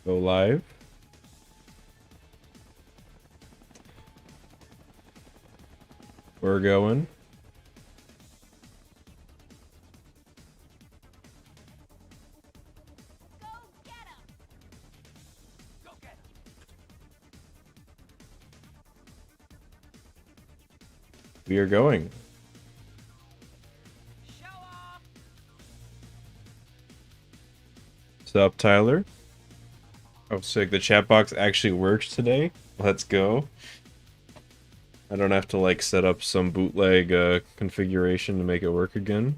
Go live. We're going. We are going. What's up, Tyler? Oh, sick. The chat box actually works today. Let's go. I don't have to like set up some bootleg configuration to make it work again.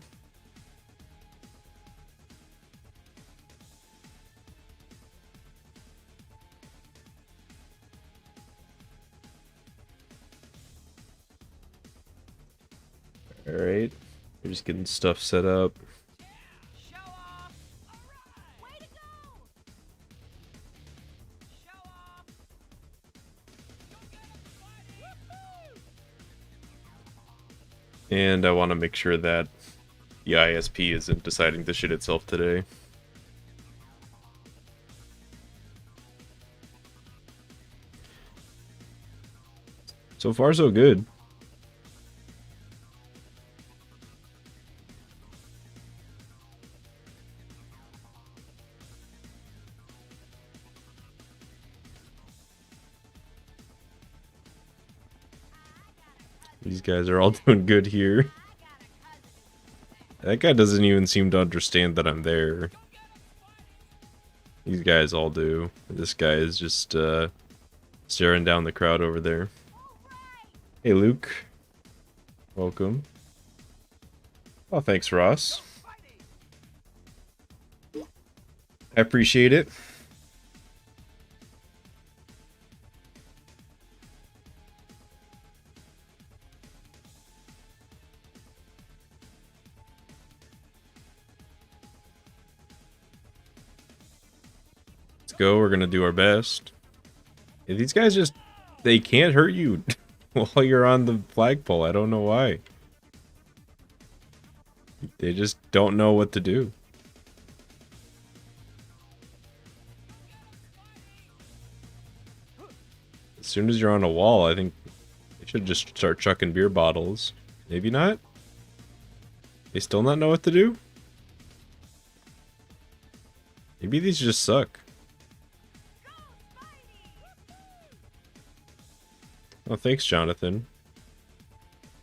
Alright. We're just getting stuff set up. And I want to make sure that the ISP isn't deciding to shit itself today. So far, so good. These guys are all doing good here. That guy doesn't even seem to understand that I'm there. These guys all do. This guy is just staring down the crowd over there. Hey, Luke. Welcome. Oh, thanks, Ross. I appreciate it. Let's go. We're gonna do our best. Yeah, these guys just... they can't hurt you while you're on the flagpole. I don't know why. They just don't know what to do. As soon as you're on a wall, I think they should just start chucking beer bottles. Maybe not? They still not know what to do? Maybe these just suck. Oh, thanks, Jonathan.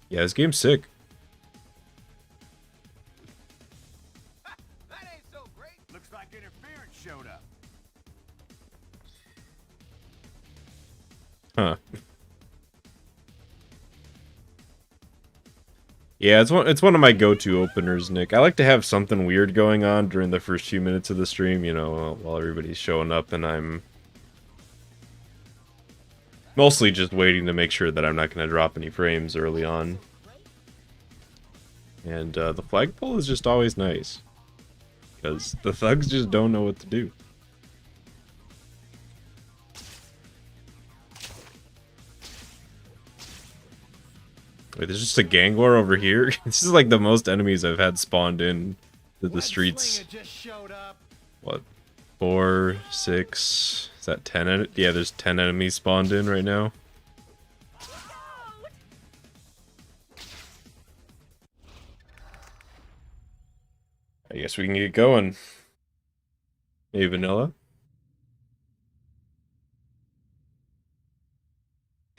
Yeah, this game's sick. That ain't so great. Looks like interference showed up. Huh. Yeah, it's one of my go-to openers, Nick. I like to have something weird going on during the first few minutes of the stream, you know, while everybody's showing up, and I'm mostly just waiting to make sure that I'm not going to drop any frames early on. And the flagpole is just always nice, because the thugs just don't know what to do. Wait, there's just a gang war over here? This is like the most enemies I've had spawned in to the streets. What? 4, 6... is that 10? Yeah, there's 10 enemies spawned in right now. I guess we can get going. Hey, Vanilla.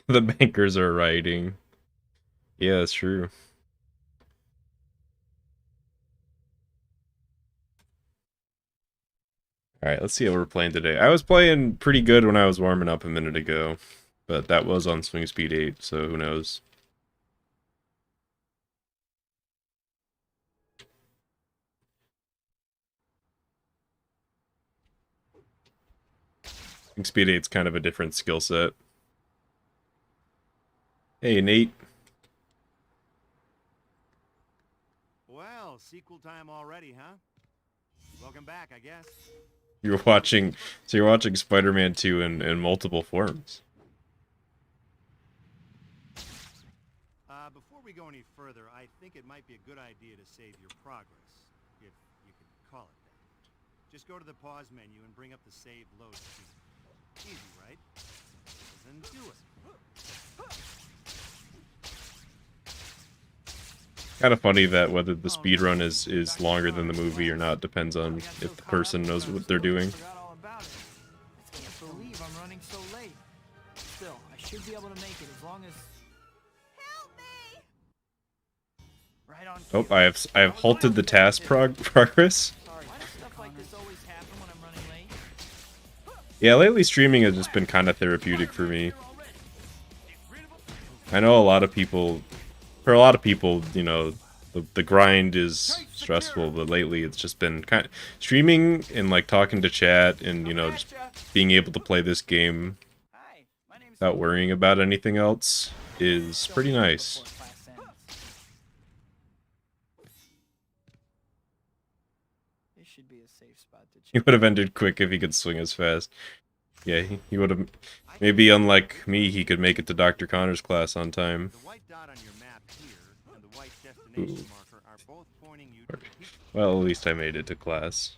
The bankers are rioting. Yeah, that's true. Alright, let's see how we're playing today. I was playing pretty good when I was warming up a minute ago, but that was on swing speed 8, so who knows. Swing speed 8's kind of a different skill set. Hey, Nate. Well, sequel time already, huh? Welcome back, I guess. You're watching Spider-Man 2 in multiple forms. Before we go any further, I think it might be a good idea to save your progress, if you could call it Just go to the pause menu and bring up the save load screen. Easy, right? Then do it. Kind of funny that whether the speedrun is longer than the movie or not depends on if the person knows what they're doing. I can't believe I'm running so late. Still, I should be able to make it as long as... Help me! Right on Oh, cue. I have halted the task progress. Sorry, why does stuff like this always happen when I'm running late? Yeah, lately streaming has just been kind of therapeutic for me. I know a lot of people, for a lot of people, you know, the grind is stressful, but lately it's just been kind of streaming and like talking to chat and, you know, just being able to play this game Hi, my name's... without worrying about anything else is pretty nice. This should be a safe spot to He would have ended quick if he could swing as fast. Yeah, he would have. Maybe unlike me, he could make it to Dr. Connor's class on time. The white dot on your map here and the white destination marker are both pointing you to the peak. Well, at least I made it to class.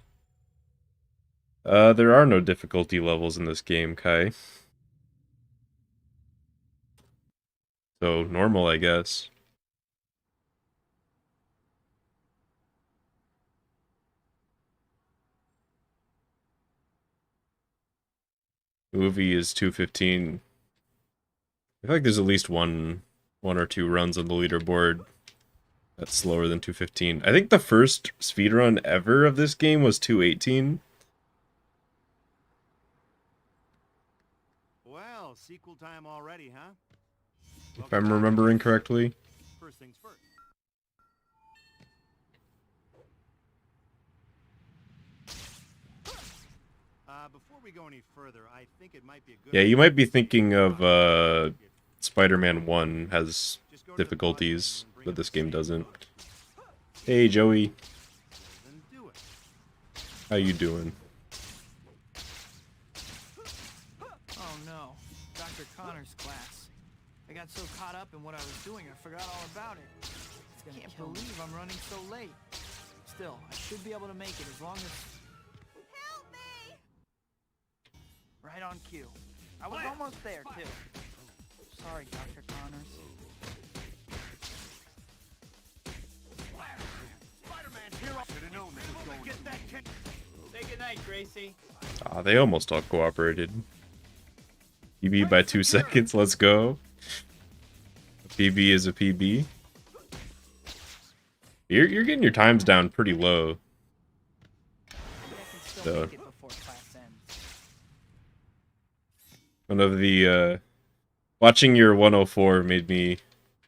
There are no difficulty levels in this game, Kai. So, normal, I guess. Movie is 2:15. I feel like there's at least one or two runs on the leaderboard that's slower than 2:15. I think the first speedrun ever of this game was 2:18. Well, sequel time already, huh? If I'm remembering correctly. First things first. Before we go any further, I think it might be a good... Yeah, you might be thinking of Spider-Man 1 has difficulties, but this game doesn't. Hey, Joey. Then do it. How you doing? Oh no, Dr. Connor's class. I got so caught up in what I was doing, I forgot all about it. I can't believe I'm running so late. Still, I should be able to make it as long as... Help me! Right on cue. I was almost there, too. Sorry, Dr. Connors. Spider-Man's here. Should have known this was going to that kid. Say goodnight, Gracie. Ah, they almost all cooperated. PB by 2 seconds, let's go. A PB is a PB. You're getting your times down pretty low. Maybe I can still So. make it before class ends. One of the, watching your 104 made me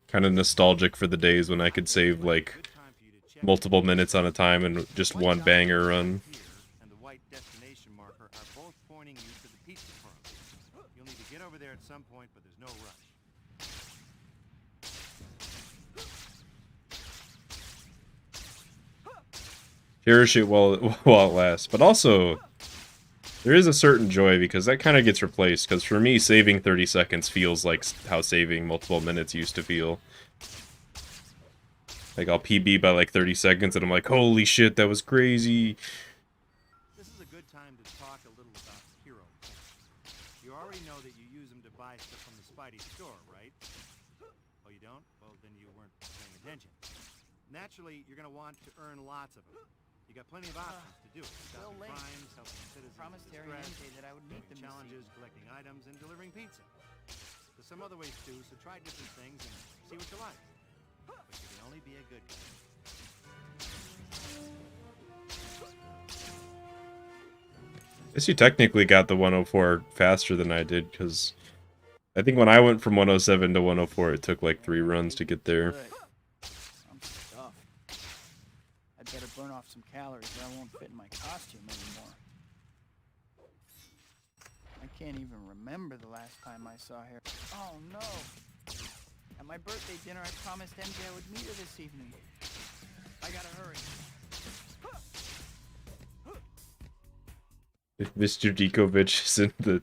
kind of nostalgic for the days when I could save, like, Good time for you to check. multiple minutes on a time and just one banger run. Here and the white destination marker are both pointing you to the pizza firm. You'll need to get over there at some point, but there's no rush. Cherish it while it lasts. But also, there is a certain joy because that kind of gets replaced. Because for me, saving 30 seconds feels like how saving multiple minutes used to feel. Like, I'll PB by like 30 seconds and I'm like, holy shit, that was crazy. This is a good time to talk a little about hero points. You already know that you use them to buy stuff from the Spidey store, right? Oh, you don't? Well, then you weren't paying attention. Naturally, you're going to want to earn lots of them. You got plenty of options to do it. Still Stopping late. crimes, helping citizens Promised in Terry and distress, MJ that I would meet them this challenges, evening. collecting items, and delivering pizza. There's some other ways too, so try different things and see what you like. But you can only be a good guy. Guess you technically got the 104 faster than I did, because I think when I went from 107 to 104, it took like 3 runs to get there. Good. I'm stuffed. I'd better burn off some calories or I won't fit in my costume anymore. I can't even remember the last time I saw her. Oh no! At my birthday dinner, I promised MJ I would meet her this evening. I gotta hurry. Mr. Dikovic is in the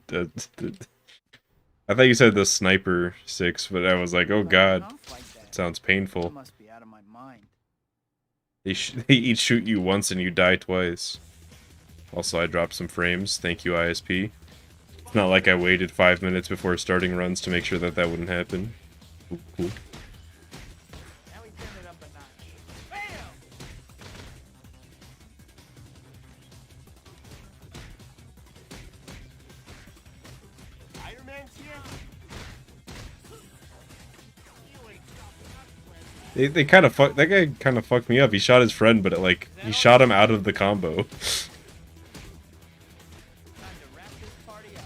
I thought you said the Sniper 6, but I was like, oh god, Off like that. sounds I painful. must be out of my mind. They each shoot you once and you die twice. Also, I dropped some frames. Thank you, ISP. It's not like I waited 5 minutes before starting runs to make sure that that wouldn't happen. Cool. Now we turn it up a notch. Bam! Iron Man's here? You ain't stopping us, They kind of fuck. That guy kind of fucked me up. He shot his friend, but he shot him out of the combo. Time to wrap this party up.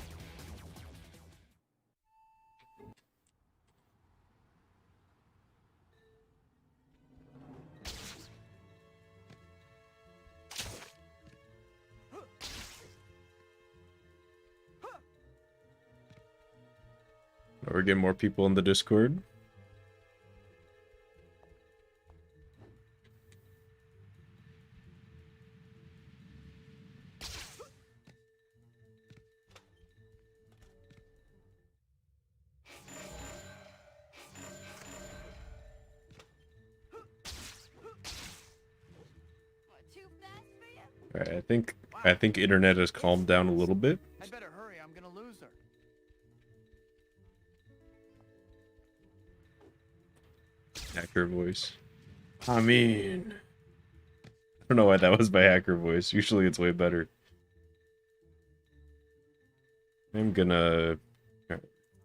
We're getting more people in the Discord. Alright, I think internet has calmed down a little bit. I better hurry, I'm gonna lose her. Hacker voice. I mean, I don't know why that was my hacker voice. Usually it's way better. I'm gonna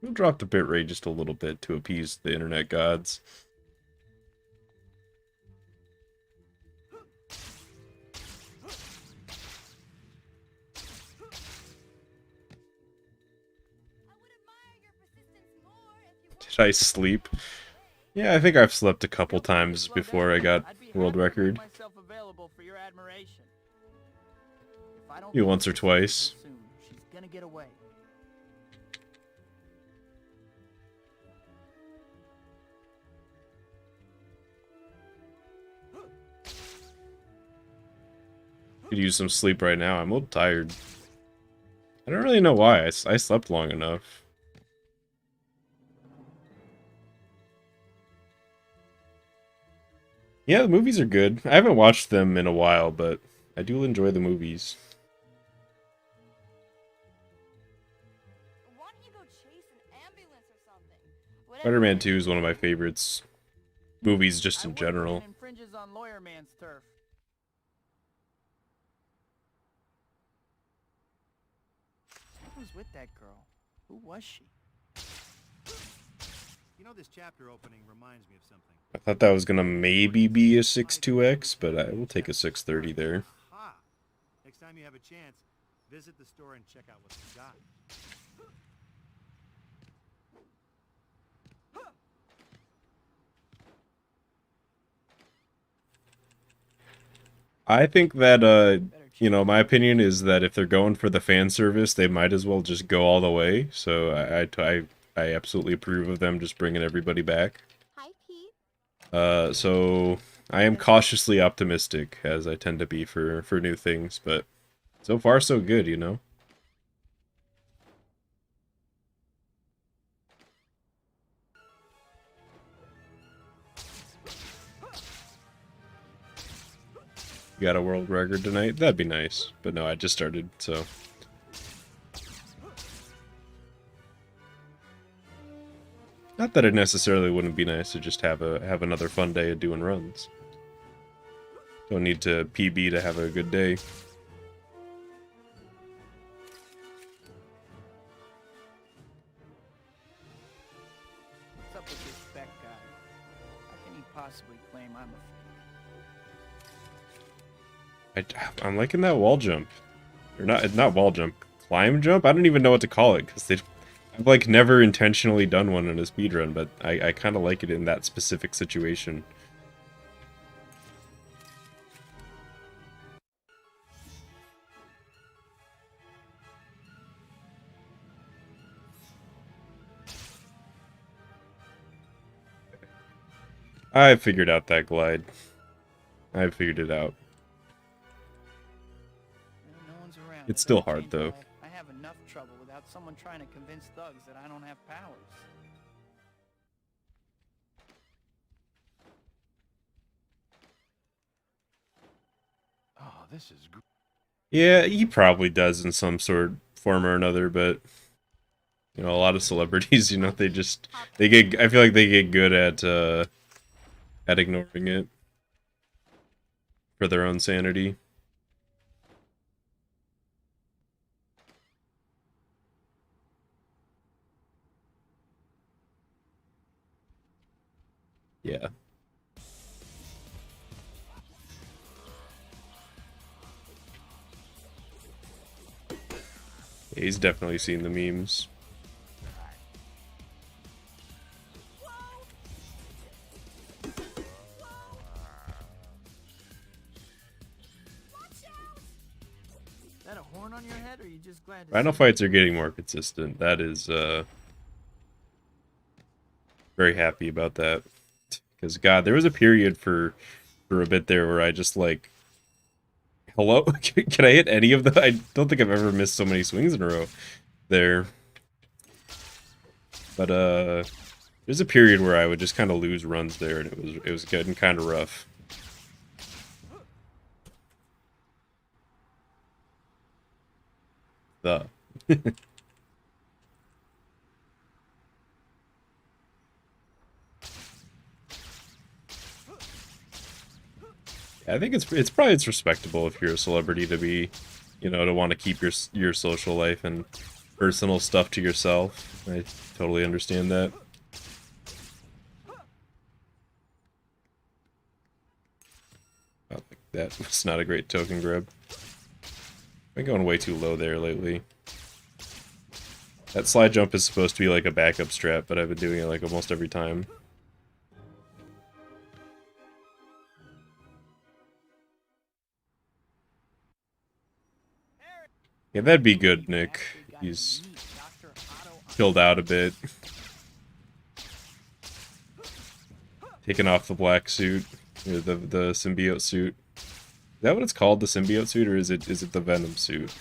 we'll drop the bitrate just a little bit to appease the internet gods. Did I sleep? Yeah, I think I've slept a couple times before I got world record. You once or twice. She's gonna get away. Could use some sleep right now. I'm a little tired. I don't really know why. I slept long enough. Yeah, the movies are good. I haven't watched them in a while, but I do enjoy the movies. Why don't you go chase an ambulance or something? Spider-Man 2 is one of my favorites. Movies just in general. Infringes on lawyer man's turf. Who was with that girl? Who was she? You know, this chapter opening reminds me of something. I thought that was gonna maybe be a 6.2x, but I will take a 630 there. Aha! Next time you have a chance, visit the store and check out what they got. I think that, you know, my opinion is that if they're going for the fan service, they might as well just go all the way. So I absolutely approve of them just bringing everybody back. Hi, Pete. So I am cautiously optimistic, as I tend to be for new things, but so far so good, you know? You got a world record tonight? That'd be nice. But no, I just started, so... Not that it necessarily wouldn't be nice to just have another fun day of doing runs. Don't need to PB to have a good day. What's up with this spec guy? How can he possibly claim I'm a fake? I'm liking that wall jump. Or not wall jump. Climb jump? I don't even know what to call it, because I've like never intentionally done one in a speedrun, but I kind of like it in that specific situation. I figured out that glide. I figured it out. No one's around. It's still hard, though. I have enough trouble without someone trying to convince thugs that I don't have powers. Oh, this is Yeah, he probably does in some sort form or another, but you know, a lot of celebrities, you know, they get I feel like they get good at ignoring it for their own sanity. Yeah. Yeah, he's definitely seen the memes. Is that a horn on your head, or are you just glad to Final see fights are getting more consistent. That is very happy about that. Because God, there was a period for a bit there where I just like, hello, can I hit any of the? I don't think I've ever missed so many swings in a row there. But there's a period where I would just kind of lose runs there, and it was getting kind of rough. The I think it's respectable if you're a celebrity to be, you know, to want to keep your social life and personal stuff to yourself. I totally understand that. Oh, that was not a great token grab. I've been going way too low there lately. That slide jump is supposed to be like a backup strat, but I've been doing it like almost every time. Yeah, that'd be good, Nick. He's chilled out a bit. Taking off the black suit, or the symbiote suit. Is that what it's called, the symbiote suit, or is it the Venom suit?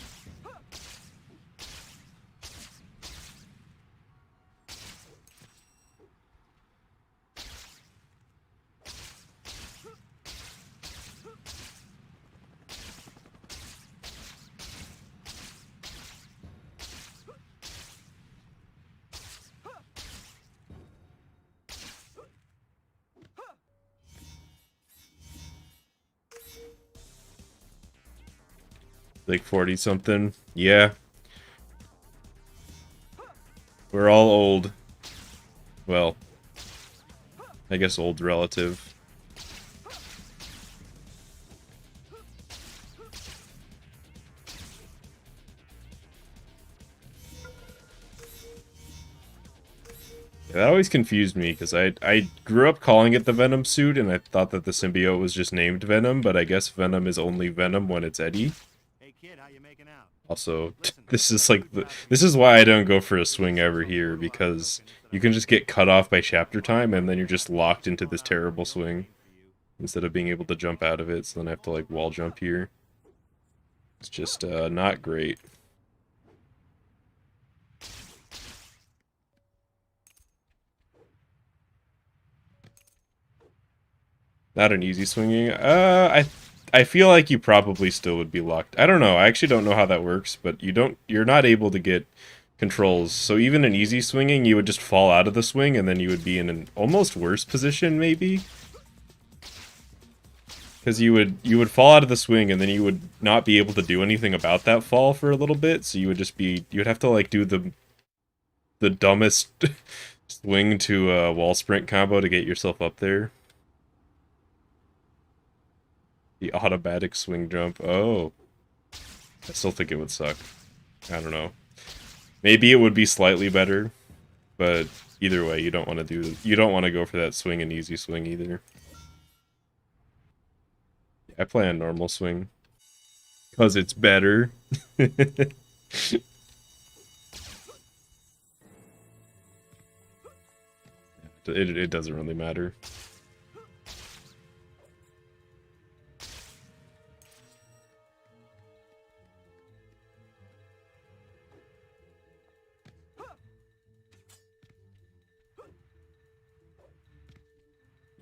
Like 40 something. Yeah. We're all old. Well, I guess old relative. Yeah, that always confused me because I grew up calling it the Venom suit and I thought that the symbiote was just named Venom, but I guess Venom is only Venom when it's Eddie. Hey kid, how you making out? Also, Listen, this is like this is why I don't go for a swing ever here because you can just get cut off by chapter time and then you're just locked into this terrible swing instead of being able to jump out of it. So then I have to like wall jump here. It's just not great. Not an easy swinging. I feel like you probably still would be locked. I don't know. I actually don't know how that works, but you're not able to get controls. So even an easy swinging, you would just fall out of the swing and then you would be in an almost worse position maybe. Because you would fall out of the swing and then you would not be able to do anything about that fall for a little bit. So you would just be you would have to like do the dumbest swing to a wall sprint combo to get yourself up there. The automatic swing jump. Oh, I still think it would suck. I don't know. Maybe it would be slightly better, but either way, you don't want to go for that swing and easy swing either. I play on normal swing because it's better. It doesn't really matter.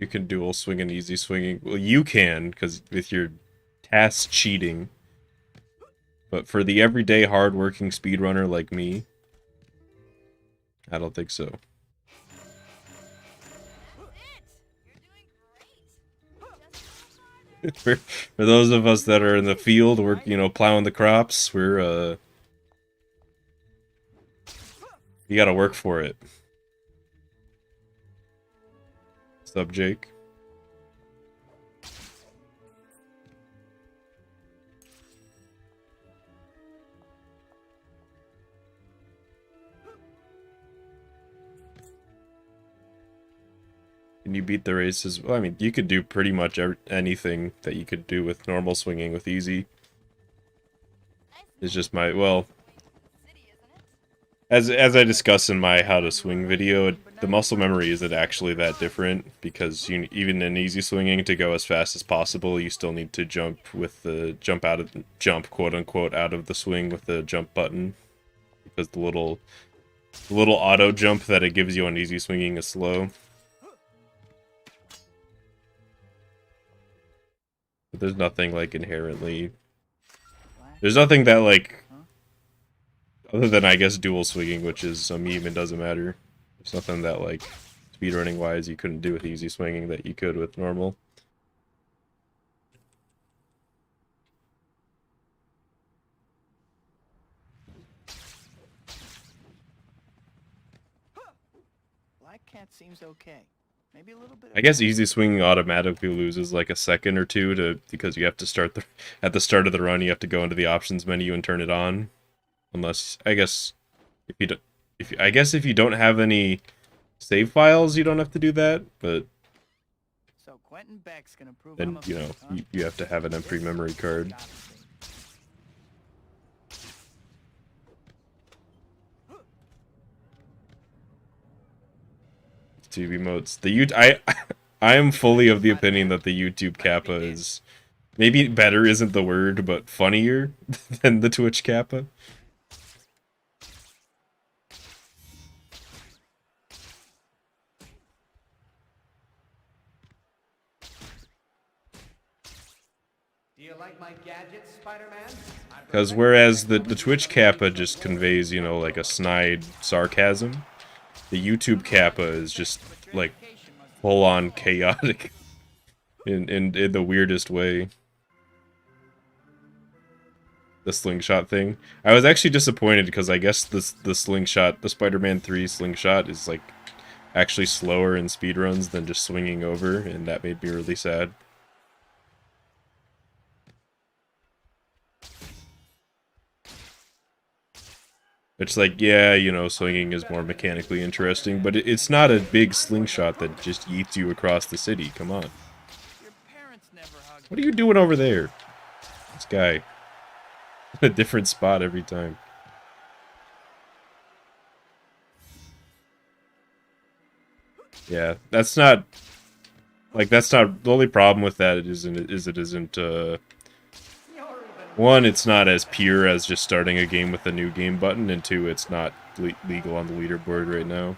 You can dual swing and easy swinging. Well, you can, because with your task cheating. But for the everyday hard-working speedrunner like me, I don't think so. For those of us that are in the field, we're, you know, plowing the crops, we're, you gotta work for it. What's up, Jake? Can you beat the races? Well, I mean, you could do pretty much anything that you could do with normal swinging with easy. It's just my, well, as I discussed in my how to swing video, the muscle memory isn't actually that different, because even in easy swinging, to go as fast as possible, you still need to jump with the jump quote unquote out of the swing with the jump button, because the little auto jump that it gives you on easy swinging is slow. But there's nothing like inherently. There's nothing that like, other than I guess dual swinging, which is a meme and doesn't matter. There's nothing that like speedrunning wise you couldn't do with easy swinging that you could with normal. Black cat seems okay. Maybe a little bit. I guess easy swinging automatically loses like a second or two because you have to start at the start of the run you have to go into the options menu and turn it on. Unless I guess if you don't have any save files, you don't have to do that, but So Quentin Beck's gonna prove then you know you have to have an empty memory card. YouTube emotes. I am fully of the opinion that the YouTube Kappa is maybe better isn't the word, but funnier than the Twitch Kappa. Do you like my gadgets, Spider-Man? Because whereas the Twitch Kappa just conveys, you know, like a snide sarcasm, the YouTube Kappa is just like full-on chaotic in the weirdest way. The slingshot thing. I was actually disappointed because I guess the slingshot, the Spider-Man 3 slingshot is like actually slower in speedruns than just swinging over, and that made me really sad. It's like, yeah, you know, swinging is more mechanically interesting, but it's not a big slingshot that just yeets you across the city. Come on. What are you doing over there? This guy. A different spot every time. Yeah, that's not... Like, that's not... The only problem with that is it isn't, one, it's not as pure as just starting a game with a new game button, and two, it's not legal on the leaderboard right now.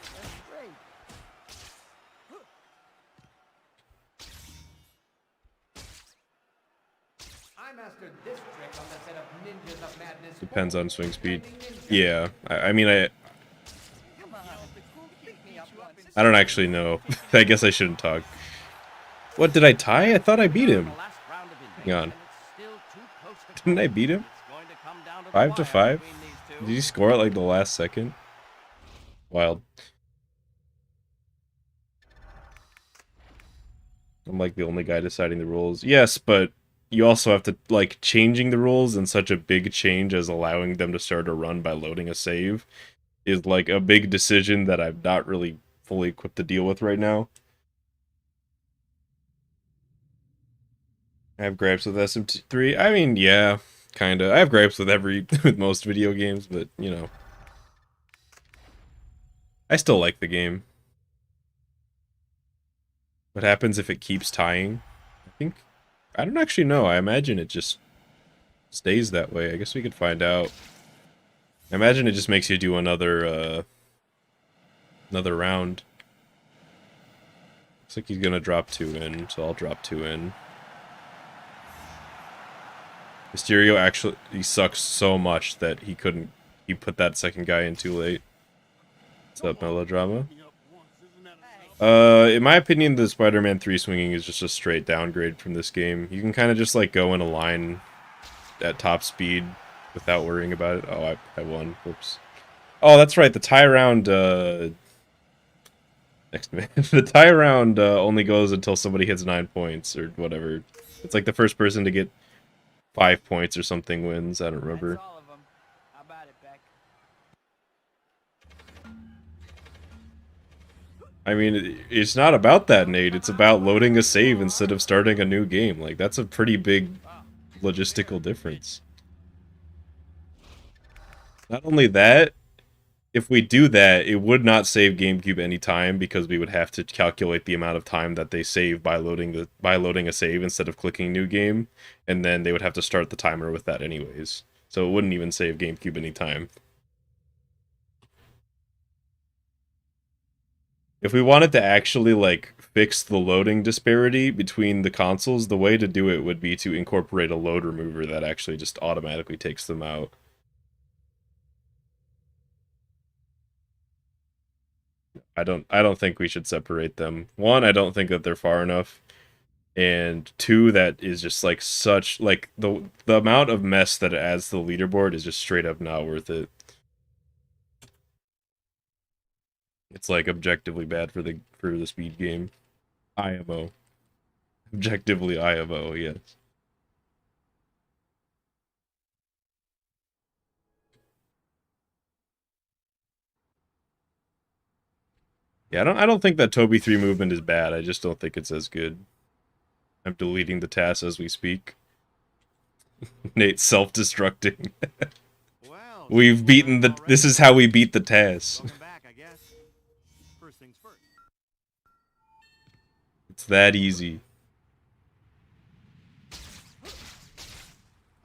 I mastered this trick on the set of Ninjas of Madness. Depends on swing speed. Yeah, I mean, I don't actually know. I guess I shouldn't talk. What, did I tie? I thought I beat him. Hang on. Didn't I beat him? 5-5? Did he score at like the last second? Wild. I'm like the only guy deciding the rules. Yes, but you also have to, like, changing the rules in such a big change as allowing them to start a run by loading a save is like a big decision that I'm not really fully equipped to deal with right now. I have gripes with SM3. I mean, yeah, kinda. I have gripes with with most video games, but, you know. I still like the game. What happens if it keeps tying? I don't actually know. I imagine it just stays that way. I guess we could find out. I imagine it just makes you do another round. Looks like he's gonna drop 2 in, so I'll drop 2 in. Mysterio actually he sucks so much that he put that second guy in too late. What's up, Melodrama? In my opinion, the Spider-Man 3 swinging is just a straight downgrade from this game. You can kind of just like go in a line at top speed without worrying about it. Oh, I won. Whoops. Oh, that's right. The tie round, next man. The tie round only goes until somebody hits 9 points or whatever. It's like the first person to get 5 points or something wins. I don't remember. That's all of them. How about it, Beck? I mean, it's not about that, Nate. It's about loading a save instead of starting a new game. Like, that's a pretty big logistical difference. Not only that, if we do that, it would not save GameCube any time because we would have to calculate the amount of time that they save by loading a save instead of clicking new game, and then they would have to start the timer with that anyways. So it wouldn't even save GameCube any time. If we wanted to actually like fix the loading disparity between the consoles, the way to do it would be to incorporate a load remover that actually just automatically takes them out. I don't think we should separate them. One, I don't think that they're far enough. And two, that is just like such like the amount of mess that it adds to the leaderboard is just straight up not worth it. It's like objectively bad for the speed game. IMO. Objectively IMO, yes. Yeah, I don't think that Toby 3 movement is bad. I just don't think it's as good. I'm deleting the task as we speak. Nate's self-destructing. Well, We've beaten the... This is how we beat the task. welcome back, I guess. First things first. It's that easy.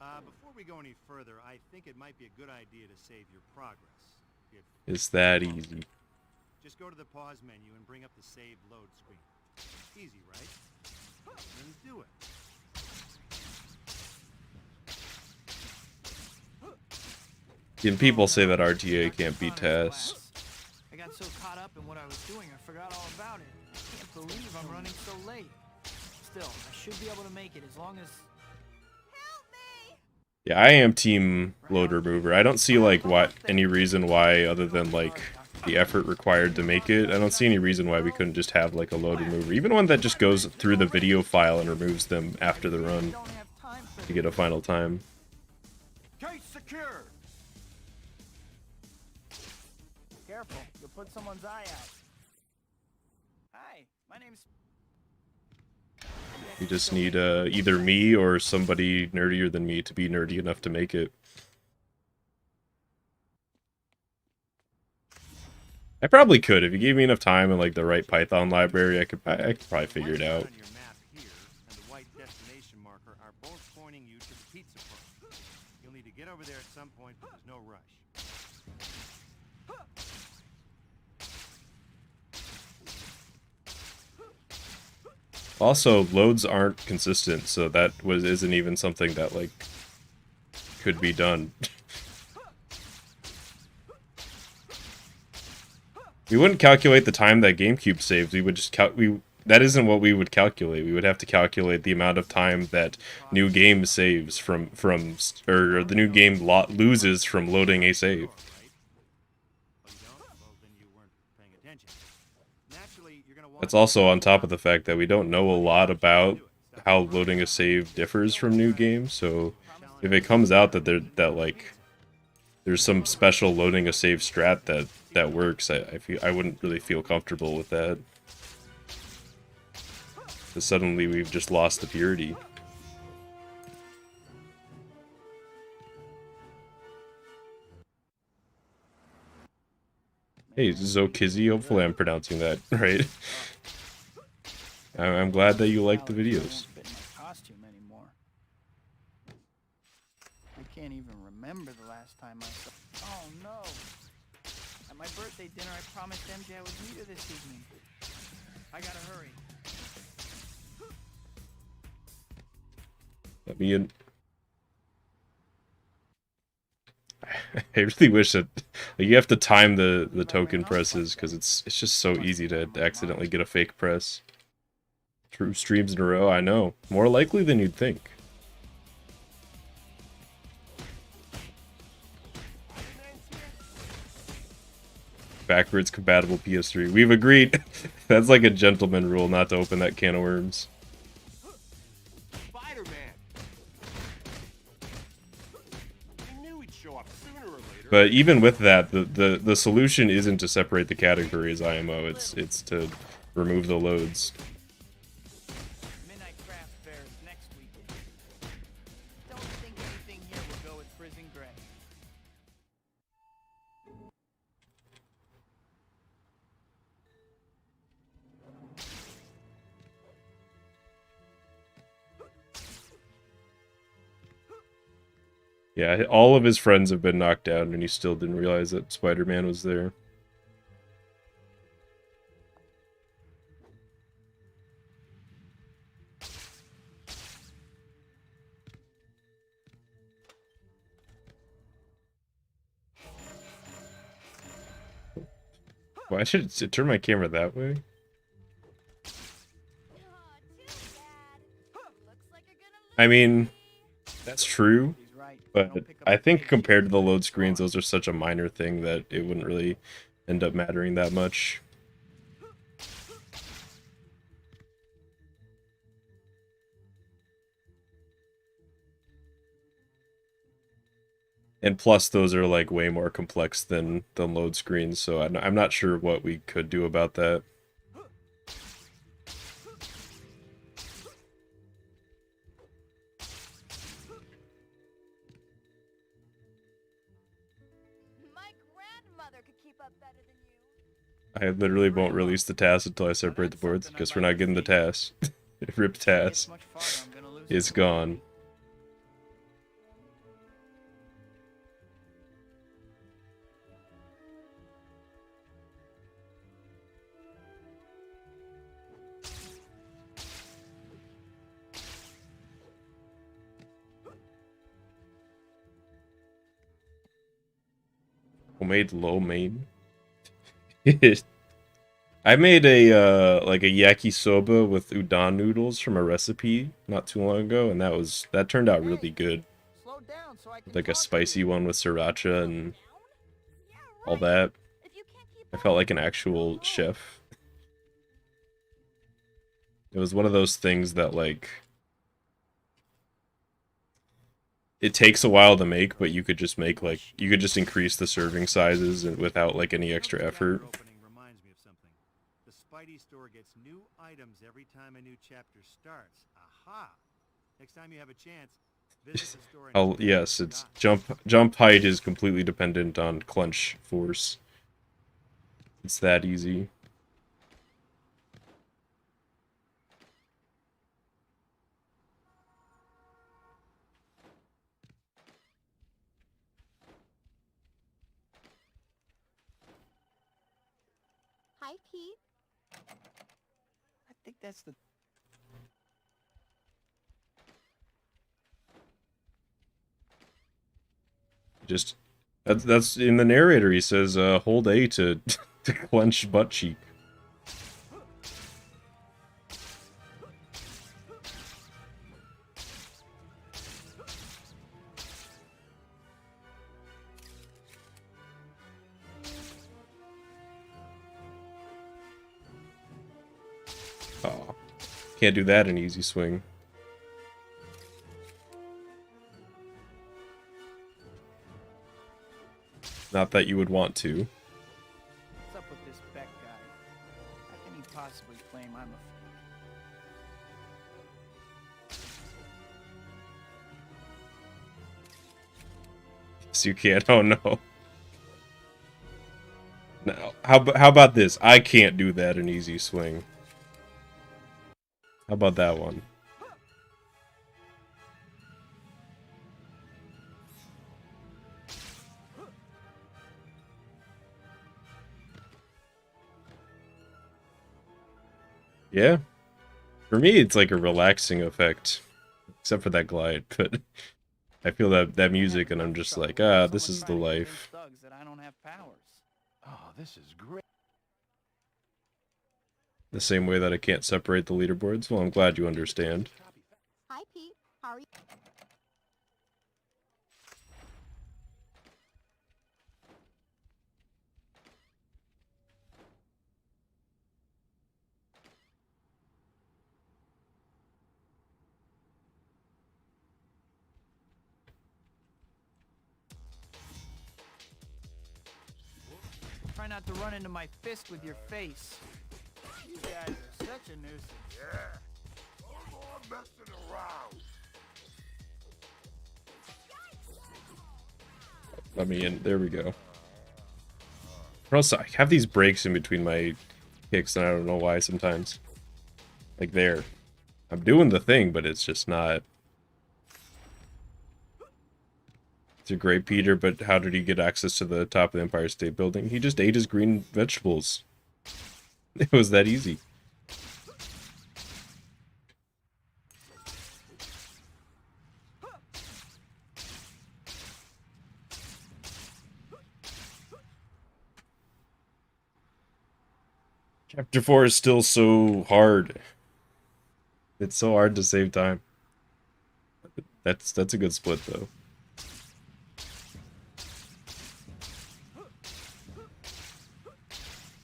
Before we go any further, I think it might be a good idea to save your progress. If It's that easy. just go to the pause menu and bring up the save load screen. Easy, right? Then do it. And people say that RTA can't beat tasks. I got so caught up in what I was doing, I forgot all about it. I can't believe I'm running so late. Still, I should be able to make it as long as... Help me! Yeah, I am team load remover. I don't see like any reason why other than like the effort required to make it. I don't see any reason why we couldn't just have like a load remover, even one that just goes through the video file and removes them after the run don't have time for to get a final time. Case secure. Careful, you'll put someone's eye out. Hi, my name's... You just need either me or somebody nerdier than me to be nerdy enough to make it. I probably could if you gave me enough time and like the right Python library. I could probably figure it out. On your map here and the white destination marker are both pointing you to the pizza place. You'll need to get over there at some point, but there's no rush. Also, loads aren't consistent, so that isn't even something that like could be done. We wouldn't calculate the time that GameCube saves. We would just that isn't what we would calculate. We would have to calculate the amount of time that new game saves from or the new game loses from loading a save. That's also on top of the fact that we don't know a lot about how loading a save differs from new games. So if it comes out that there's some special loading a save strat that works, I wouldn't really feel comfortable with that. Because suddenly we've just lost the purity. Hey, Zokizzy, hopefully I'm pronouncing that right. I'm glad that you like the videos. Costume anymore. I can't even remember the last time I saw... Oh no! At my birthday dinner I promised MJ I would meet her this evening. I gotta hurry. Let me in. I really wish that like, you have to time the token presses because it's just so easy to accidentally get a fake press. 2 streams in a row, I know. More likely than you'd think. Backwards compatible PS3. We've agreed. That's like a gentleman rule not to open that can of worms. But even with that, the solution isn't to separate the categories IMO, it's to remove the loads. Midnight Craft Fair is next weekend. Don't think anything here will go with Prison Gray. Yeah, all of his friends have been knocked down and he still didn't realize that Spider-Man was there. Why should it turn my camera that way? Aw, too bad. Looks like you're gonna lose. I mean, that's true, He's right. but Don't pick up I the think pace. compared to the load screens, those are such a minor thing that it wouldn't really end up mattering that much. And plus, those are like way more complex than load screens, so I'm not sure what we could do about that. My grandmother could keep up better than you. I literally won't release the task until I separate the boards. Guess we're not getting the task. Rip It's task. much farther, I'm gonna lose It's it. gone. Homemade lo mein. I made a like a yakisoba with udon noodles from a recipe not too long ago, and that turned out really good. Slow down so I can Like a talk to spicy you. one with sriracha and Yeah, all right. that. If you can't keep I up, felt like an actual chef. It was one of those things that like it takes a while to make, but you could just make like you could just increase the serving sizes and without like any extra effort. Opening reminds me of something. The Spidey store gets new items every time a new chapter starts. Aha! Next time you have a chance, visit the store. Oh yes, it's jump height is completely dependent on clench force. It's that easy. Hi, Pete. I think that's the Just that's in the narrator. He says, "Hold A to to clench butt cheek." Oh, can't do that in easy swing. Not that you would want to. What's up with this Beck guy? How can he possibly claim I'm a So you can't. Oh no. Now, how about this? I can't do that in easy swing. How about that one? Yeah. For me, it's like a relaxing effect. Except for that glide, but I feel that music, and I'm just like, ah, this is the life. Thugs that I don't have powers. Oh, this is great. The same way that I can't separate the leaderboards. Well, I'm glad you understand. Hi, Pete. How are you? Try not to run into my fist with your face. You guys are such a nuisance. Let me in. There we go. Or else I have these breaks in between my kicks, and I don't know why sometimes. Like there. I'm doing the thing, but it's just not. It's a great Peter, but how did he get access to the top of the Empire State Building? He just ate his green vegetables. It was that easy. Chapter 4 is still so hard. It's so hard to save time. That's a good split though.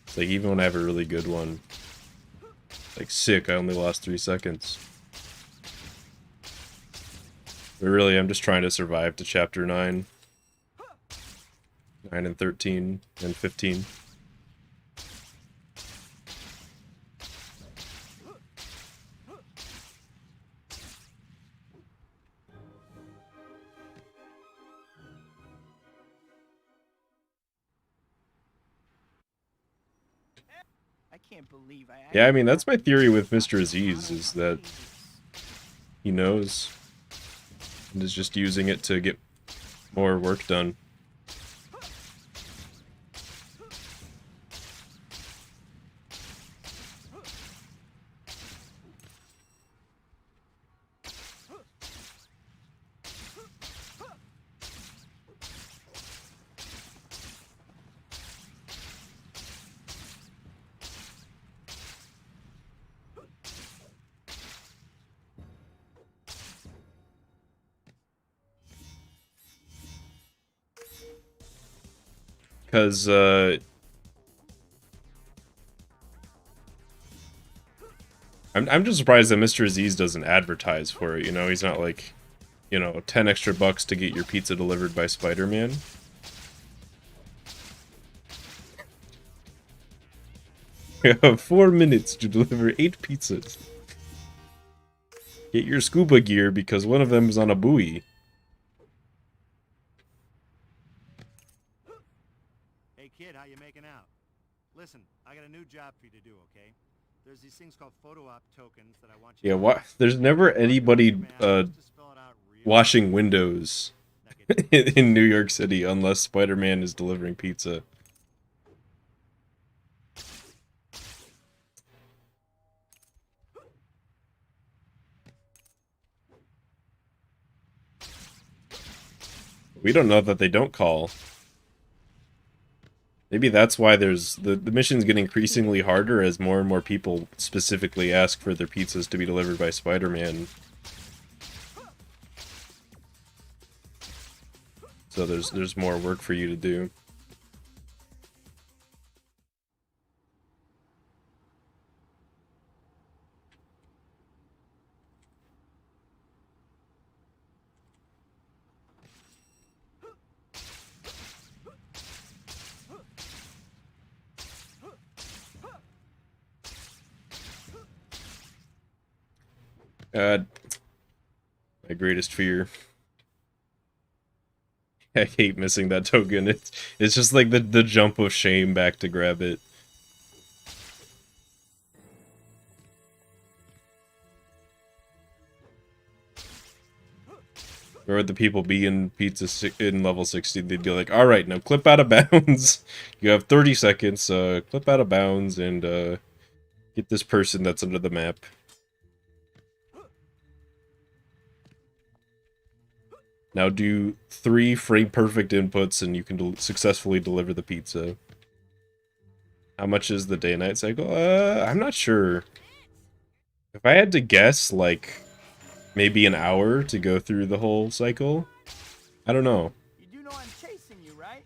It's like even when I have a really good one, like sick, I only lost 3 seconds. But really, I'm just trying to survive to chapter 9. 9 and 13 and 15. I can't believe I Yeah, I mean, that's my theory with Mr. Aziz, is that he knows and is just using it to get more work done. Because, I'm just surprised that Mr. Aziz doesn't advertise for it, you know? He's not like, you know, 10 extra bucks to get your pizza delivered by Spider-Man. You have 4 minutes to deliver 8 pizzas. Get your scuba gear because one of them is on a buoy. Hey kid, how you making out? Listen, I got a new job for you to do, okay? There's these things called photo op tokens that I want you Yeah, to what? There's never anybody just spell it out real washing windows Now get in New York City unless Spider-Man is delivering pizza. We don't know that they don't call. Maybe that's why there's the missions get increasingly harder as more and more people specifically ask for their pizzas to be delivered by Spider-Man. So there's more work for you to do. God, my greatest fear. I hate missing that token. It's just like the jump of shame back to grab it. Or would the people be in in level 60? They'd be like, all right, now clip out of bounds. You have 30 seconds. Clip out of bounds and get this person that's under the map. Now do 3 frame perfect inputs and you can successfully deliver the pizza. How much is the day and night cycle? I'm not sure. If I had to guess, like, maybe an hour to go through the whole cycle? I don't know. You do know I'm chasing you, right?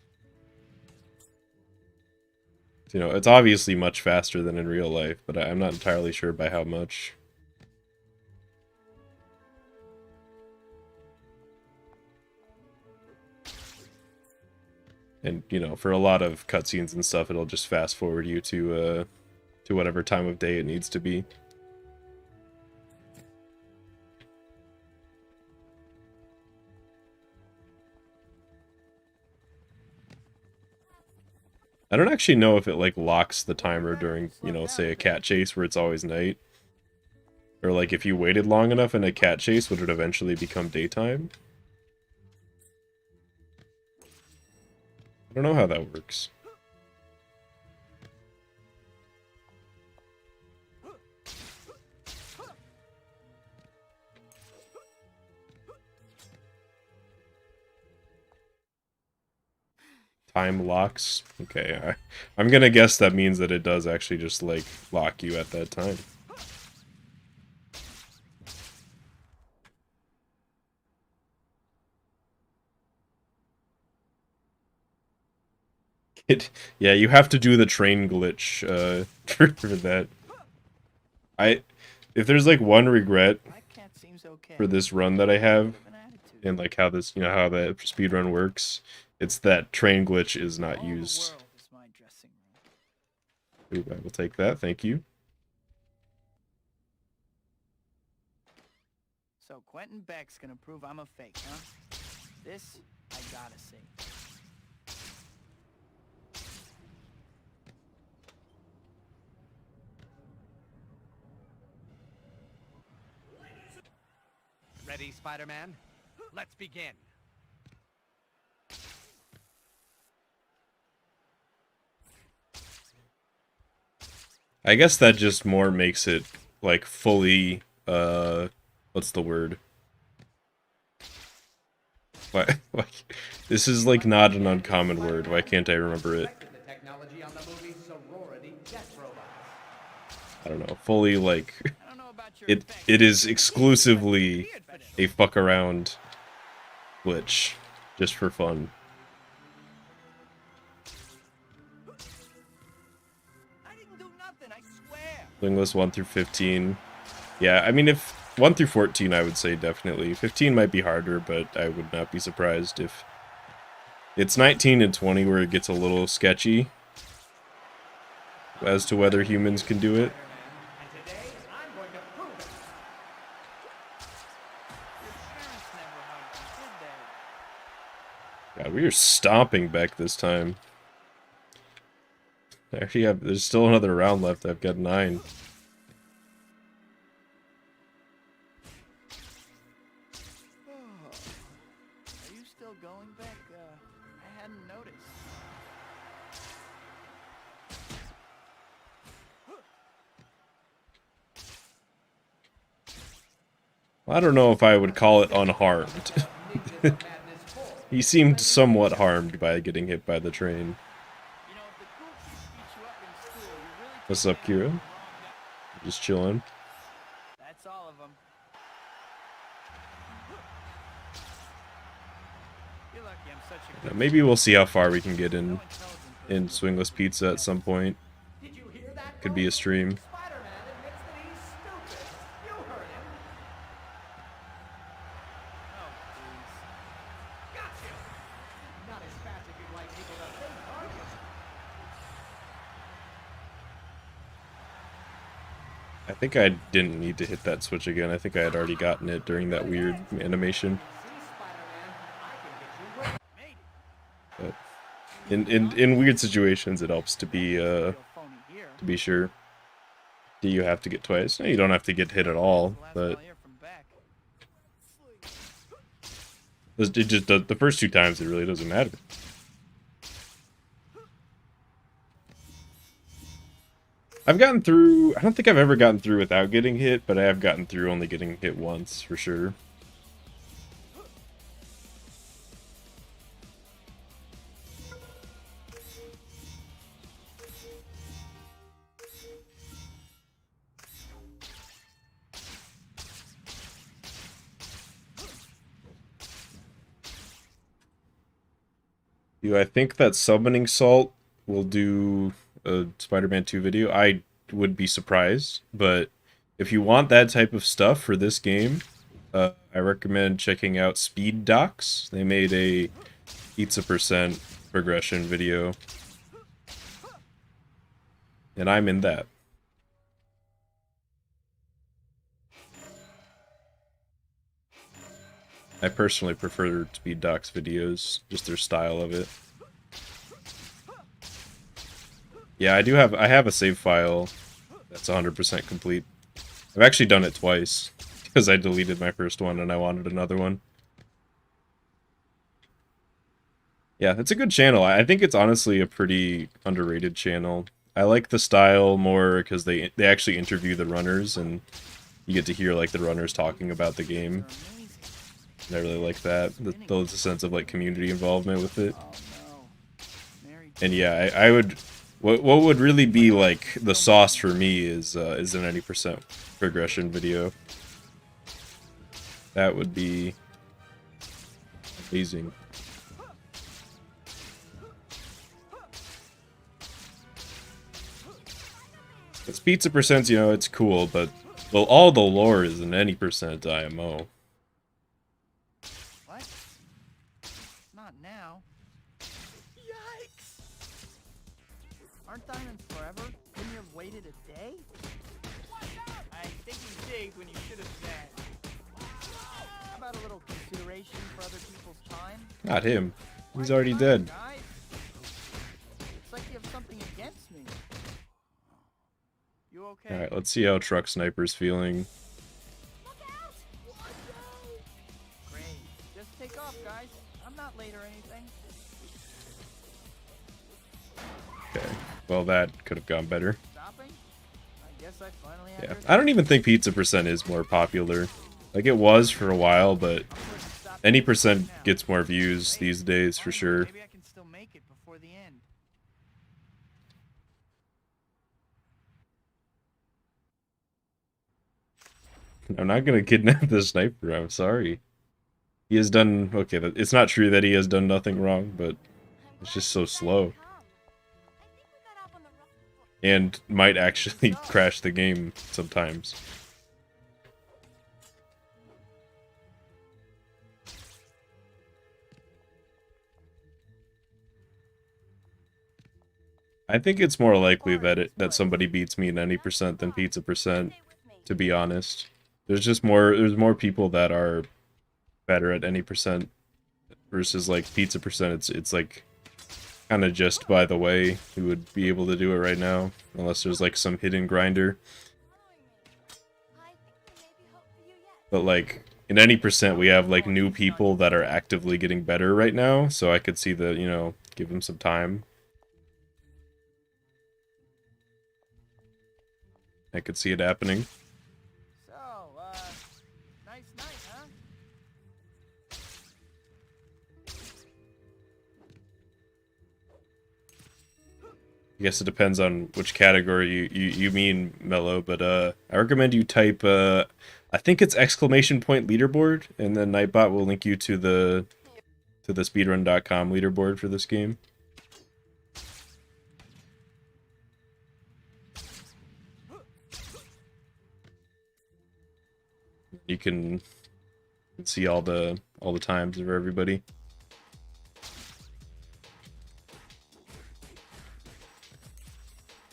You know, it's obviously much faster than in real life, but I'm not entirely sure by how much. And, you know, for a lot of cutscenes and stuff, it'll just fast forward you to whatever time of day it needs to be. I don't actually know if it, like, locks the timer during, you know, say a cat chase where it's always night. Or, like, if you waited long enough in a cat chase, would it eventually become daytime? I don't know how that works. Time locks? Okay, I'm gonna guess that means that it does actually just, like, lock you at that time. Yeah, you have to do the train glitch, for that. If there's, like, one regret My cat seems okay. for this run that I have, An attitude. and, like, how this, you know, how the speedrun works, it's that train glitch is not All the used. world is my dressing room. Ooh, I will take that, thank you. So Quentin Beck's gonna prove I'm a fake, huh? This I gotta see. Ready, Spider-Man? Let's begin. I guess that just more makes it, like, fully, what's the word? Why, like, this is, like, not an uncommon word. Why can't I remember it? The technology on the movie Sorority Death Robots. I don't know. Fully, like, I don't know about your it effects, it is but exclusively weird for this. a fuck around glitch, just for fun. I didn't do nothing, I swear. Wingless 1 through 15. Yeah, I mean, if 1 through 14, I would say definitely. 15 might be harder, but I would not be surprised if... It's 19 and 20 where it gets a little sketchy as to whether humans can do it. And today, I'm going to prove it. Your parents never hugged you, did they? God, we are stomping Beck this time. I actually have... There's still another round left. I've got 9. Are you still going, Beck? I hadn't noticed. I don't know if I would call it unharmed. Ninjas of Madness 4. He seemed somewhat harmed by getting hit by the train. You know, if the cool kids beat you up in school, you really What's can't up, blame Kira? them for wrong guy. Just chilling. That's all of them. You're lucky I'm such a good Maybe we'll see how far we can get no in intelligence. Swingless Pizza at some point. Did you hear that? Could be a folks? stream. Spider-Man admits that he's stupid. You heard him. Oh, please. Got you. Not as fast as you'd like people to think, are you? I think I didn't need to hit that switch again. I think I had already gotten it during that weird animation. See, Spider-Man, I can get you where But in weird situations, it helps to be Real phony here. sure. Do you have to get twice? No, you don't have to get hit at all. The last But I'll hear from Beck. it just the first 2 times it really doesn't matter. I've gotten through... I don't think I've ever gotten through without getting hit, but I have gotten through only getting hit once, for sure. Do I think that Summoning Salt will do a Spider-Man 2 video? I would be surprised, but if you want that type of stuff for this game, I recommend checking out Speed Docs. They made a pizza percent progression video, and I'm in that. I personally prefer Speed Docs videos, just their style of it. Yeah, I have a save file that's 100% complete. I've actually done it twice, because I deleted my first one and I wanted another one. Yeah, it's a good channel. I think it's honestly a pretty underrated channel. I like the style more because they actually interview the runners and you get to hear like the runners talking about the game. And I really like that. There's a sense of like community involvement with it. And yeah, I would. What would really be like the sauce for me is an any percent progression video. That would be amazing. It's pizza percents, you know, it's cool, but well, all the lore is an any percent IMO. What? Not now. Yikes! Aren't diamonds forever? Couldn't you have waited a day? I think you digged when you should have said. How about a little consideration for other people's time? Not him. He's already dead. Guys? It's like you have something against me. You okay? Alright, let's see how Truck Sniper's feeling. Great. Just take off, guys. I'm not late or anything. Okay. Well, that could have gone better. Stopping? I guess I finally Yeah. have I don't even think pizza percent is more popular. Like, it was for a while, but any percent gets more views these days for sure. Maybe I can still make it before the end. I'm not gonna kidnap the sniper, I'm sorry. He has done... Okay, it's not true that he has done nothing wrong, but it's just so slow. And might actually crash the game sometimes. I think it's more likely that somebody beats me in any percent than pizza percent, to be honest. There's more people that are better at any percent versus like pizza percent. It's like kind of just by the way who would be able to do it right now, unless there's like some hidden grinder. But like in any percent, we have like new people that are actively getting better right now, so I could see the, you know, give them some time. I could see it happening. So, nice night, huh? I guess it depends on which category you mean, Mello, but I recommend you type I think it's exclamation point leaderboard, and then Nightbot will link you to the speedrun.com leaderboard for this game. You can see all the times of everybody.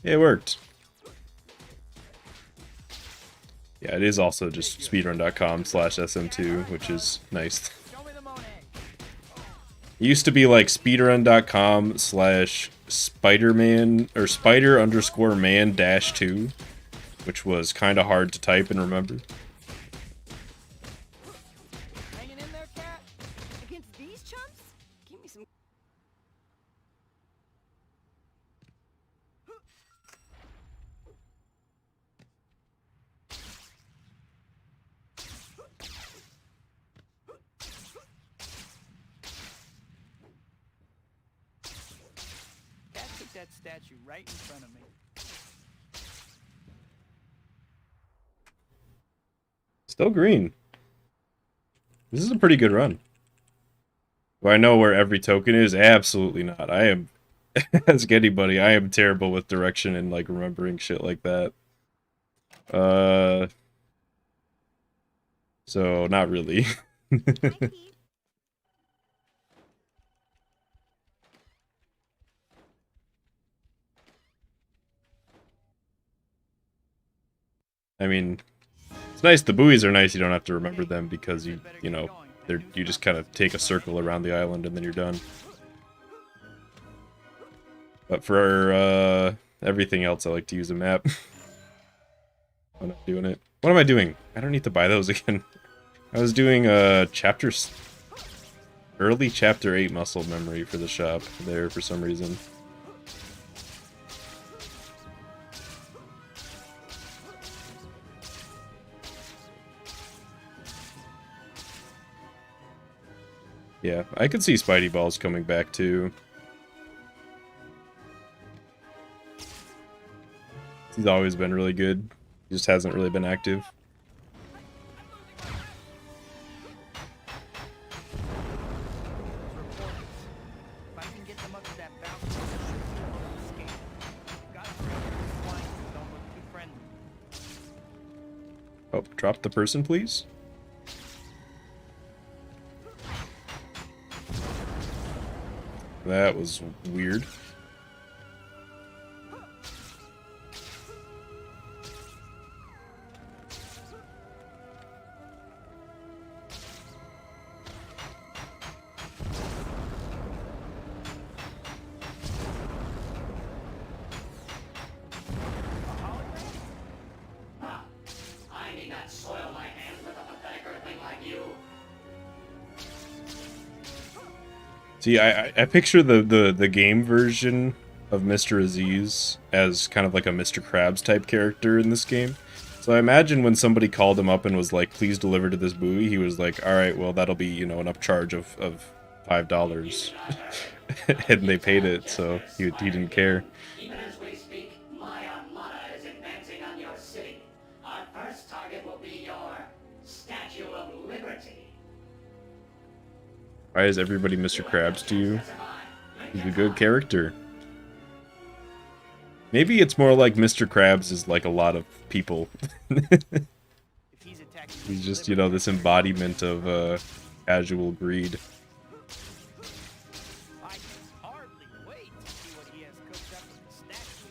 It worked. Yeah, it is also just speedrun.com/sm2, which is nice. It used to be like speedrun.com/spiderman or spider_man-2, which was kind of hard to type and remember. Hanging in there, cat? Against these chumps? Give me some. Cat took that statue right in front of me. Still green. This is a pretty good run. Do I know where every token is? Absolutely not. I am, ask anybody, I am terrible with direction and like remembering shit like that. So not really. Hi, Pete. I mean, it's nice. The buoys are nice. You don't have to remember them because you know, you just kind of take a circle around the island and then you're done. But for everything else, I like to use a map. I'm not doing it. What am I doing? I don't need to buy those again. I was doing early chapter 8 muscle memory for the shop there for some reason. Yeah, I could see Spidey Balls coming back too. He's always been really good. He just hasn't really been active. If I can get them up to that balcony, I should be able to escape. Gotta hurry. These flying things don't look too friendly. Oh, drop the person, please. That was weird. I need not soil my hands with a pathetic earthling like you. See, I picture the game version of Mr. Aziz as kind of like a Mr. Krabs type character in this game. So I imagine when somebody called him up and was like, please deliver to this buoy, he was like, alright, well that'll be, you know, an upcharge of $5. And they paid it, so he didn't care. Even as we speak, my armada is advancing on your city. Our first target will be your Statue of Liberty. Why is everybody Mr. Krabs to you? He's a good character. Maybe it's more like Mr. Krabs is like a lot of people. If he's attacking He's just, you know, this embodiment of casual greed. I can hardly wait to see what he has cooked up with the statue.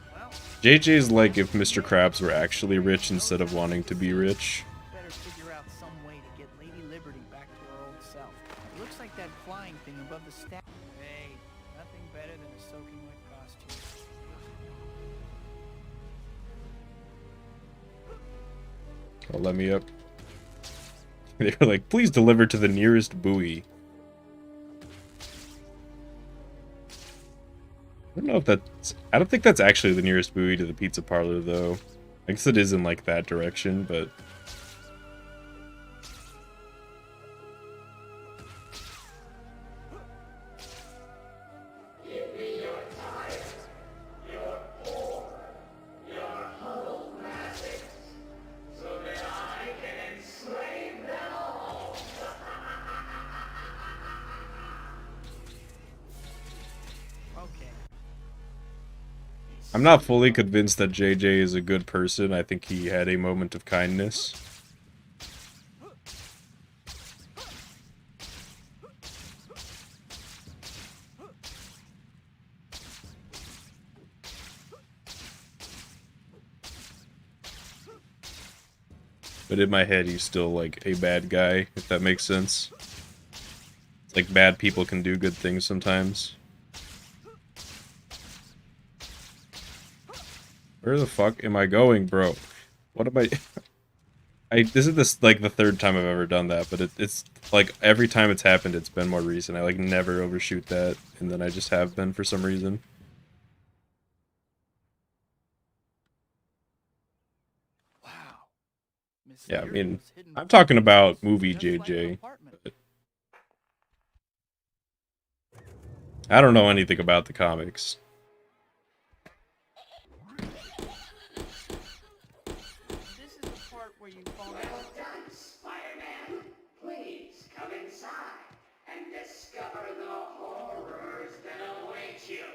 Well, JJ's like if Mr. Krabs were actually rich instead of wanting to be rich. better figure out some way to get Lady Liberty back to her old self. It looks like that flying thing above the statue. Hey, nothing better than a soaking wet costume. Oh, let me up. They were like, please deliver to the nearest buoy. I don't know if that's... I don't think that's actually the nearest buoy to the pizza parlor, though. I guess it is in, like, that direction, but... Okay. I'm not fully convinced that JJ is a good person. I think he had a moment of kindness. But in my head, he's still, like, a bad guy, if that makes sense. It's like, bad people can do good things sometimes. Where the fuck am I going, bro? What am I... This is like the third time I've ever done that, but it's like every time it's happened, it's been more recent. I like never overshoot that, and then I just have been for some reason. Wow. Yeah, I mean, Mysterious hidden I'm talking about places, movie just like an JJ. apartment. I don't know anything about the comics. This is the part where you fall down. Well done, Spider-Man. Please come inside and discover the horrors that await you.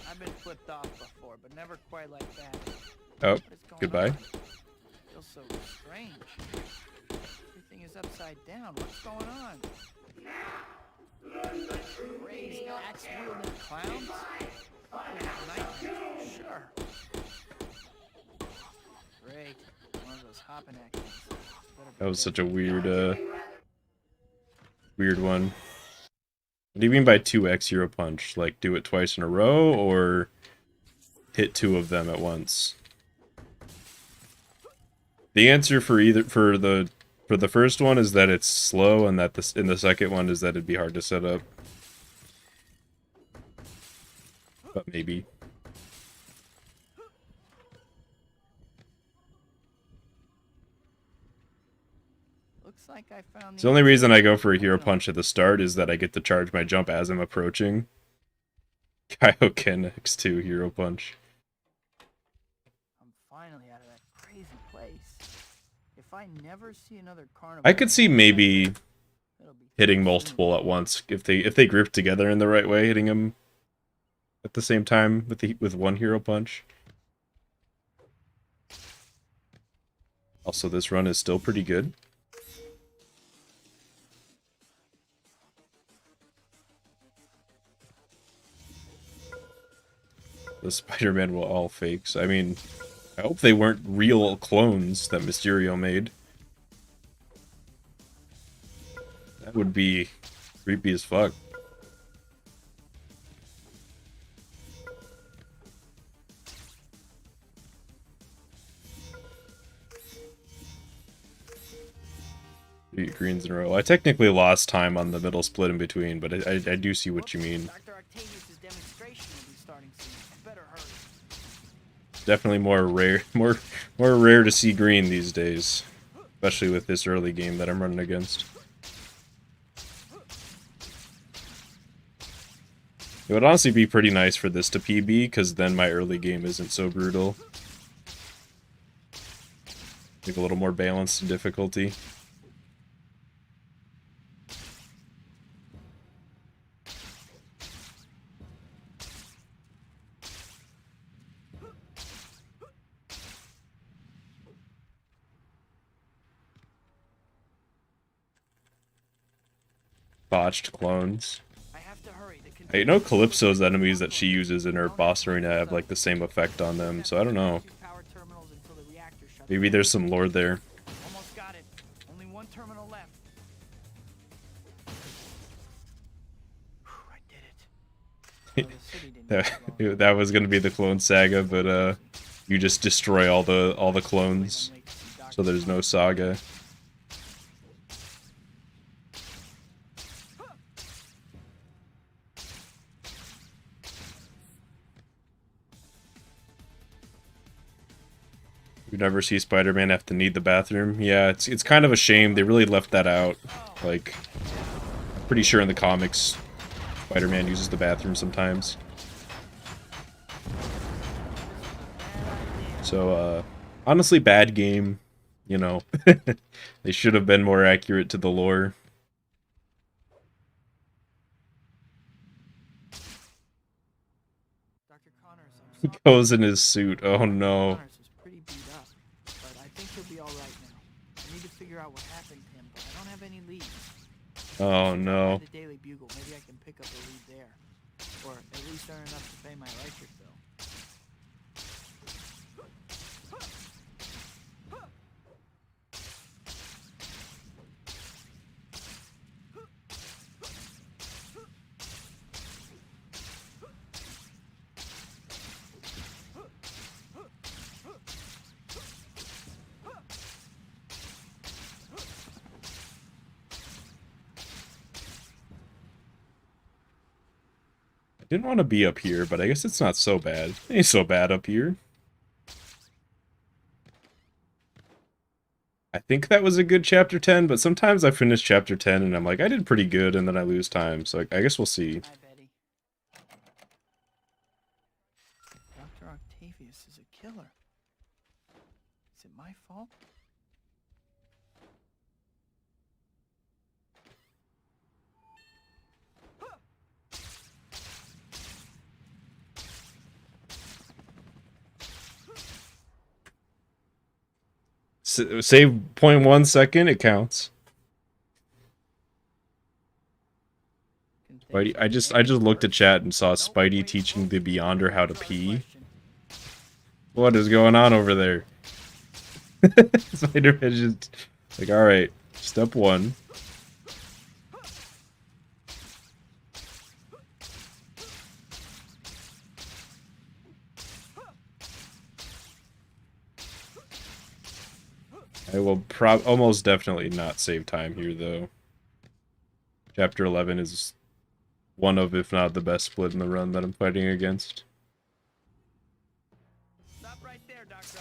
I've been flipped off before, but never quite like that. Oh, What is going goodbye. on? Feels so strange. Everything is upside down. What's going on? Raised axe-wielding clowns? Nightmare. Sure. Great. One of those hopping actions. That was such a weird one. What do you mean by 2x Hero Punch? Like, do it twice in a row, or hit 2 of them at once? The answer for the first one is that it's slow, and that in the second one is that it'd be hard to set up. But maybe. Looks like I found The only reason I go for a Hero Punch at the start is that I get to charge my jump as I'm approaching. Kaioken X2 Hero Punch. I'm finally out of that crazy place. If I never see another carnival, I could see maybe it'll be hitting too multiple at once if they group together in the right way, hitting them at the same time with one Hero Punch. Also, this run is still pretty good. The Spider-Man were all fakes. I mean, I hope they weren't real clones that Mysterio made. That would be creepy as fuck. Three greens in a row. I technically lost time on the middle split in between, but I do see what you mean. Dr. Octavius's demonstration will be starting soon. Better hurry. Definitely more rare to see green these days, especially with this early game that I'm running against. It would honestly be pretty nice for this to PB, because then my early game isn't so brutal. Make a little more balanced in difficulty. Botched clones. I have to hurry. The I know Calypso's enemies that she uses in her boss arena have like the same effect on them, so I don't know. Power terminals until the reactor shuts Maybe there's some lore there. Almost got it. Only one terminal left. Whew, I did it. Well, the city didn't take long. That was gonna be the clone saga, but you just destroy all the clones, so there's no saga. You never see Spider-Man have to need the bathroom. Yeah, it's kind of a shame. They really left that out. Like, I'm pretty sure in the comics, Spider-Man uses the bathroom sometimes. So, honestly, bad game. You know, they should have been more accurate to the lore. Dr. Connors, He I'm sorry. goes in his suit. Oh no. Connors is pretty beat up, but I think he'll be all right now. I need to figure out what happened to him, but I don't have any leads. Oh no. The Daily Bugle. Maybe I can pick up a lead there, or at least earn enough to pay my electric bill. Didn't want to be up here, but I guess it's not so bad. It ain't so bad up here. I think that was a good chapter 10, but sometimes I finish chapter 10 and I'm like, I did pretty good, and then I lose time, so I guess we'll see. Hi, Betty. Dr. Octavius is a killer. Is it my fault? Save 0.1 second, it counts. Spidey, I just looked at chat and saw Spidey teaching the Beyonder how to pee. What is going on over there? Spider-Man just like, all right, step 1. I will almost definitely not save time here, though. Chapter 11 is one of, if not the best split in the run that I'm fighting against. Stop right there, Dr.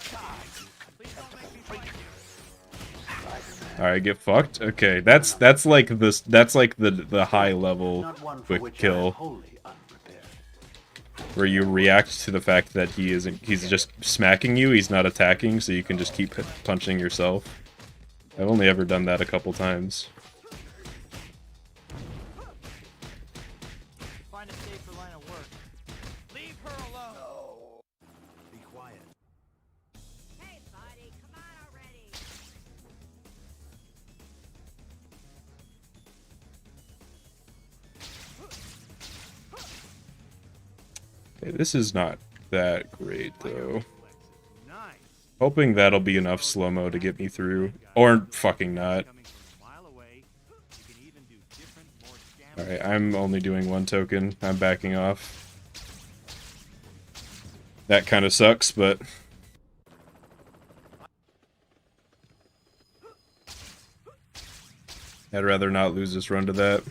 Please don't make me fight you. All right, get fucked. Okay, that's like this. That's like the high level quick kill, where you react to the fact that he's just smacking you. He's not attacking, so you can just keep punching yourself. I've only ever done that a couple times. Find a safer line of work. Leave her alone. Be quiet. Hey, buddy, come on already. Okay, this is not that great though. Nice. Hoping that'll be enough slow-mo to get me through, or fucking not. Coming from a mile away, you can even do different, more damage. Alright, I'm only doing 1 token. I'm backing off. That kind of sucks, but... I'd rather not lose this run to that.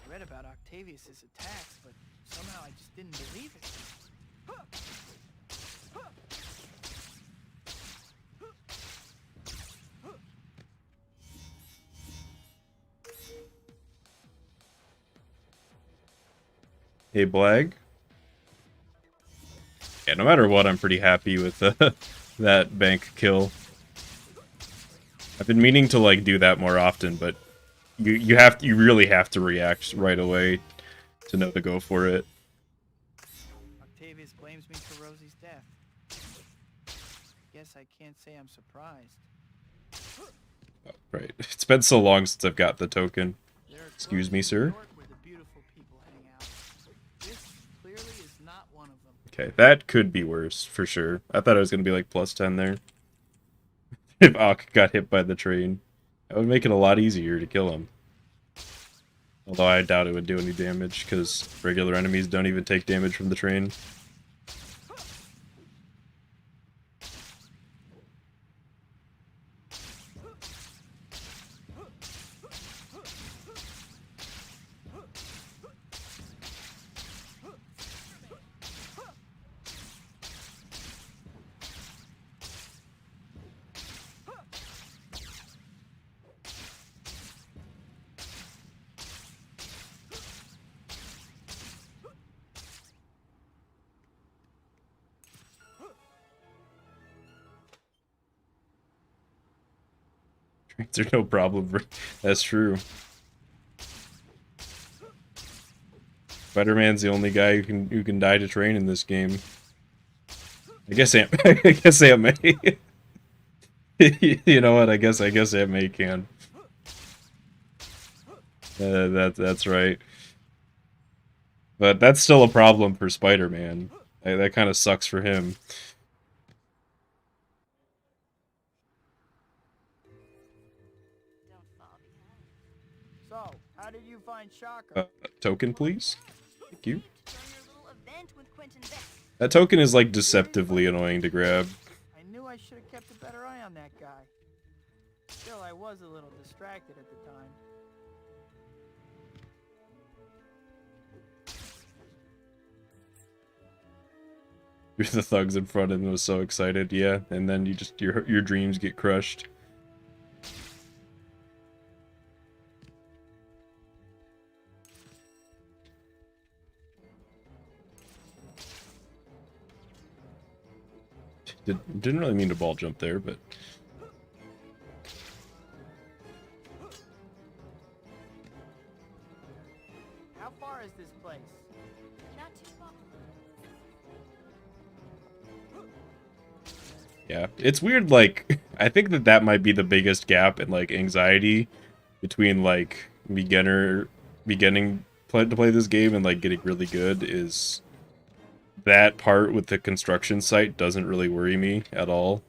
I read about Octavius's attacks, but somehow I just didn't believe it. Hey, Blag. Yeah, no matter what, I'm pretty happy with that bank kill. I've been meaning to like do that more often, but you really have to react right away to know to go for it. Octavius blames me for Rosie's death. Guess I can't say I'm surprised. Oh, right. It's been so long since I've got the token. There are Excuse me, clubs in New sir. York where the beautiful people hang out. This clearly is not one of them. Okay, that could be worse, for sure. I thought it was going to be like plus 10 there. If Ock got hit by the train. That would make it a lot easier to kill him. Although I doubt it would do any damage, because regular enemies don't even take damage from the train. Trains are no problem. That's true. Spider-Man's the only guy who can die to train in this game. I guess Aunt May. You know what? I guess Aunt May can. That's right. But that's still a problem for Spider-Man. That kind of sucks for him. Don't fall behind. So, how did you find Shocker? Token, please. Thank you. Join your little event with Quentin Beck. That token is like deceptively annoying to grab. I knew I should have kept a better eye on that guy. Still, I was a little distracted at the time. the thugs in front of him was so excited, yeah, and then you just your dreams get crushed. Didn't really mean to ball jump there, but How far is this place? Not too far. yeah, it's weird. Like, I think that might be the biggest gap in like anxiety between like beginning to play this game and like getting really good is that part with the construction site doesn't really worry me at all.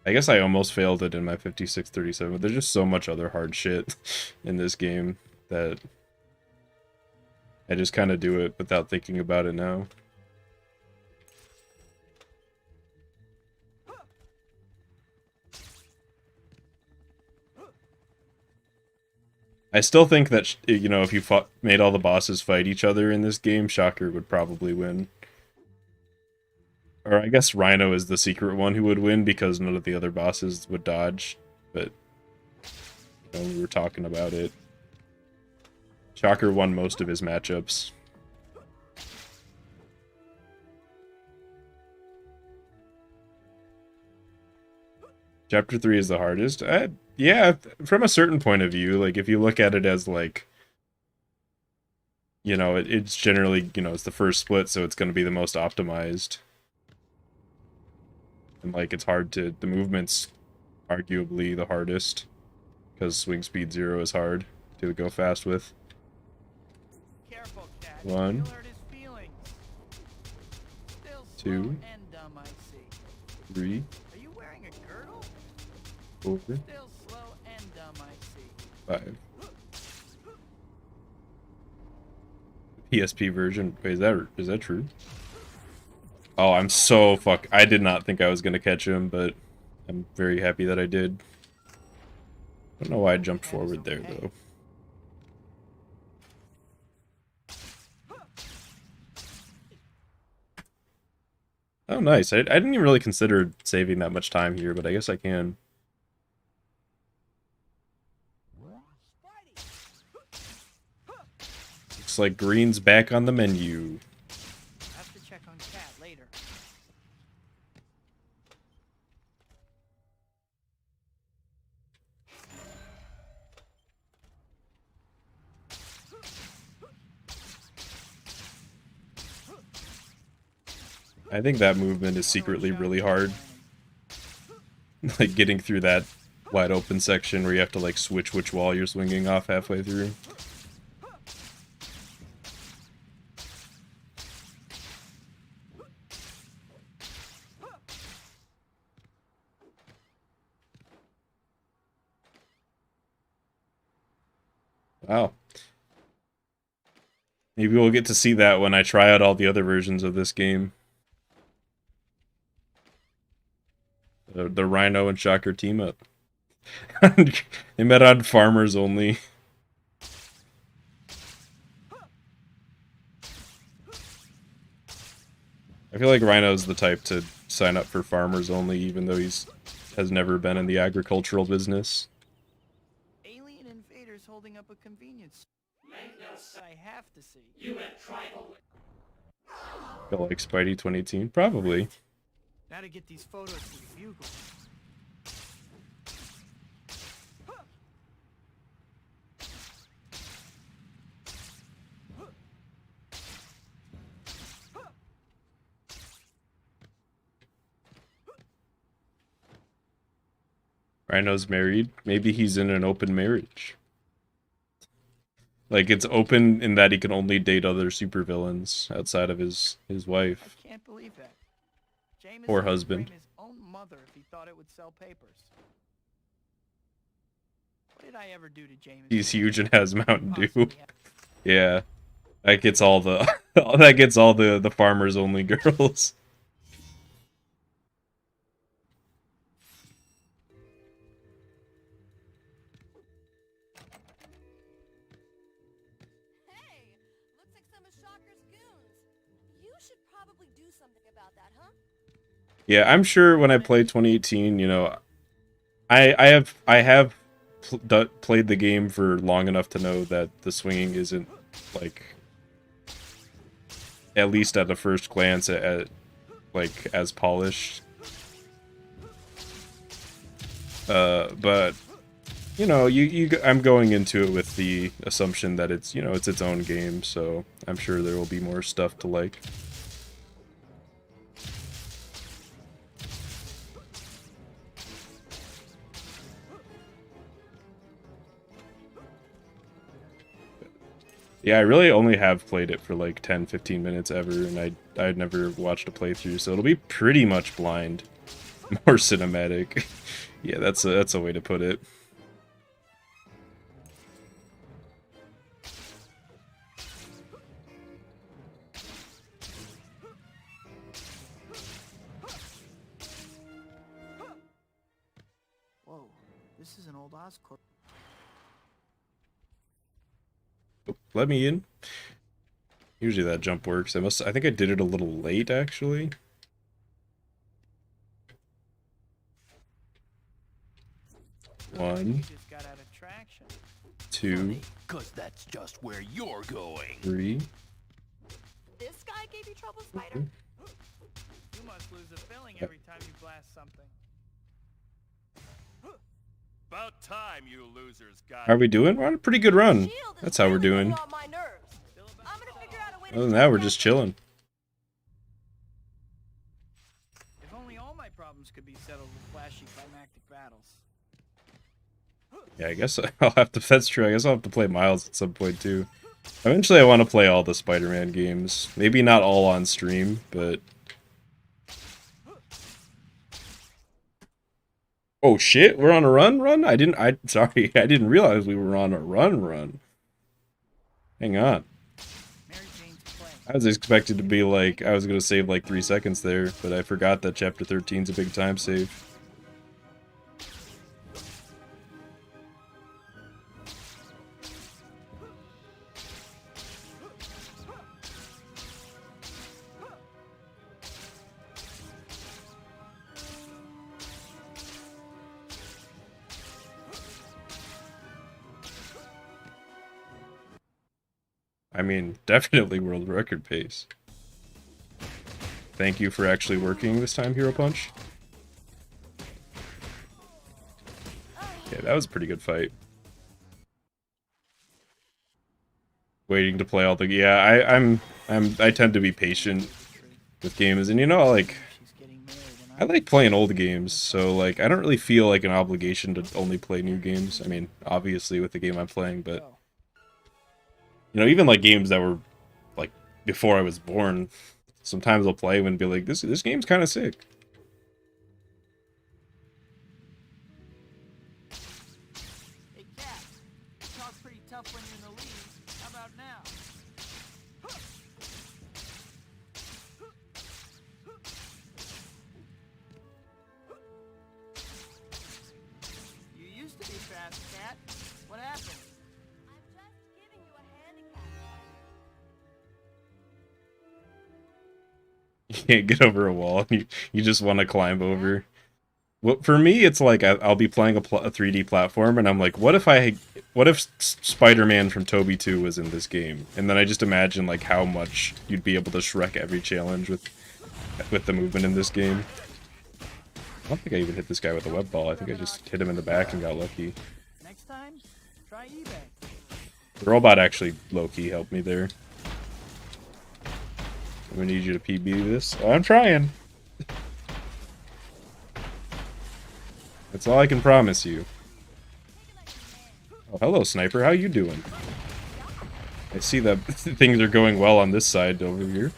I guess I almost failed it in my 5637, but there's just so much other hard shit in this game that I just kind of do it without thinking about it now. I still think that, you know, if you made all the bosses fight each other in this game, Shocker would probably win. Or I guess Rhino is the secret one who would win because none of the other bosses would dodge. But, you know, we were talking about it. Shocker won most of his matchups. Chapter 3 is the hardest. Yeah, from a certain point of view, like, if you look at it as, like, you know, it's generally, you know, it's the first split, so it's going to be the most optimized. And, like, it's hard to... The movement's arguably the hardest, because swing speed 0 is hard to go fast with. Careful, cat. 1, He'll hurt his feelings. Still slow 2, and dumb, I see. 3, Are you wearing a girdle? 4, Still slow and dumb, I see. 5. PSP version. Wait, is that true? Oh, I'm so I did not think I was gonna catch him, but I'm very happy that I did. I don't know why I jumped forward there, though. Oh, nice. I didn't even really consider saving that much time here, but I guess I can. Looks like green's back on the menu. I have to check on cat later. I think that movement is secretly really hard. Like, getting through that wide open section where you have to, like, switch which wall you're swinging off halfway through. Wow. Maybe we'll get to see that when I try out all the other versions of this game. The Rhino and Shocker team up. They met on Farmers Only. I feel like Rhino's the type to sign up for Farmers Only, even though has never been in the agricultural business. Alien invaders holding up a convenience. Make no sense. I have to see. You have tribal with... Feel like Spidey 2018? Probably. Now to get these photos to the Bugle. Rhino's married. Maybe he's in an open marriage. Like, it's open in that he can only date other supervillains outside of his wife. I can't believe that. Jameson Or would husband. frame his own mother if he thought it would sell papers. What did I ever do to Jameson? He's huge and has Mountain Dew. Possibly have- Yeah. That gets all the that gets all the Farmers Only girls. Hey, looks like probably do something about that, huh? Yeah, I'm sure when I play 2018, you know, I have played the game for long enough to know that the swinging isn't like, at least at the first glance, like as polished. But you know, I'm going into it with the assumption that it's, you know, it's its own game, so I'm sure there will be more stuff to like. Yeah, I really only have played it for like 10-15 minutes ever, and I'd never watched a playthrough, so it'll be pretty much blind. More cinematic. Yeah, that's a way to put it. Whoa, this is an old Oscorp. Let me in. Usually that jump works. I think I did it a little late, actually. One, Just got out of traction. 2, Cause that's just where you're going. 3. This guy gave you trouble, Spider? You must lose a filling every time you blast something. About time you losers got How are we doing? We're on a pretty good run. Shield is That's how we're really doing. getting on my nerves. I'm gonna figure out a way to Other than that, we're take just that chilling. If only all my problems could be settled with flashy climactic battles. Yeah, I guess I'll have to. That's true. I guess I'll have to play Miles at some point too. Eventually, I want to play all the Spider-Man games. Maybe not all on stream, but. Oh shit! We're on a run. Sorry, I didn't realize we were on a run. Hang on. Mary Jane's play. I was expected to be like, I was gonna save like 3 seconds there, but I forgot that chapter 13's a big time save. I mean, definitely world record pace. Thank you for actually working this time, Hero Punch. Yeah, that was a pretty good fight. Waiting to play all the... Yeah, I tend to be patient with games, and you know, like... She's getting married and I like playing old games, so like, I don't really feel like an obligation to only play new games. I mean, obviously with the game I'm playing, but... You know, even like games that were like before I was born, sometimes I'll play them and be like, this game's kind of sick. Hey, Cat. You talk pretty tough when you're in the lead. How about now? You used to be fast, Cat. What happened? I'm just giving you a handicap. You can't get over a wall. You just want to climb over. Well, for me, it's like I'll be playing a 3D platform, and I'm like, what if Spider-Man from Toby 2 was in this game? And then I just imagine like how much you'd be able to Shrek every challenge with the movement in this game. I don't think I even hit this guy with a web ball. I think I just hit him in the back and got lucky. Next time, try eBay. The robot actually low-key helped me there. I'm gonna need you to PB this. Oh, I'm trying. That's all I can promise you. Oh, hello, Sniper. How you doing? I see that things are going well on this side over here.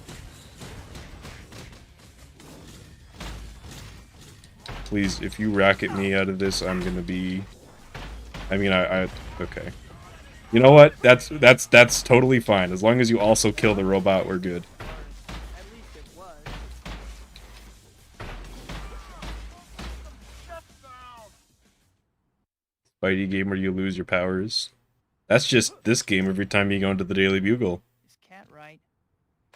Please, if you rocket me out of this, I'm gonna be... I mean, okay. You know what? That's totally fine. As long as you also kill the robot, we're good. At least it was. Spidey game where you lose your powers. That's just this game every time you go into the Daily Bugle. Is Cat right?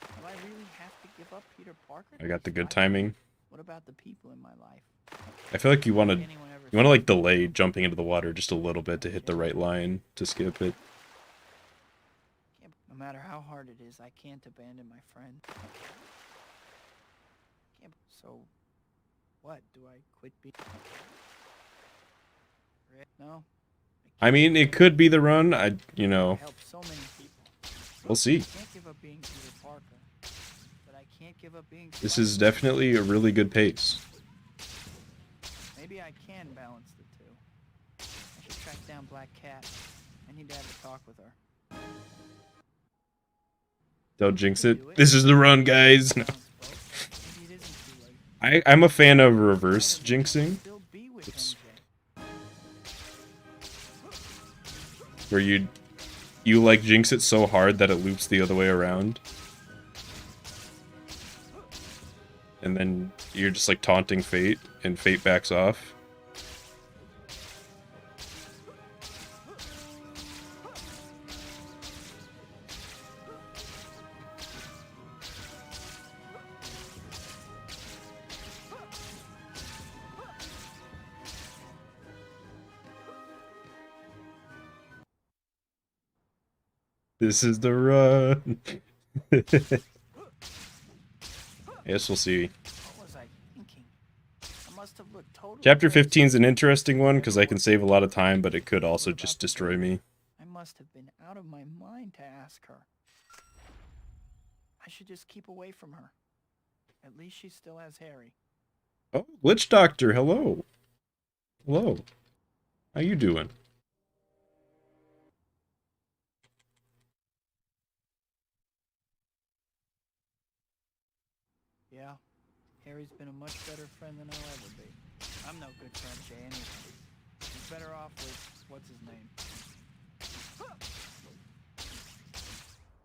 Do I really have to give up Peter Parker? I got the good I- timing. What about the people in my life? I feel like you want to Anyone ever like delay jumping into the water just a little bit to hit the right line to skip it. No matter how hard it is, I can't abandon my friend. So, what? Do I quit being... No? I mean, it could be the run. I Help so many people. we'll see. I can't give up being Peter Parker. But I can't give up being... This is definitely a really good pace. Maybe I can balance the two. I should track down Black Cat. I need to have a talk with her. Don't jinx it. This is the run, guys. No. Balance both. Maybe it isn't too late. I'm a fan of reverse jinxing, Still be with It's- MJ. where you like jinx it so hard that it loops the other way around. And then you're just like taunting Fate, and Fate backs off. This is the run. I guess we'll see. What was I thinking? I must have looked totally Chapter crazy. 15 is an interesting one because I can save a lot of time, but it could also just destroy me. I must have been out of my mind to ask her. I should just keep away from her. At least she still has Harry. Oh, Glitch Doctor, hello. Hello. How you doing? Yeah, Harry's been a much better friend than I'll ever be. I'm no good for MJ anyway. He's better off with, what's his name?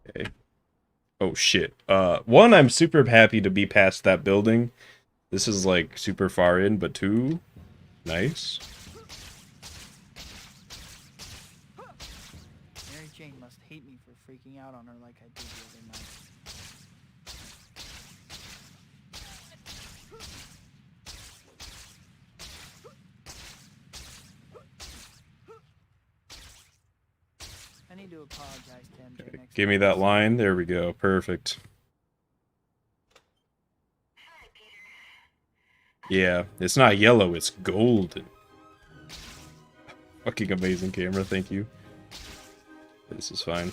Okay. Oh shit. One, I'm super happy to be past that building. This is like super far in, but two, nice. Mary Jane must hate me for freaking out on her like I did the other night. I need to apologize to MJ next Give me time. that line. There we go. Perfect. Yeah, it's not yellow, it's golden. Fucking amazing camera, thank you. This is fine.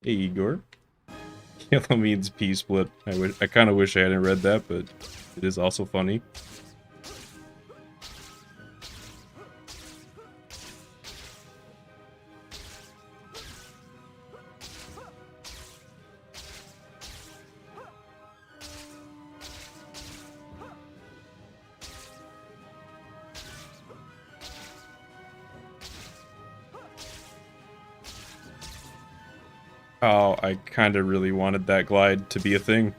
Hey, Igor. Yellow means P-split. I kind of wish I hadn't read that, but it is also funny. Oh, I kind of really wanted that glide to be a thing.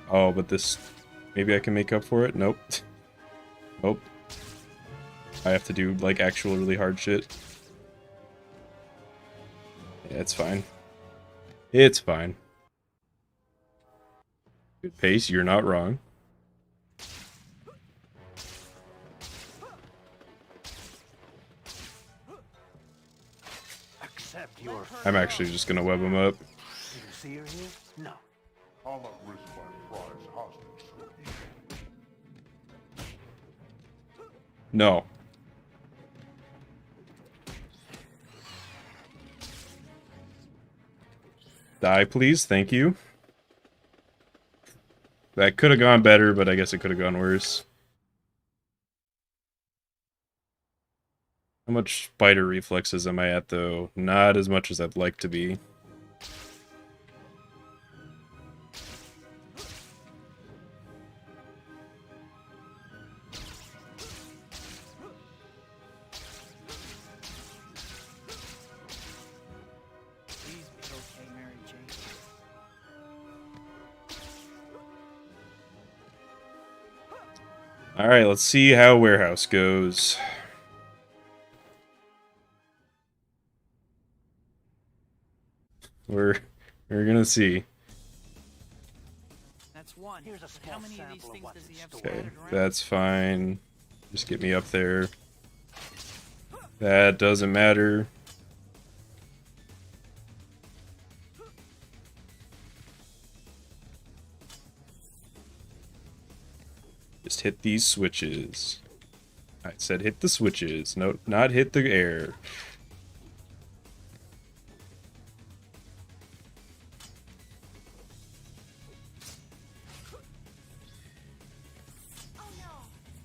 Oh, but this... Maybe I can make up for it? Nope. Nope. I have to do, like, actual really hard shit. Yeah, it's fine. It's fine. Good pace, you're not wrong. Accept your I'm actually just gonna web him up. Did you see her here? No. I'll not risk my prize hostage. No. Die, please. Thank you. That could have gone better, but I guess it could have gone worse. How much spider reflexes am I at, though? Not as much as I'd like to be. Please be Alright, let's see how warehouse goes. We're gonna see. That's one. Here's a But small how many of these sample of things what's does he in have store. Okay, scattered around? that's fine. Just get me up there. That doesn't matter. Just hit these switches. I said hit the switches. No, not hit the air.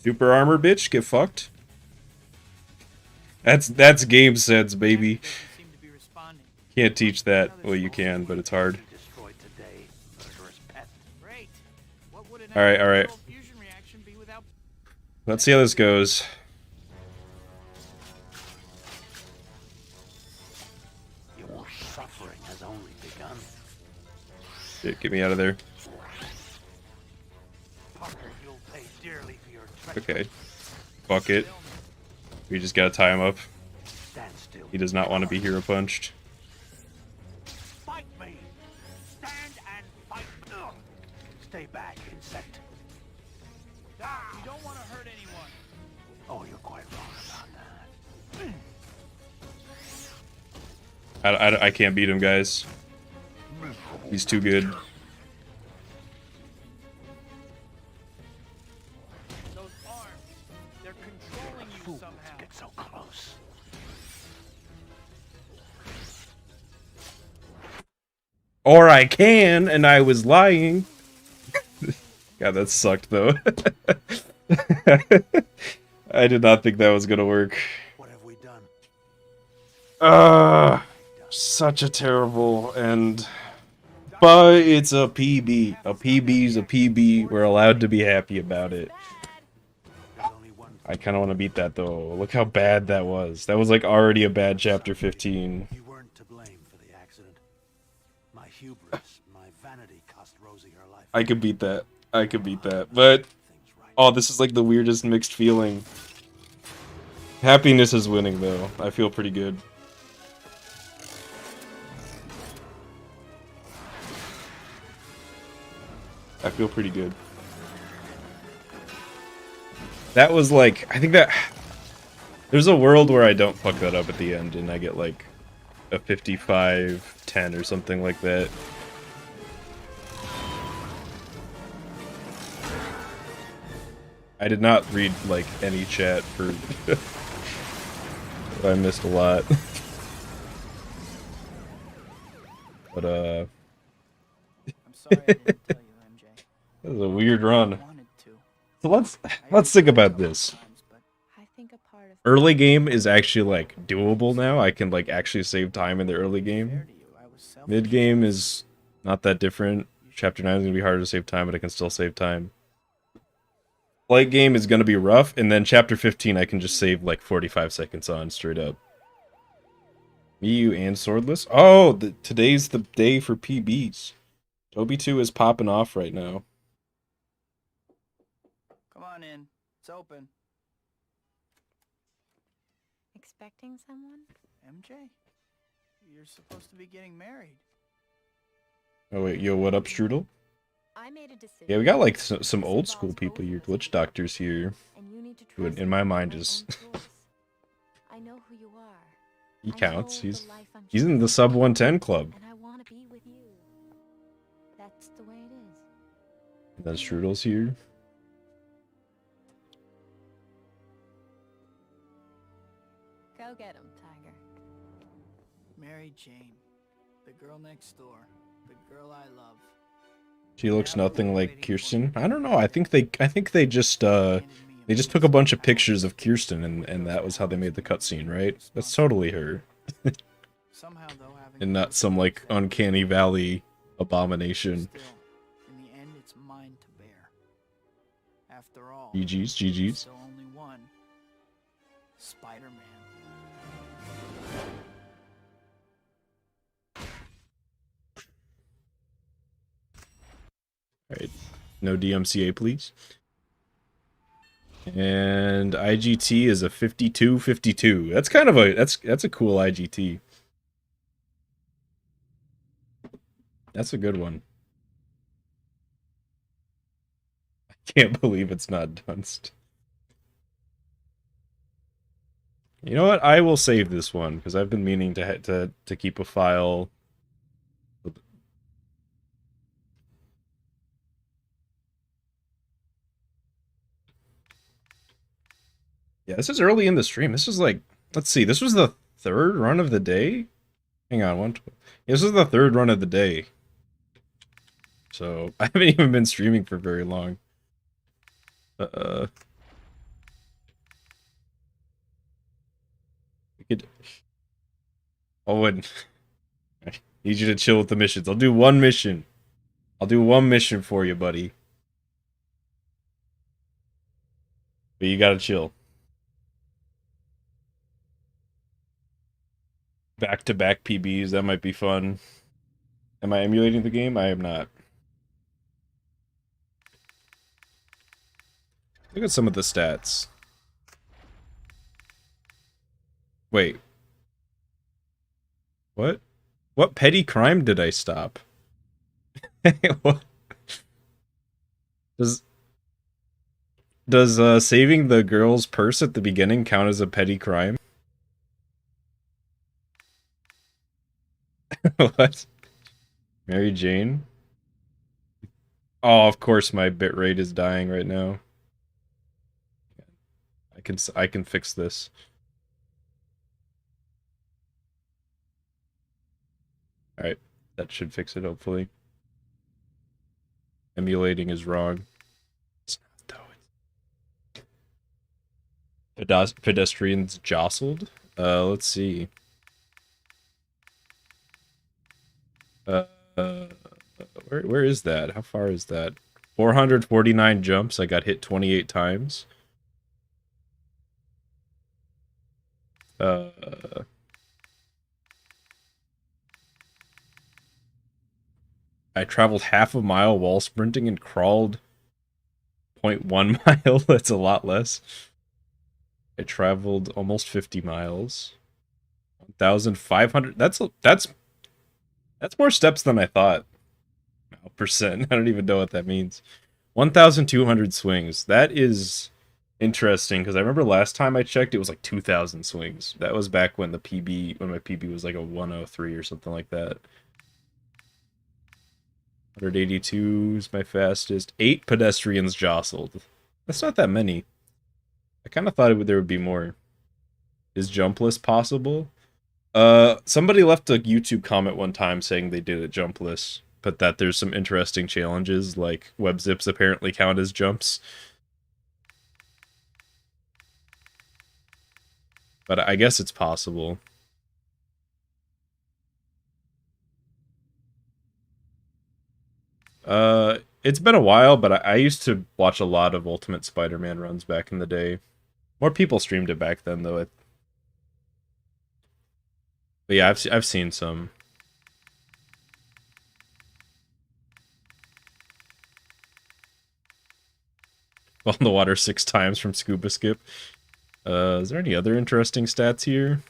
Super armor, bitch, get fucked. That's game sense, baby. Doesn't seem to be responding. Can't teach that. Well, you can, but it's hard. Destroyed today, murderous pest. Great. What would an All right, all right. actual fusion reaction be without? Let's see how this goes. Your suffering has only begun. Shit, get me out of there. Parker, you'll pay dearly for your treachery. Okay. Fuck it. We just gotta tie him up. Stand still. He does not want to be hero punched. Fight me! Stand and fight me! Ugh. Stay back, insect. Ah! You don't want to hurt anyone. Oh, you're quite wrong about that. I can't beat him, guys. He's too good. Those arms, they're controlling you Fool to somehow. get so close. Or I can, and I was lying. God, that sucked, though. I did not think that was gonna work. What have we done? Such a terrible end. But it's a PB. A PB's a PB. We're allowed to be happy about it. There's only one I kind of want to beat that, though. Look how bad that was. That was, like, already a bad chapter 15. You weren't to blame for the accident. My hubris, my vanity cost Rosie her life. I could beat that. I could beat that. But, Things right. oh, this is, like, the weirdest mixed feeling. Happiness is winning, though. I feel pretty good. I feel pretty good. That was like, I think that there's a world where I don't fuck that up at the end and I get like a 55-10 or something like that. I did not read like any chat for I missed a lot. But I'm sorry I didn't tell you, MJ. that was a weird run. I wanted to. So let's think about this. I think a part of Early game is actually like doable now. I can like actually save time in the early Fair game. to you, I was selfish. Mid game is not that different. Chapter 9 is gonna be harder to save time, but I can still save time. Late game is gonna be rough, and then chapter 15 I can just save like 45 seconds on straight up. Miyu and Swordless? Oh, today's the day for PBs. Toby 2 is popping off right now. Come on in. It's open. expecting someone. MJ, you're supposed to be getting married. Oh wait, yo, what up, Strudel? I made a decision. Yeah, we got like some old school people here, glitch doctors here. And you need to Who trust in my me with mind my is own choice. I know who you are. he I counts. know He's the life I'm he's in the choosing, sub 110 club. and I want to be with you. That's the way it is. And then Strudel's here. Go get him, Tiger. Mary Jane, the girl next door, the girl I love. She looks nothing like Kirsten. I don't know. I think they just Handed me they just took a bunch of pictures of Kirsten and that was how they made the cutscene, right? That's totally her. Somehow, though, having And not some like uncanny valley abomination. Still, in the end, it's mine to bear. After all, GG's, there's GG's. still only one. Spider-Man. Alright. No DMCA, please. And IGT is a 52-52. That's kind of that's a cool IGT. That's a good one. I can't believe it's not Dunst. You know what? I will save this one because I've been meaning to keep a file. Yeah, this is early in the stream. This is like, let's see, this was the third run of the day? Hang on, this is the third run of the day. So, I haven't even been streaming for very long. We could... Owen, I need you to chill with the missions. I'll do one mission. I'll do one mission for you, buddy. But you gotta chill. Back-to-back PBs, that might be fun. Am I emulating the game? I am not. Look at some of the stats. Wait. What? What petty crime did I stop? What? Does saving the girl's purse at the beginning count as a petty crime? What? Mary Jane? Oh, of course my bitrate is dying right now. I can fix this. Alright, that should fix it, hopefully. Emulating is wrong. It's not, though. Pedestrians jostled? Let's see. Where is that? How far is that? 449 jumps. I got hit 28 times. I traveled half a mile while sprinting and crawled 0.1 mile. That's a lot less. I traveled almost 50 miles. 1,500. That's more steps than I thought. Percent. I don't even know what that means. 1,200 swings. That is interesting because I remember last time I checked, it was like 2,000 swings. That was back when my PB was like a 103 or something like that. 182 is my fastest. 8 pedestrians jostled. That's not that many. I kind of thought there would be more. Is jumpless possible? Somebody left a YouTube comment one time saying they did it jumpless, but that there's some interesting challenges, like web zips apparently count as jumps. But I guess it's possible. It's been a while, but I used to watch a lot of Ultimate Spider-Man runs back in the day. More people streamed it back then, though. But yeah, I've seen some. On the water 6 times from Scuba Skip. Is there any other interesting stats here?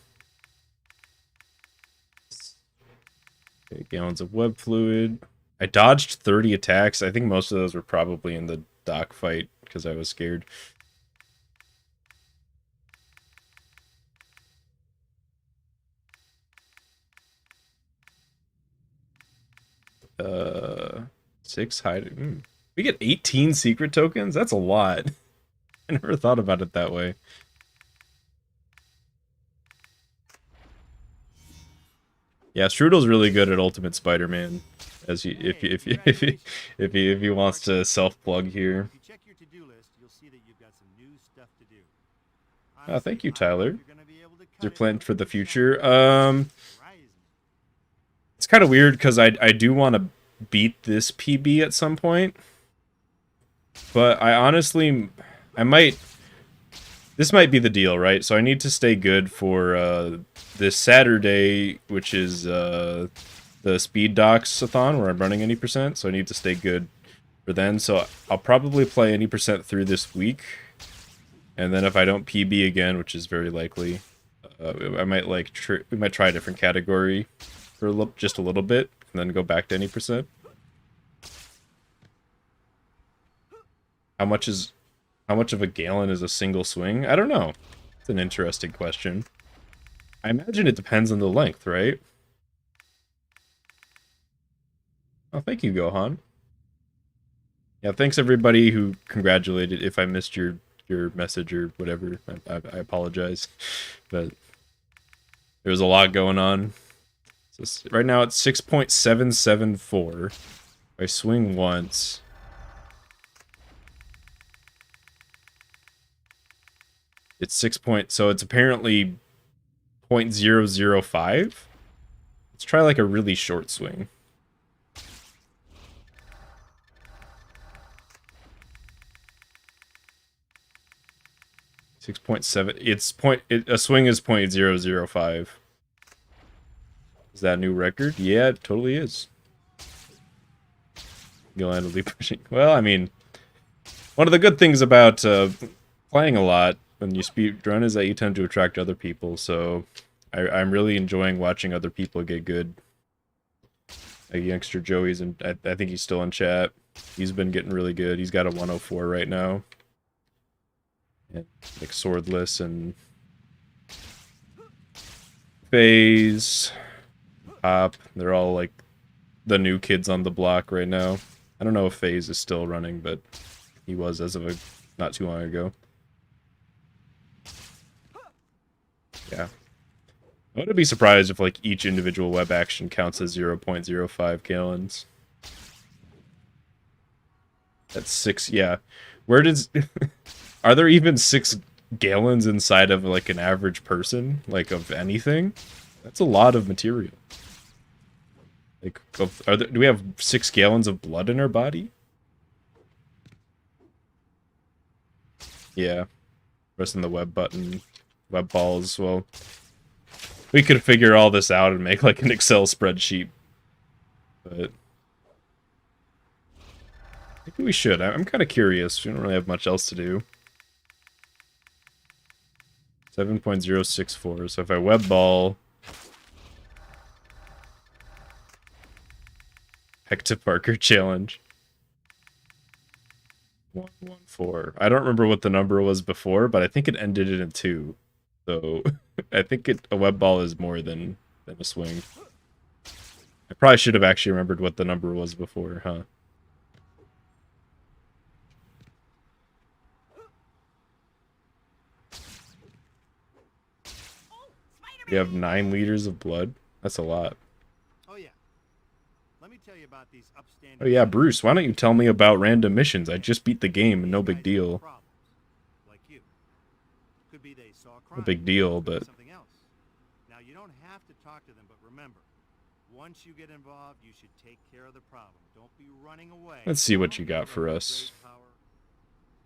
Okay, gallons of web fluid. I dodged 30 attacks. I think most of those were probably in the dock fight because I was scared. Six hide. We get 18 secret tokens? That's a lot. I never thought about it that way. Yeah, Strudel's really good at Ultimate Spider-Man. As if he wants to self-plug here. If you check your to-do list, you'll see that you've got some new stuff to do. Oh, thank you, Tyler. You're gonna be able to Is there cut it planned out for the with future? Horizon. It's kind of weird because I do want to beat this PB at some point. But I honestly, this might be the deal, right? So I need to stay good for this Saturday, which is the Speed Docs-a-thon, where I'm running any percent. So I need to stay good for then. So I'll probably play any percent through this week. And then if I don't PB again, which is very likely, I might we might try a different category for just a little bit, and then go back to any percent. How much of a gallon is a single swing? I don't know. It's an interesting question. I imagine it depends on the length, right? Oh, thank you, Gohan. Yeah, thanks everybody who congratulated. If I missed your message or whatever, I apologize. But there's a lot going on. So right now it's 6.774. If I swing once, it's so it's apparently 0.005. Let's try like a really short swing. A swing is 0.005. Is that a new record? Yeah, it totally is. You'll pushing. Well, I mean, one of the good things about playing a lot when you speedrun is that you tend to attract other people, so I'm really enjoying watching other people get good. Youngster Joey's, and I think he's still in chat. He's been getting really good. He's got a 104 right now. And, like Swordless and FaZe, Pop, they're all like the new kids on the block right now. I don't know if FaZe is still running, but he was as of not too long ago. Yeah. I wouldn't be surprised if like each individual web action counts as 0.05 gallons. That's 6, yeah. Where does... Are there even 6 gallons inside of like an average person? Like of anything? That's a lot of material. Like, do we have 6 gallons of blood in our body? Yeah. Pressing the web button. Web balls, well... We could figure all this out and make like an Excel spreadsheet. But... maybe we should. I'm kind of curious. We don't really have much else to do. 7.064. So if I web ball... Hector Parker challenge. 114. I don't remember what the number was before, but I think it ended in a 2. So I think a web ball is more than a swing. I probably should have actually remembered what the number was before, huh? We have 9 liters of blood. That's a lot. Oh yeah. Let me tell you about these upstanding. Oh yeah, Bruce, why don't you tell me about random missions? I just beat the game and no big deal. Like you. Could be they saw No big deal, but something else. Now you don't have to talk to them, but remember, once you get involved, you should take care of the problem. Don't be running away. let's see what you got for us.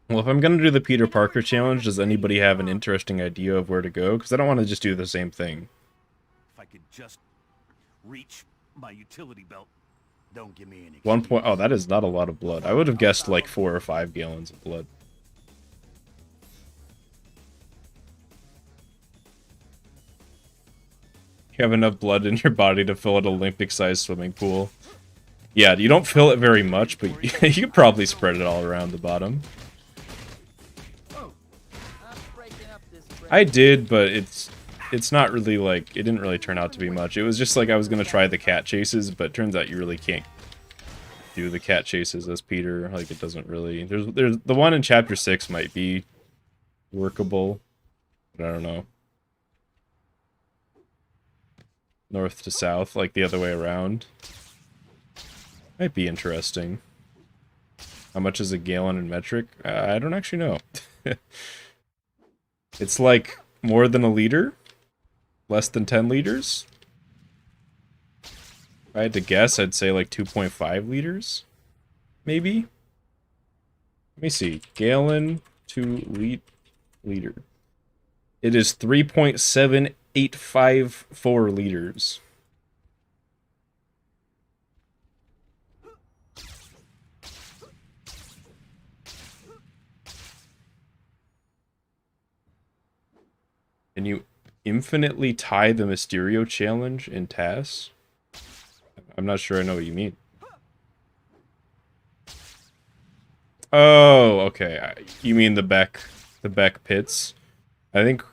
Well, if I'm going to do the Peter Parker challenge, does anybody have an interesting idea of where to go? Because I don't want to just do the same thing. If I could just reach my utility belt. Don't give me any. 1 point. Oh, that is not a lot of blood. I would have guessed like 4 or 5 gallons of blood. You have enough blood in your body to fill an Olympic-sized swimming pool. Yeah, you don't fill it very much, but you could probably spread it all around the bottom. I did, but it's not really like, it didn't really turn out to be much. It was just like I was gonna try the cat chases, but it turns out you really can't do the cat chases as Peter. Like it doesn't really. There's the one in chapter 6 might be workable, but I don't know. North to south, like the other way around. Might be interesting. How much is a gallon in metric? I don't actually know. It's like more than a liter? Less than 10 liters? If I had to guess, I'd say like 2.5 liters? Maybe? Let me see. Gallon to liter. It is 3.7854 liters. Can you infinitely tie the Mysterio challenge in TAS? I'm not sure I know what you mean. Oh, okay. You mean the Beck pits? I think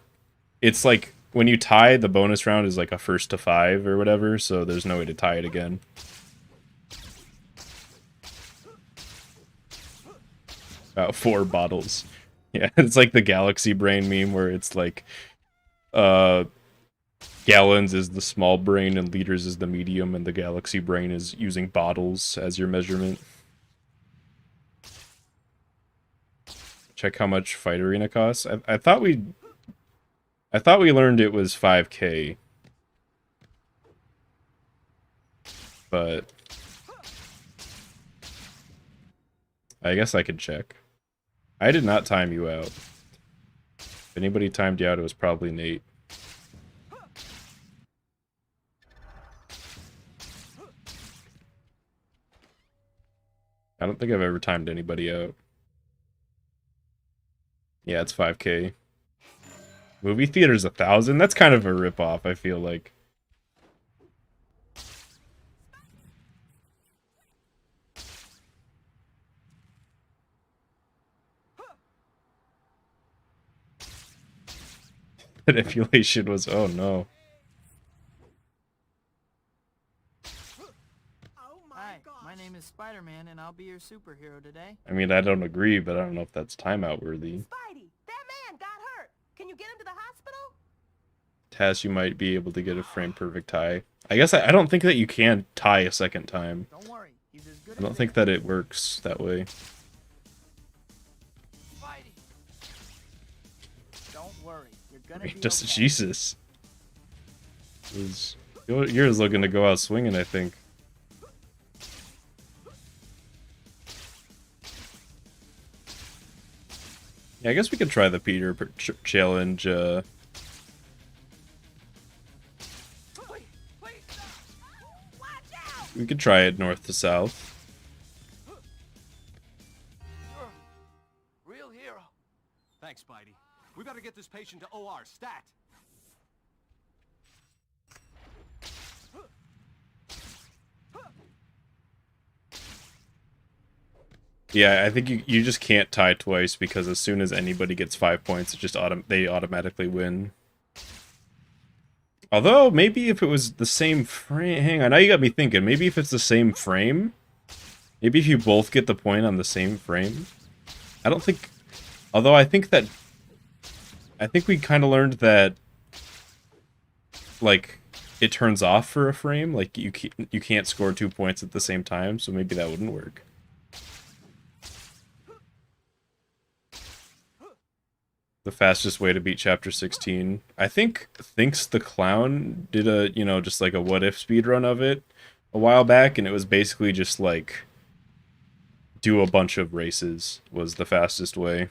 it's like when you tie, the bonus round is like a 1st to 5 or whatever, so there's no way to tie it again. About 4 bottles. Yeah, it's like the Galaxy Brain meme where it's like, gallons is the small brain and liters is the medium, and the Galaxy Brain is using bottles as your measurement. Check how much Fight Arena costs. I thought we learned it was 5K. But I guess I could check. I did not time you out. If anybody timed you out, it was probably Nate. I don't think I've ever timed anybody out. Yeah, it's 5K. Movie theater's 1,000? That's kind of a ripoff, I feel like. Manipulation was, oh no. Hi, my name is Spider-Man, and I'll be your superhero today. I mean, I don't agree, but I don't know if that's timeout worthy. Spidey, that man got hurt. Can you get him to the hospital? Taz, you might be able to get a frame perfect tie. I guess I don't think that you can tie a second time. Don't worry, he's as good I don't think that it works that way. Spidey. Don't worry, you're gonna I mean, be just okay. Jesus. You're just looking to go out swinging, I think. Yeah, I guess we could try the Peter challenge. We could try it north to south. Real hero. Thanks, Spidey. We better get this patient to OR. Stat. Yeah, I think you just can't tie twice because as soon as anybody gets 5 points, it just they automatically win. Although, maybe if it was the same frame... Hang on, now you got me thinking. Maybe if it's the same frame? Maybe if you both get the point on the same frame? I don't think... Although I think that... I think we kind of learned that... Like, it turns off for a frame. Like, you can't score 2 points at the same time, so maybe that wouldn't work. The fastest way to beat Chapter 16. I think Thinks the Clown did a, just like a what-if speedrun of it a while back, and it was basically just like do a bunch of races was the fastest way.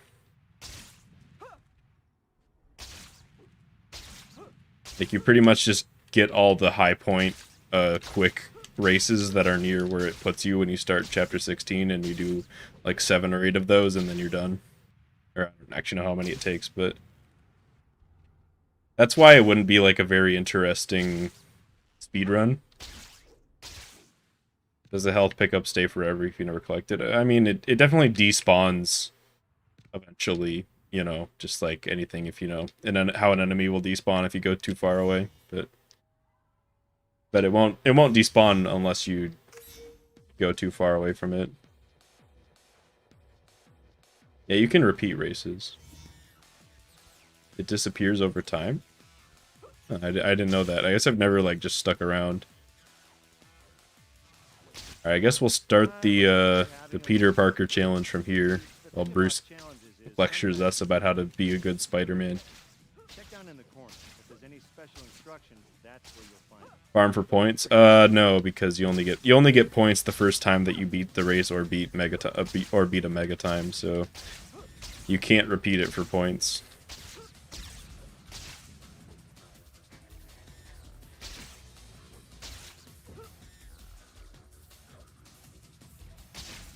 Like, you pretty much just get all the high point, quick races that are near where it puts you when you start Chapter 16, and you do like 7 or 8 of those, and then you're done. Or I don't actually know how many it takes, but that's why it wouldn't be like a very interesting speedrun. Does the health pickup stay forever if you never collect it? I mean, it definitely despawns eventually, just like anything, if and how an enemy will despawn if you go too far away, but it won't despawn unless you go too far away from it. Yeah, you can repeat races. It disappears over time? I didn't know that. I guess I've never, like, just stuck around. Alright, I guess we'll start the Peter Parker challenge from here, while Bruce lectures us about how to be a good Spider-Man. Check down in the corner. If there's any special instructions, that's where you'll find them. Farm for points? No, because you only get points the first time that you beat the race or beat a mega time, so you can't repeat it for points.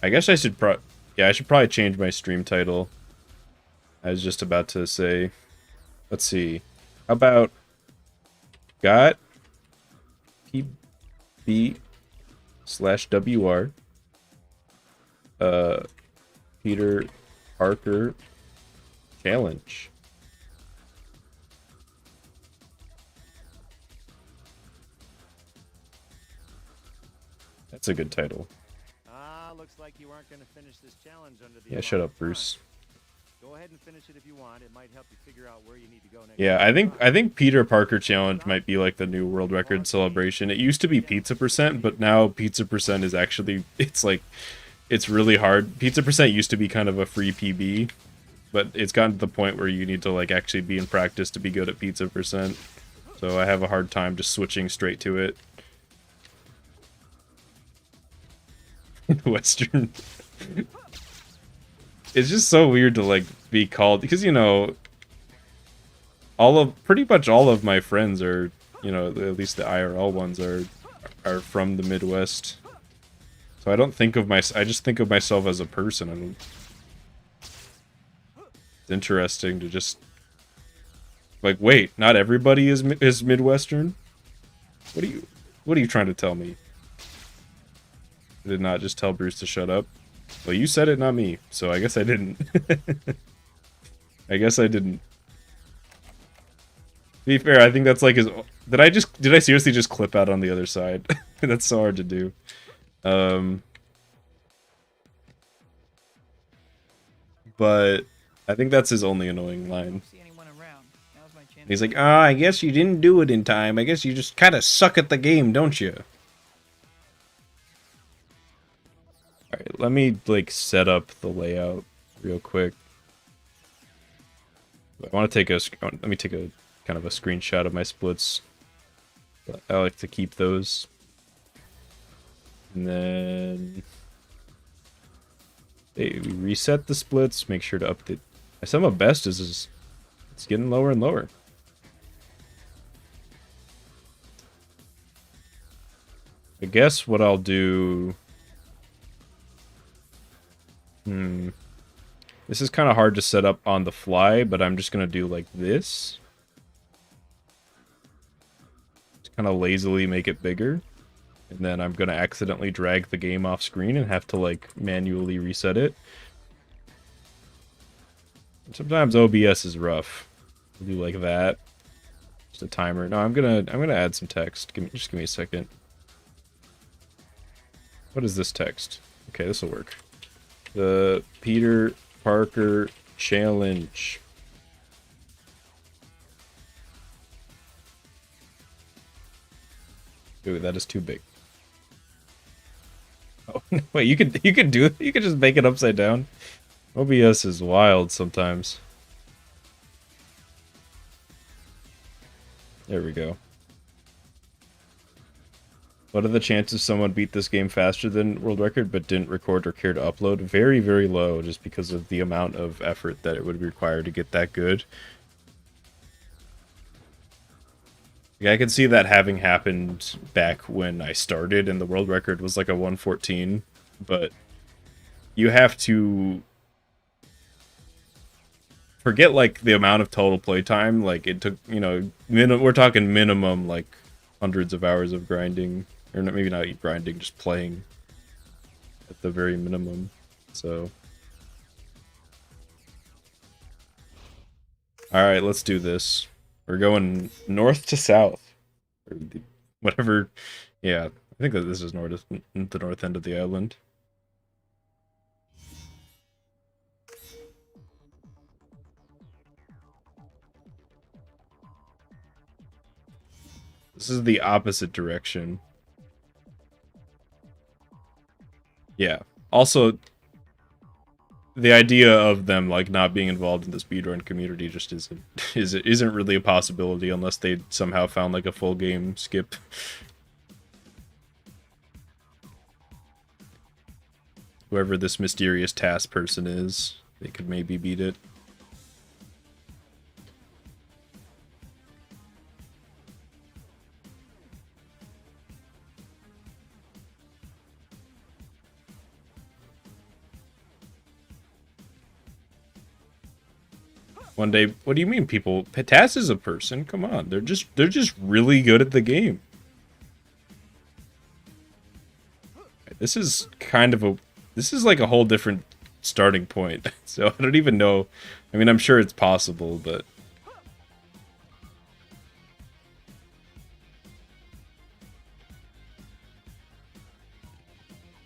I guess I should probably change my stream title. I was just about to say, let's see. How about got PB/WR Peter Parker challenge. That's a good title. Looks like you aren't going to finish this challenge under the Yeah, shut up, allotted Bruce. time. Go ahead and finish it if you want. It might help you figure out where you need to go next. Yeah, I think Peter Parker challenge might be like the new world record celebration. It used to be pizza percent, but now pizza percent is actually it's really hard. Pizza percent used to be kind of a free PB, but it's gotten to the point where you need to like actually be in practice to be good at pizza percent. So I have a hard time just switching straight to it. Western. It's just so weird to like be called because you know pretty much all of my friends are, you know, at least the IRL ones are from the Midwest. So I don't think of I just think of myself as a person. I mean, it's interesting to just like wait, not everybody is Midwestern? What are you trying to tell me? I did not just tell Bruce to shut up. Well, you said it, not me, so I guess I didn't. I guess I didn't. To be fair, I think that's like his... Did I seriously just clip out on the other side? That's so hard to do. But I think that's his only annoying line. He's like, I guess you didn't do it in time. I guess you just kind of suck at the game, don't you? Alright, let me, like, set up the layout real quick. I want to take let me take a kind of a screenshot of my splits. I like to keep those. And then... Hey, we reset the splits, make sure to update. My sum of best is it's getting lower and lower. I guess what I'll do... This is kind of hard to set up on the fly, but I'm just going to do like this. Just kind of lazily make it bigger. And then I'm going to accidentally drag the game off screen and have to like manually reset it. Sometimes OBS is rough. I'll do like that. Just a timer. No, I'm gonna add some text. Just give me a second. What is this text? Okay, this will work. The Peter Parker challenge. Ooh, that is too big. Oh, wait, you could do it. You could just make it upside down. OBS is wild sometimes. There we go. What are the chances someone beat this game faster than world record but didn't record or care to upload? Very, very low, just because of the amount of effort that it would require to get that good. Yeah, I could see that having happened back when I started and the world record was like a 114, but you have to forget like the amount of total playtime. Like it took, you know, we're talking minimum like hundreds of hours of grinding. Or maybe not grinding, just playing at the very minimum. So, all right, let's do this. We're going north to south, or whatever. Yeah, I think that this is the north end of the island. This is the opposite direction. Yeah. Also, the idea of them like not being involved in the speedrun community just isn't really a possibility unless they somehow found like a full game skip. Whoever this mysterious task person is, they could maybe beat it. One day, what do you mean people? Taz is a person. Come on, they're just really good at the game. This is kind of this is like a whole different starting point. So I don't even know. I mean, I'm sure it's possible, but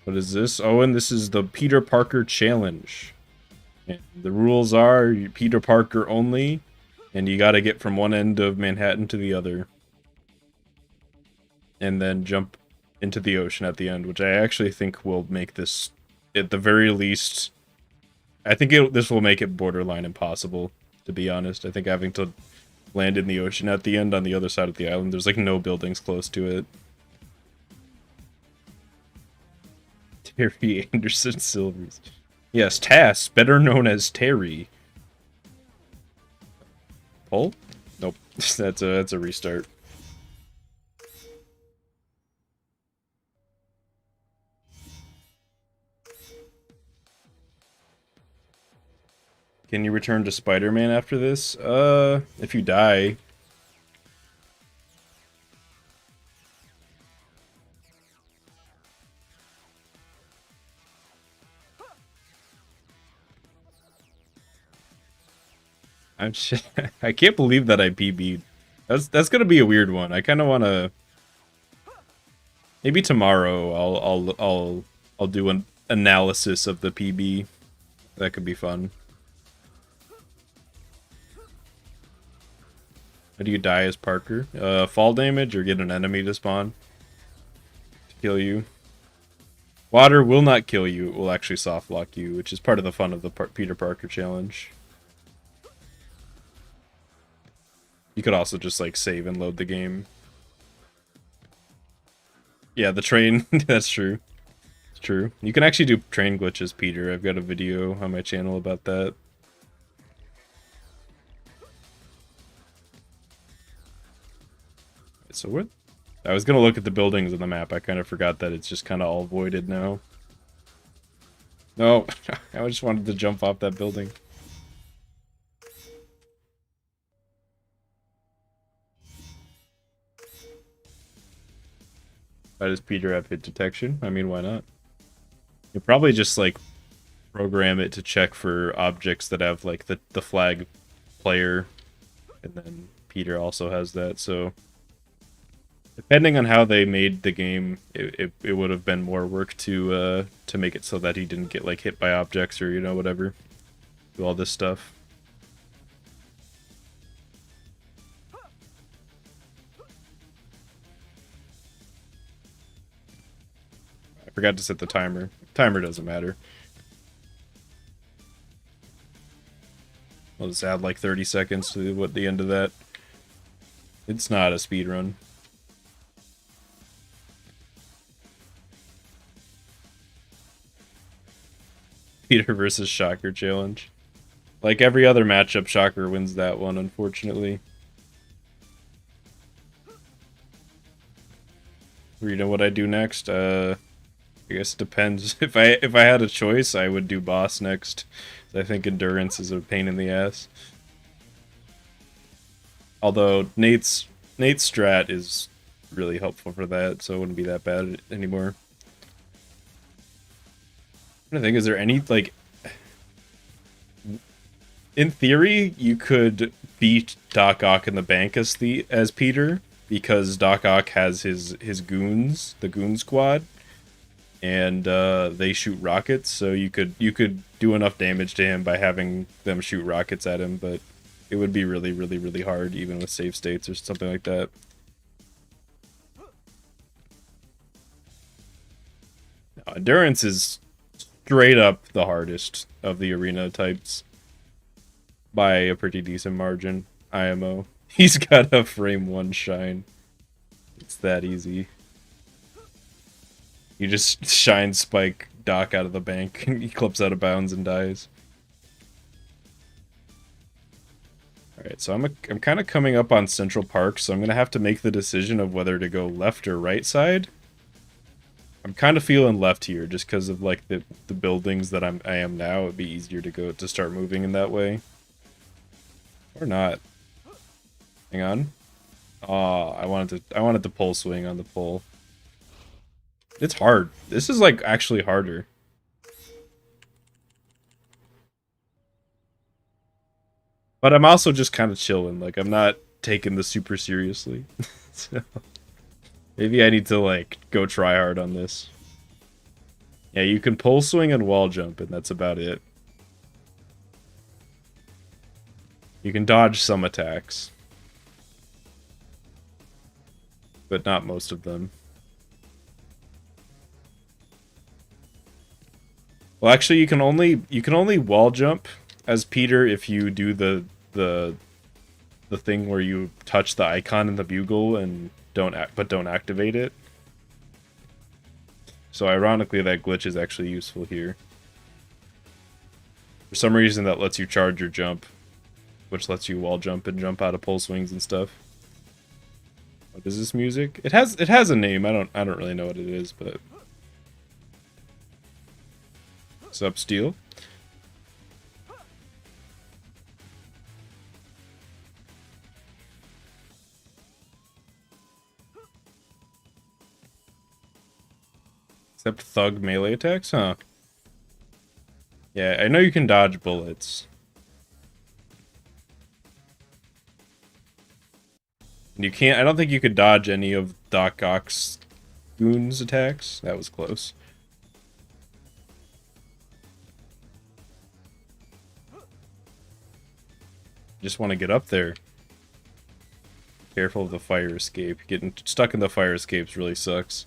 what is this? Oh, and this is the Peter Parker challenge. And the rules are Peter Parker only, and you got to get from one end of Manhattan to the other. And then jump into the ocean at the end, which I actually think will make this, at the very least, I think this will make it borderline impossible, to be honest. I think having to land in the ocean at the end on the other side of the island, there's like no buildings close to it. Terry Anderson Silvers. Yes, Tass, better known as Terry. Pull? Nope. That's a restart. Can you return to Spider-Man after this? If you die. I can't believe that I PB'd. That's gonna be a weird one. I kind of want to. Maybe tomorrow I'll do an analysis of the PB. That could be fun. How do you die as Parker? Fall damage or get an enemy to spawn to kill you. Water will not kill you. It will actually soft lock you, which is part of the fun of the Peter Parker challenge. You could also just like save and load the game. Yeah, the train. That's true. It's true. You can actually do train glitches, Peter. I've got a video on my channel about that. So what? I was gonna look at the buildings on the map. I kind of forgot that it's just kind of all voided now. No, I just wanted to jump off that building. Why does Peter have hit detection? I mean, why not? You probably just like program it to check for objects that have like the flag player, and then Peter also has that. So depending on how they made the game, it would have been more work to make it so that he didn't get like hit by objects or whatever. Do all this stuff. I forgot to set the timer. Timer doesn't matter. I'll just add like 30 seconds to what the end of that. It's not a speed run. Peter versus Shocker challenge. Like every other matchup, Shocker wins that one, unfortunately. You know what I do next? I guess it depends. If I had a choice, I would do boss next. I think endurance is a pain in the ass. Although Nate's strat is really helpful for that, so it wouldn't be that bad anymore. I think, is there any, like, in theory, you could beat Doc Ock in the bank as Peter, because Doc Ock has his goons, the Goon Squad, and they shoot rockets, so you could do enough damage to him by having them shoot rockets at him, but it would be really, really, really hard, even with save states or something like that. No, endurance is straight up the hardest of the arena types by a pretty decent margin. IMO. He's got a frame 1 shine. It's that easy. You just shine spike Doc out of the bank and he clips out of bounds and dies. Alright, so I'm kind of coming up on Central Park, so I'm going to have to make the decision of whether to go left or right side. I'm kind of feeling left here, just because of like the buildings that I am now. It'd be easier to start moving in that way. Or not. Hang on. Oh, I wanted to pole swing on the pole. It's hard. This is like actually harder. But I'm also just kind of chilling. Like I'm not taking this super seriously. So maybe I need to like go try hard on this. Yeah, you can pole swing and wall jump, and that's about it. You can dodge some attacks, but not most of them. Well, actually, you can only wall jump as Peter if you do the thing where you touch the icon in the bugle and don't activate it. So ironically, that glitch is actually useful here. For some reason, that lets you charge your jump, which lets you wall jump and jump out of pole swings and stuff. What is this music? It has a name. I don't really know what it is, but Sup, Steel? Except thug melee attacks, huh? Yeah, I know you can dodge bullets. And you can't. I don't think you could dodge any of Doc Ock's goons' attacks. That was close. Just want to get up there. Careful of the fire escape. Getting stuck in the fire escapes really sucks.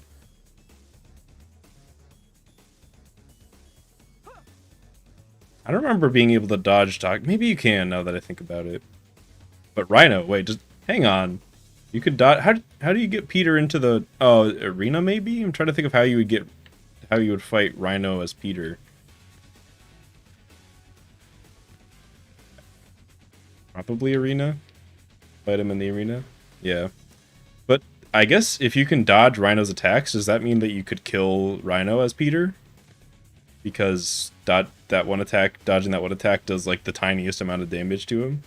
I don't remember being able to dodge Doc. Maybe you can now that I think about it. But Rhino, wait, just hang on. You could dodge. How do you get Peter into the arena? Maybe I'm trying to think of how you would fight Rhino as Peter. Probably arena. Fight him in the arena. Yeah, but I guess if you can dodge Rhino's attacks, does that mean that you could kill Rhino as Peter? Because dodging that one attack does like the tiniest amount of damage to him.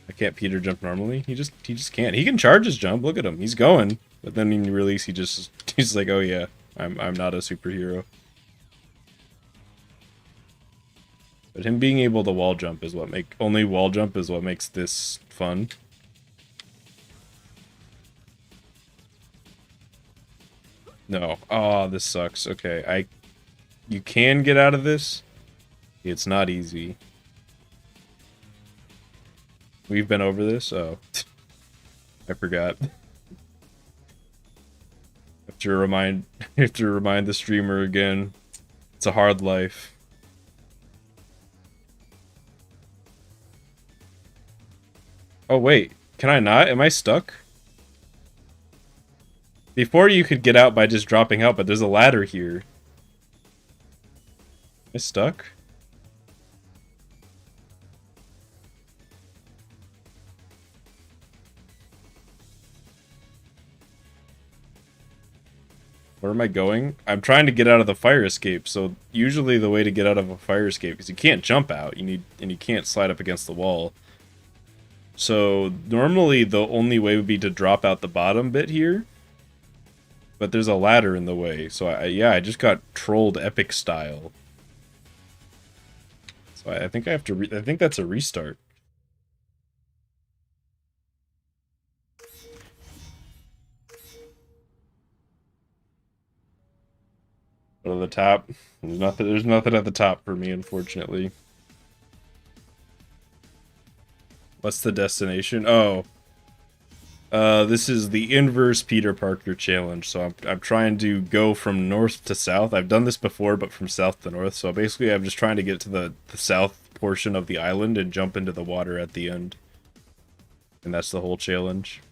I can't Peter jump normally. He just can't. He can charge his jump. Look at him. He's going. But then in release he's like, "Oh yeah, I'm not a superhero." But him being able to wall jump is what makes this fun. No. Oh, this sucks. Okay, you can get out of this. It's not easy. We've been over this? Oh. I forgot. Have to remind the streamer again. It's a hard life. Oh wait, can I not? Am I stuck? Before you could get out by just dropping out, but there's a ladder here. Am I stuck? Where am I going? I'm trying to get out of the fire escape, so usually the way to get out of a fire escape, because you can't jump out, you can't slide up against the wall. So normally the only way would be to drop out the bottom bit here. But there's a ladder in the way, so I just got trolled epic style. So I think I have to I think that's a restart. Go to the top. There's nothing at the top for me, unfortunately. What's the destination? Oh. This is the inverse Peter Parker challenge. So I'm trying to go from north to south. I've done this before, but from south to north. So basically I'm just trying to get to the south portion of the island and jump into the water at the end. And that's the whole challenge.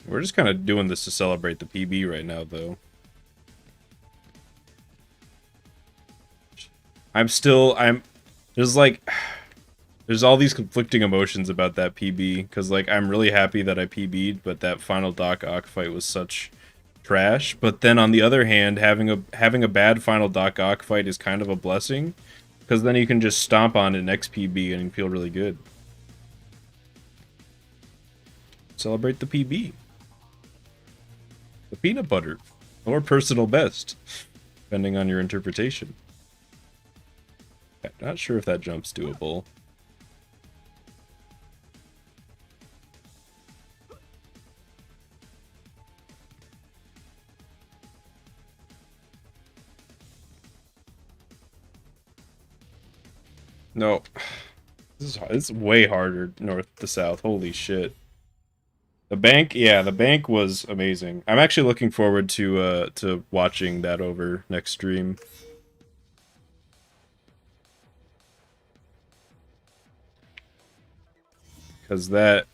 We're just kind of doing this to celebrate the PB right now, though. There's like, There's all these conflicting emotions about that PB, because like I'm really happy that I PB'd, but that final Doc Ock fight was such trash. But then on the other hand, having a bad final Doc Ock fight is kind of a blessing, because then you can just stomp on it next PB and feel really good. Celebrate the PB. The peanut butter, or personal best, depending on your interpretation. I'm not sure if that jump's doable. No, this is way harder north to south. Holy shit. The bank, yeah, the bank was amazing. I'm actually looking forward to watching that over next stream. Cause that,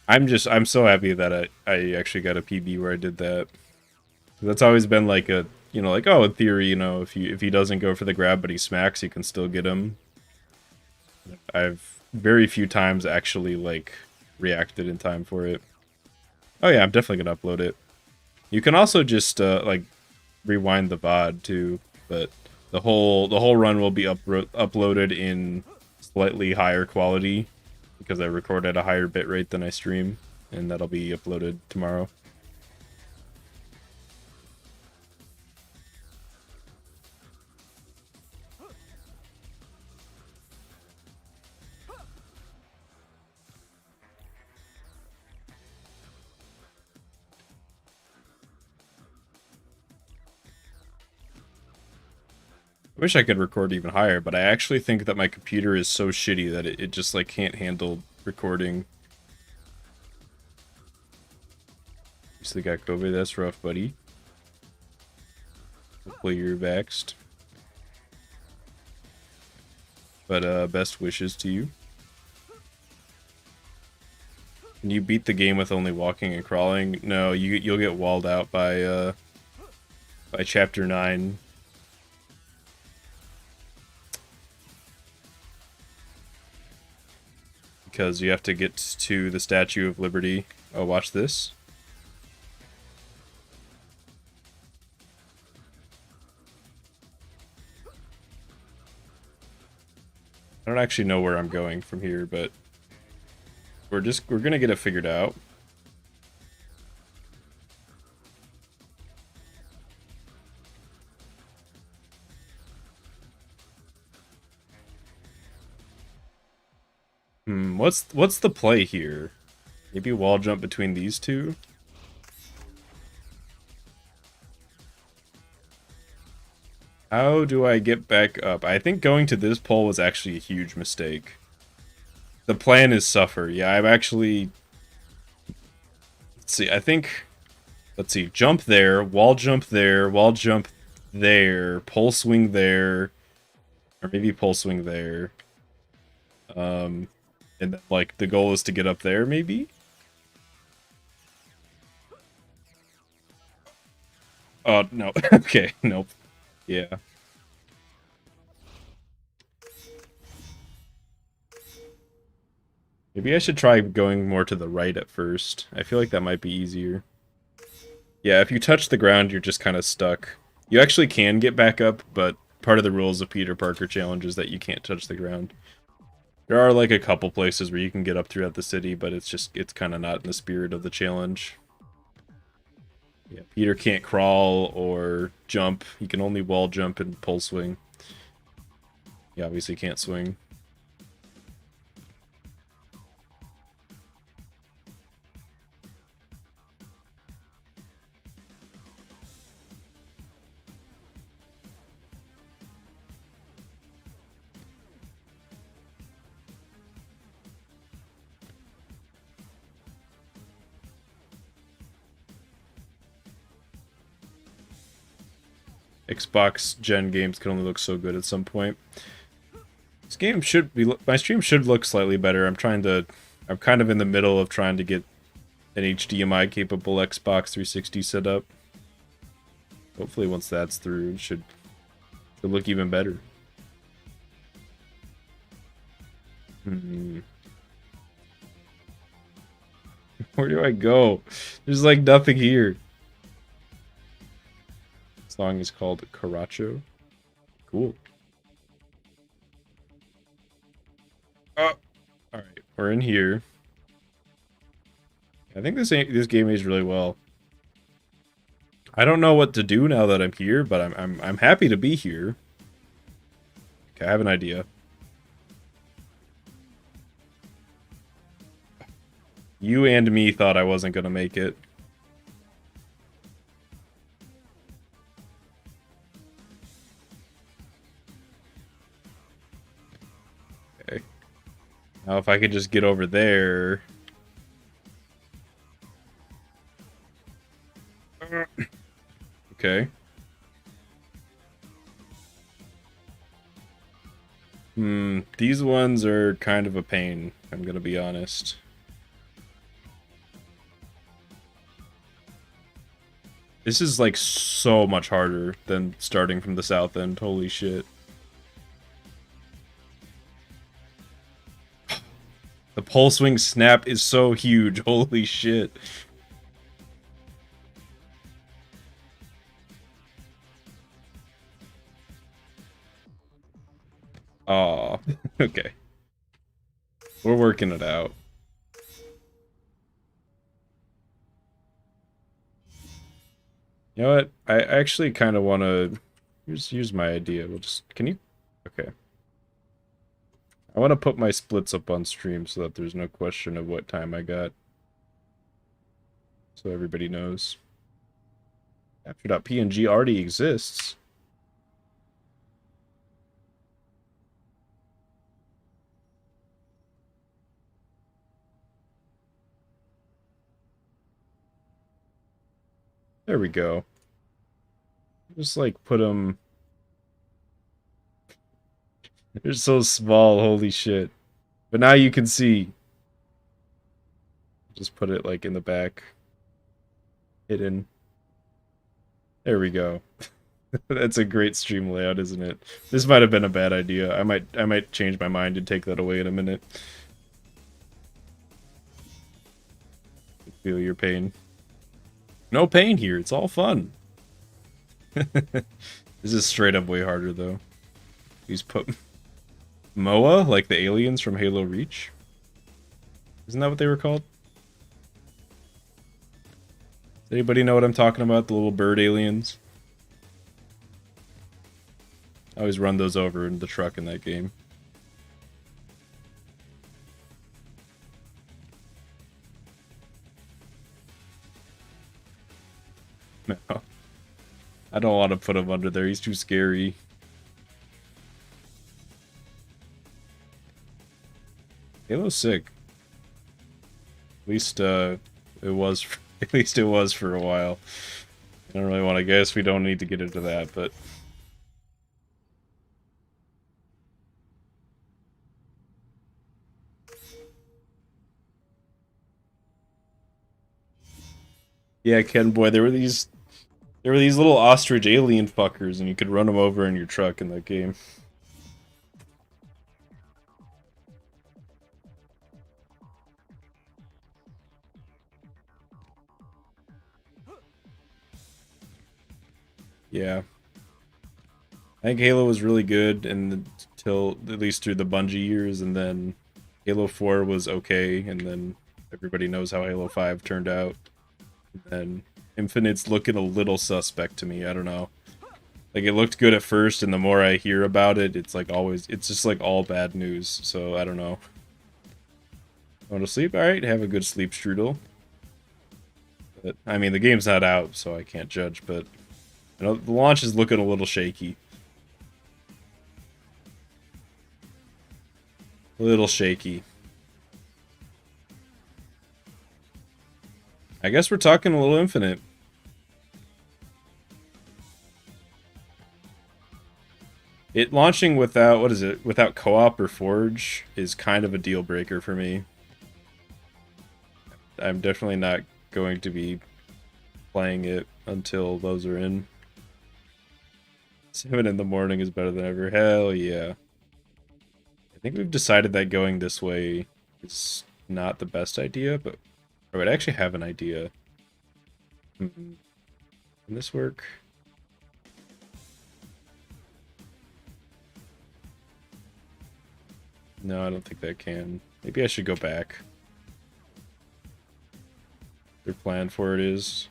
I'm so happy that I actually got a PB where I did that. That's always been like a, you know, like, oh, in theory, you know, if he doesn't go for the grab but he smacks, you can still get him. I've very few times actually like reacted in time for it. Oh yeah, I'm definitely gonna upload it. You can also just like rewind the VOD too, but the whole run will be uploaded in slightly higher quality because I record at a higher bitrate than I stream, and that'll be uploaded tomorrow. I wish I could record even higher, but I actually think that my computer is so shitty that it just like can't handle recording. You still got COVID? That's rough, buddy. Hopefully you're vaxxed. But best wishes to you. Can you beat the game with only walking and crawling? No, you'll get walled out by chapter 9. Because you have to get to the Statue of Liberty. Oh, watch this. I don't actually know where I'm going from here, but we're gonna get it figured out. What's the play here? Maybe wall jump between these two? How do I get back up? I think going to this pole was actually a huge mistake. The plan is suffer. Yeah, I'm actually... Let's see, I think... Let's see, jump there, wall jump there, wall jump there, pole swing there, or maybe pole swing there. And then, like, the goal is to get up there, maybe? Oh, no. Okay, nope. Yeah. Maybe I should try going more to the right at first. I feel like that might be easier. Yeah, if you touch the ground, you're just kind of stuck. You actually can get back up, but part of the rules of Peter Parker Challenge is that you can't touch the ground. There are like a couple places where you can get up throughout the city, but it's kind of not in the spirit of the challenge. Yeah, Peter can't crawl or jump. He can only wall jump and pole swing. He obviously can't swing. Xbox Gen games can only look so good at some point. This game should be... My stream should look slightly better. I'm kind of in the middle of trying to get an HDMI-capable Xbox 360 set up. Hopefully once that's through, it should look even better. Hmm. Where do I go? There's like nothing here. The song is called Caracho. Cool. Oh, all right, we're in here. I think this game aged really well. I don't know what to do now that I'm here, but I'm happy to be here. Okay, I have an idea. You and me thought I wasn't gonna make it. Okay. Now if I could just get over there. Okay. These ones are kind of a pain, I'm gonna be honest. This is like so much harder than starting from the south end, holy shit. The pole swing snap is so huge, holy shit. Aw, okay. We're working it out. You know what? I actually kind of want to... Here's my idea. We'll just... Can you... Okay. I want to put my splits up on stream so that there's no question of what time I got. So everybody knows. After.png already exists. There we go. Just like put them... They're so small, holy shit. But now you can see. Just put it like in the back. Hidden. There we go. That's a great stream layout, isn't it? This might have been a bad idea. I might change my mind and take that away in a minute. Feel your pain. No pain here, it's all fun. This is straight up way harder though. He's put MOA, like the aliens from Halo Reach. Isn't that what they were called? Does anybody know what I'm talking about? The little bird aliens? I always run those over in the truck in that game. No. I don't want to put him under there. He's too scary. Halo's sick. At least it was. At least it was for a while. I don't really want to guess. We don't need to get into that, but. Yeah, Ken boy, there were these little ostrich alien fuckers, and you could run them over in your truck in that game. Yeah. I think Halo was really good until at least through the Bungie years, and then Halo 4 was okay, and then everybody knows how Halo 5 turned out. And Infinite's looking a little suspect to me, I don't know. Like, it looked good at first, and the more I hear about it, it's like always, it's just like all bad news, so I don't know. Going to sleep? Alright, have a good sleep, Strudel. But, I mean, the game's not out, so I can't judge, but you know, the launch is looking a little shaky. A little shaky. I guess we're talking a little Infinite. It launching without, what is it, without co-op or Forge is kind of a deal breaker for me. I'm definitely not going to be playing it until those are in. 7 in the morning is better than ever. Hell yeah. I think we've decided that going this way is not the best idea, but I would actually have an idea. Can this work? No, I don't think that can. Maybe I should go back. Their plan for it is...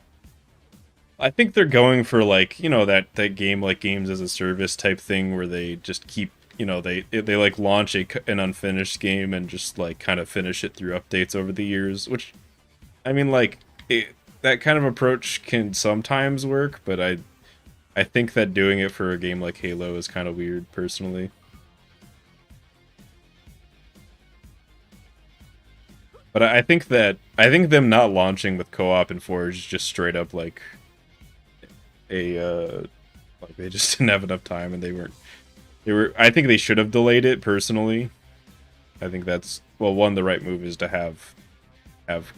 I think they're going for, like, you know, that game, like, games as a service type thing where they just keep, you know, they like, launch an unfinished game and just, like, kind of finish it through updates over the years, which, I mean, like, that kind of approach can sometimes work, but I think that doing it for a game like Halo is kind of weird, personally. But I think them not launching with co-op and Forge is just straight up, like, like they just didn't have enough time and they were I think they should have delayed it, personally. I think that's, well, one, the right move is to have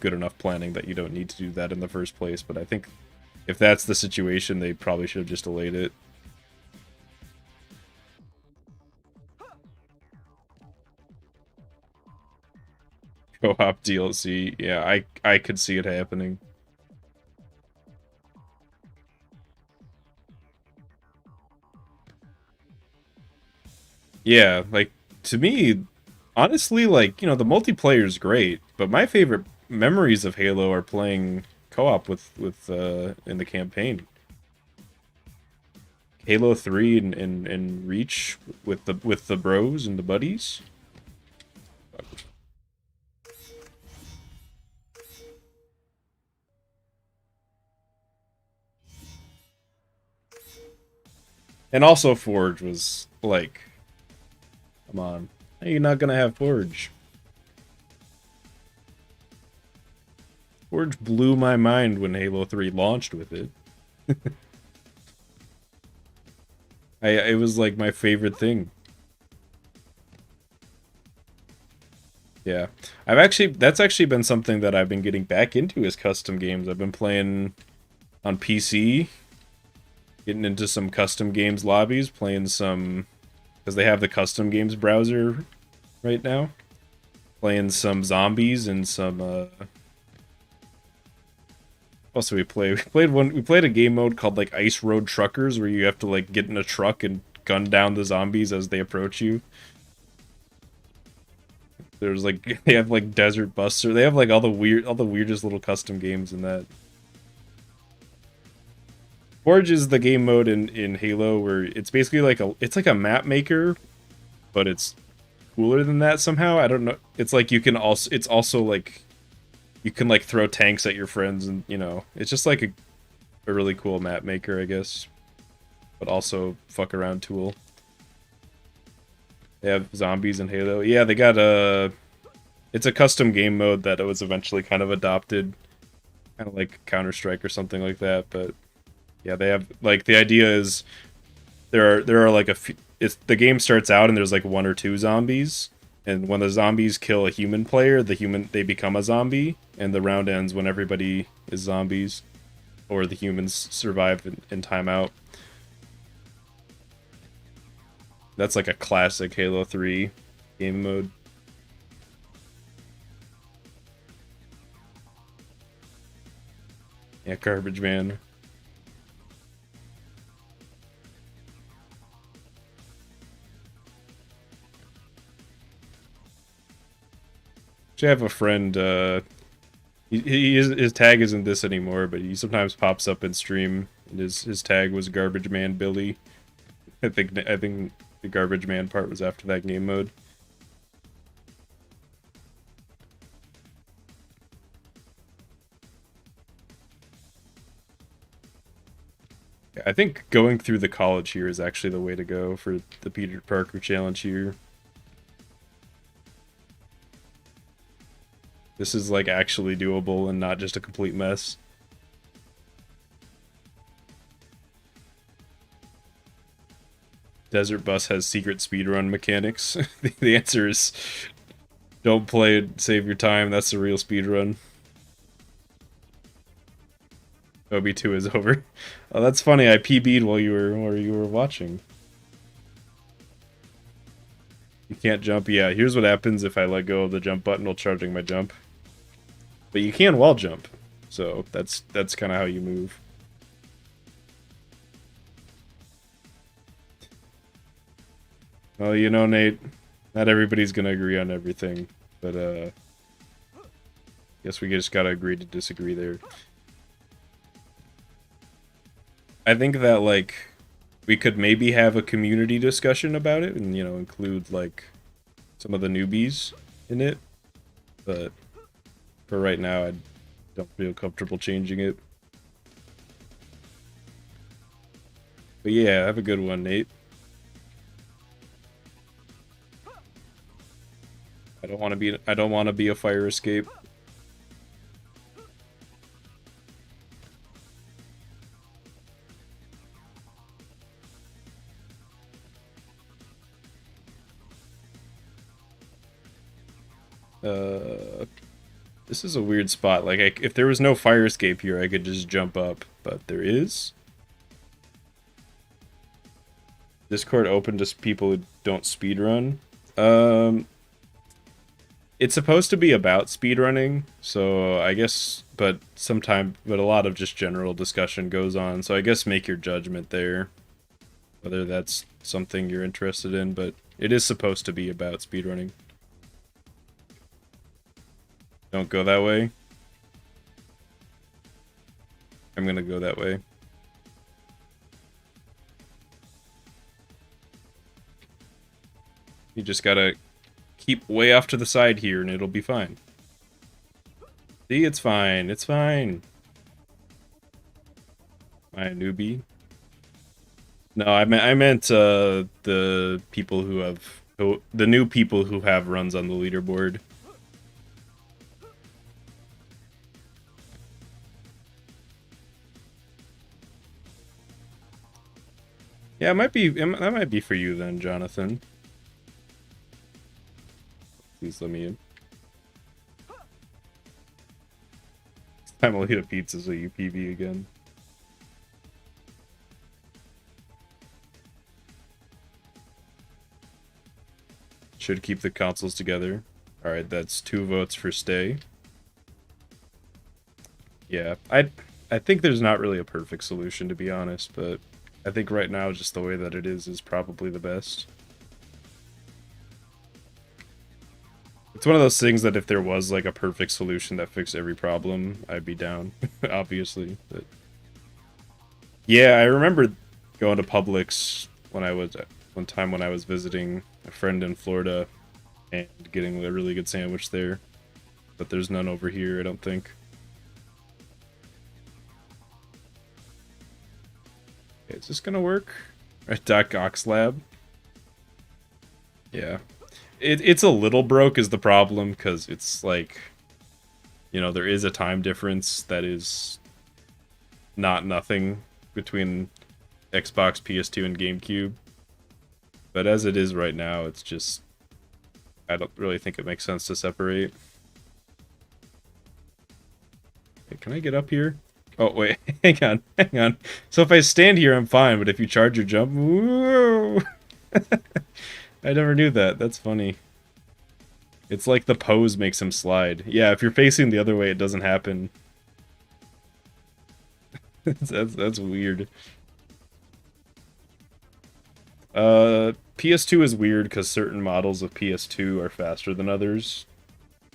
good enough planning that you don't need to do that in the first place, but I think if that's the situation, they probably should have just delayed it. Co-op DLC, yeah, I could see it happening. Yeah, like, to me, honestly, like, you know, the multiplayer is great, but my favorite memories of Halo are playing co-op with in the campaign. Halo 3 and Reach with the bros and the buddies. And also Forge was like, come on, how are you not gonna have Forge? Forge blew my mind when Halo 3 launched with it. It was like my favorite thing. Yeah. That's actually been something that I've been getting back into, is custom games. I've been playing on PC, getting into some custom games lobbies, playing some, because they have the custom games browser right now. Playing some zombies and some what else did we play? We played a game mode called like Ice Road Truckers, where you have to like get in a truck and gun down the zombies as they approach you. There's like, they have like Desert Buster. They have like all the weirdest little custom games in that. Forge is the game mode in Halo where it's basically like a map maker, but it's cooler than that somehow. I don't know. It's like it's also like you can like throw tanks at your friends, and you know, it's just like a really cool map maker, I guess. But also fuck around tool. They have zombies in Halo. Yeah, they got it's a custom game mode that was eventually kind of adopted, kind of like Counter-Strike or something like that. But yeah, they have, like, the idea is there are like a few, the game starts out and there's like 1 or 2 zombies, and when the zombies kill a human player, they become a zombie, and the round ends when everybody is zombies, or the humans survive in timeout. That's like a classic Halo 3 game mode. Yeah, Garbage Man. Actually, I have a friend, his tag isn't this anymore, but he sometimes pops up in stream, and his tag was Garbage Man Billy. I think the Garbage Man part was after that game mode. I think going through the college here is actually the way to go for the Peter Parker challenge here. This is like actually doable and not just a complete mess. Desert Bus has secret speedrun mechanics. The answer is don't play it, save your time. That's the real speedrun. OB2 is over. Oh, that's funny. I PB'd while you were watching. can't jump. Yeah, here's what happens if I let go of the jump button while charging my jump. But you can wall jump, so that's kind of how you move. Well, you know, Nate, not everybody's gonna agree on everything, but guess we just gotta agree to disagree there. I think that, like, we could maybe have a community discussion about it and, you know, include, like, some of the newbies in it, but for right now, I don't feel comfortable changing it. But yeah, have a good one, Nate. I don't want to be a fire escape. This is a weird spot. Like, if there was no fire escape here, I could just jump up, but there is. Discord open to people who don't speedrun. It's supposed to be about speedrunning, so I guess, but a lot of just general discussion goes on, so I guess make your judgment there, whether that's something you're interested in, but it is supposed to be about speedrunning. Don't go that way. I'm gonna go that way. You just gotta keep way off to the side here and it'll be fine. See, it's fine. It's fine. Am I a newbie? No, I meant the people who have the new people who have runs on the leaderboard. Yeah, that might be for you then, Jonathan. Please let me in. This time I'll eat a pizza so you PB again. Should keep the consoles together. Alright, that's 2 votes for stay. Yeah, I think there's not really a perfect solution, to be honest, but I think right now just the way that it is probably the best. It's one of those things that if there was like a perfect solution that fixed every problem, I'd be down, obviously. But yeah, I remember going to Publix one time when I was visiting a friend in Florida and getting a really good sandwich there. But there's none over here, I don't think. Okay, is this gonna work? Right, .goxlab. Yeah. It's a little broke is the problem, because it's like, you know, there is a time difference that is not nothing between Xbox, PS2, and GameCube. But as it is right now, it's just, I don't really think it makes sense to separate. Hey, can I get up here? Oh, wait, hang on. So if I stand here, I'm fine, but if you charge your jump, whoa! I never knew that. That's funny. It's like the pose makes him slide. Yeah, if you're facing the other way, it doesn't happen. that's weird. PS2 is weird because certain models of PS2 are faster than others.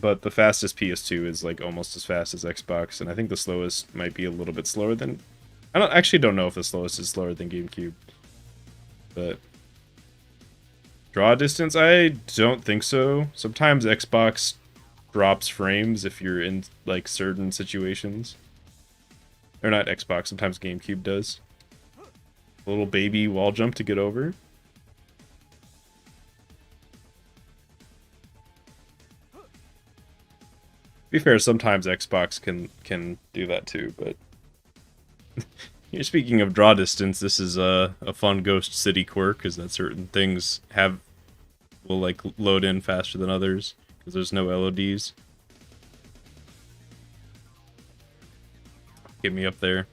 But the fastest PS2 is like almost as fast as Xbox, and I think the slowest might be a little bit slower than... I don't know if the slowest is slower than GameCube. But... draw distance? I don't think so. Sometimes Xbox drops frames if you're in like certain situations. Or not Xbox, sometimes GameCube does. A little baby wall jump to get over. To be fair, sometimes Xbox can do that too, but... You're speaking of draw distance, this is a fun Ghost City quirk, is that certain things will like load in faster than others, because there's no LODs. Get me up there.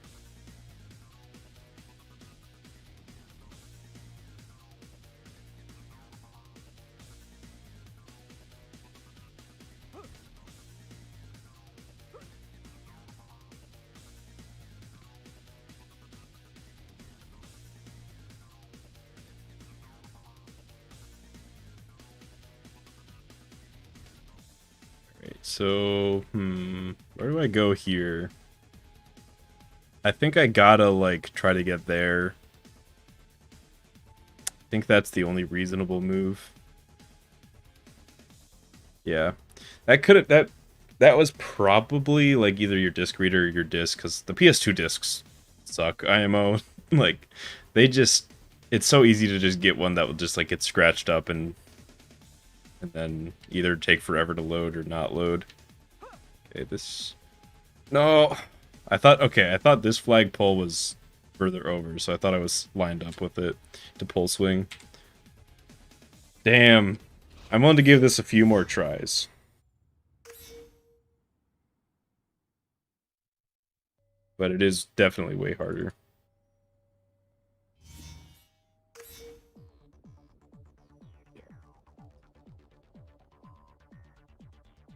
So, where do I go here? I think I gotta, like, try to get there. I think that's the only reasonable move. Yeah. That was probably, like, either your disc reader or your disc, because the PS2 discs suck, IMO. Like, they just... It's so easy to just get one that will just, like, get scratched up and then either take forever to load or not load. Okay, this... No! I thought this flagpole was further over, so I thought I was lined up with it to pull swing. Damn. I'm willing to give this a few more tries. But it is definitely way harder.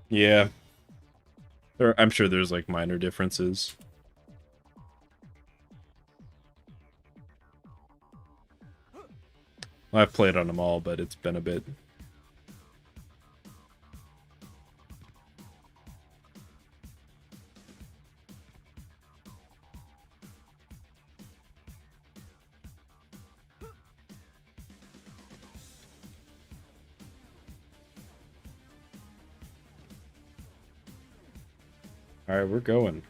Yeah. I'm sure there's, like, minor differences. Well, I've played on them all, but it's been a bit. Alright, we're going.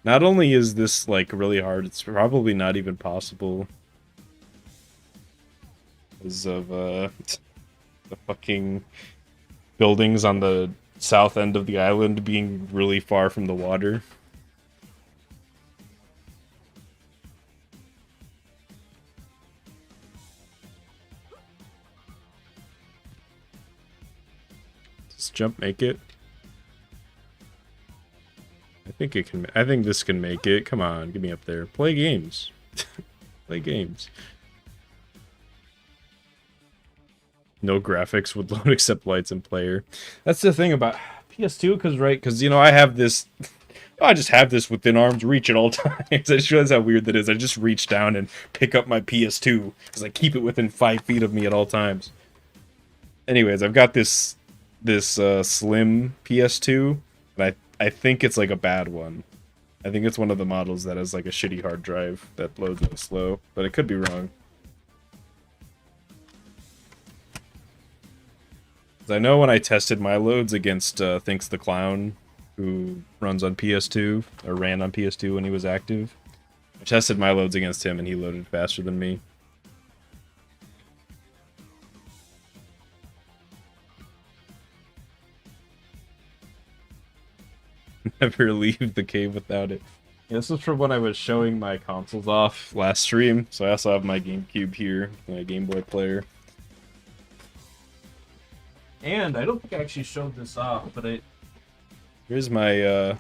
Not only is this, like, really hard, it's probably not even possible. Because of, the fucking buildings on the south end of the island being really far from the water. Does jump make it? I think it can. I think this can make it. Come on, get me up there. Play games. Play games. No graphics would load except lights and player. That's the thing about PS2, because you know, I have this. I just have this within arm's reach at all times. I just realize how weird that is. I just reach down and pick up my PS2 because I keep it within 5 feet of me at all times. Anyways, I've got this slim PS2, and I think it's like a bad one. I think it's one of the models that has like a shitty hard drive that loads really slow, but it could be wrong. I know when I tested my loads against Thinks the Clown, who runs on PS2, or ran on PS2 when he was active, I tested my loads against him and he loaded faster than me. Never leave the cave without it. Yeah, this was from when I was showing my consoles off last stream, so I also have my GameCube here, my Game Boy player. And I don't think I actually showed this off, but here's my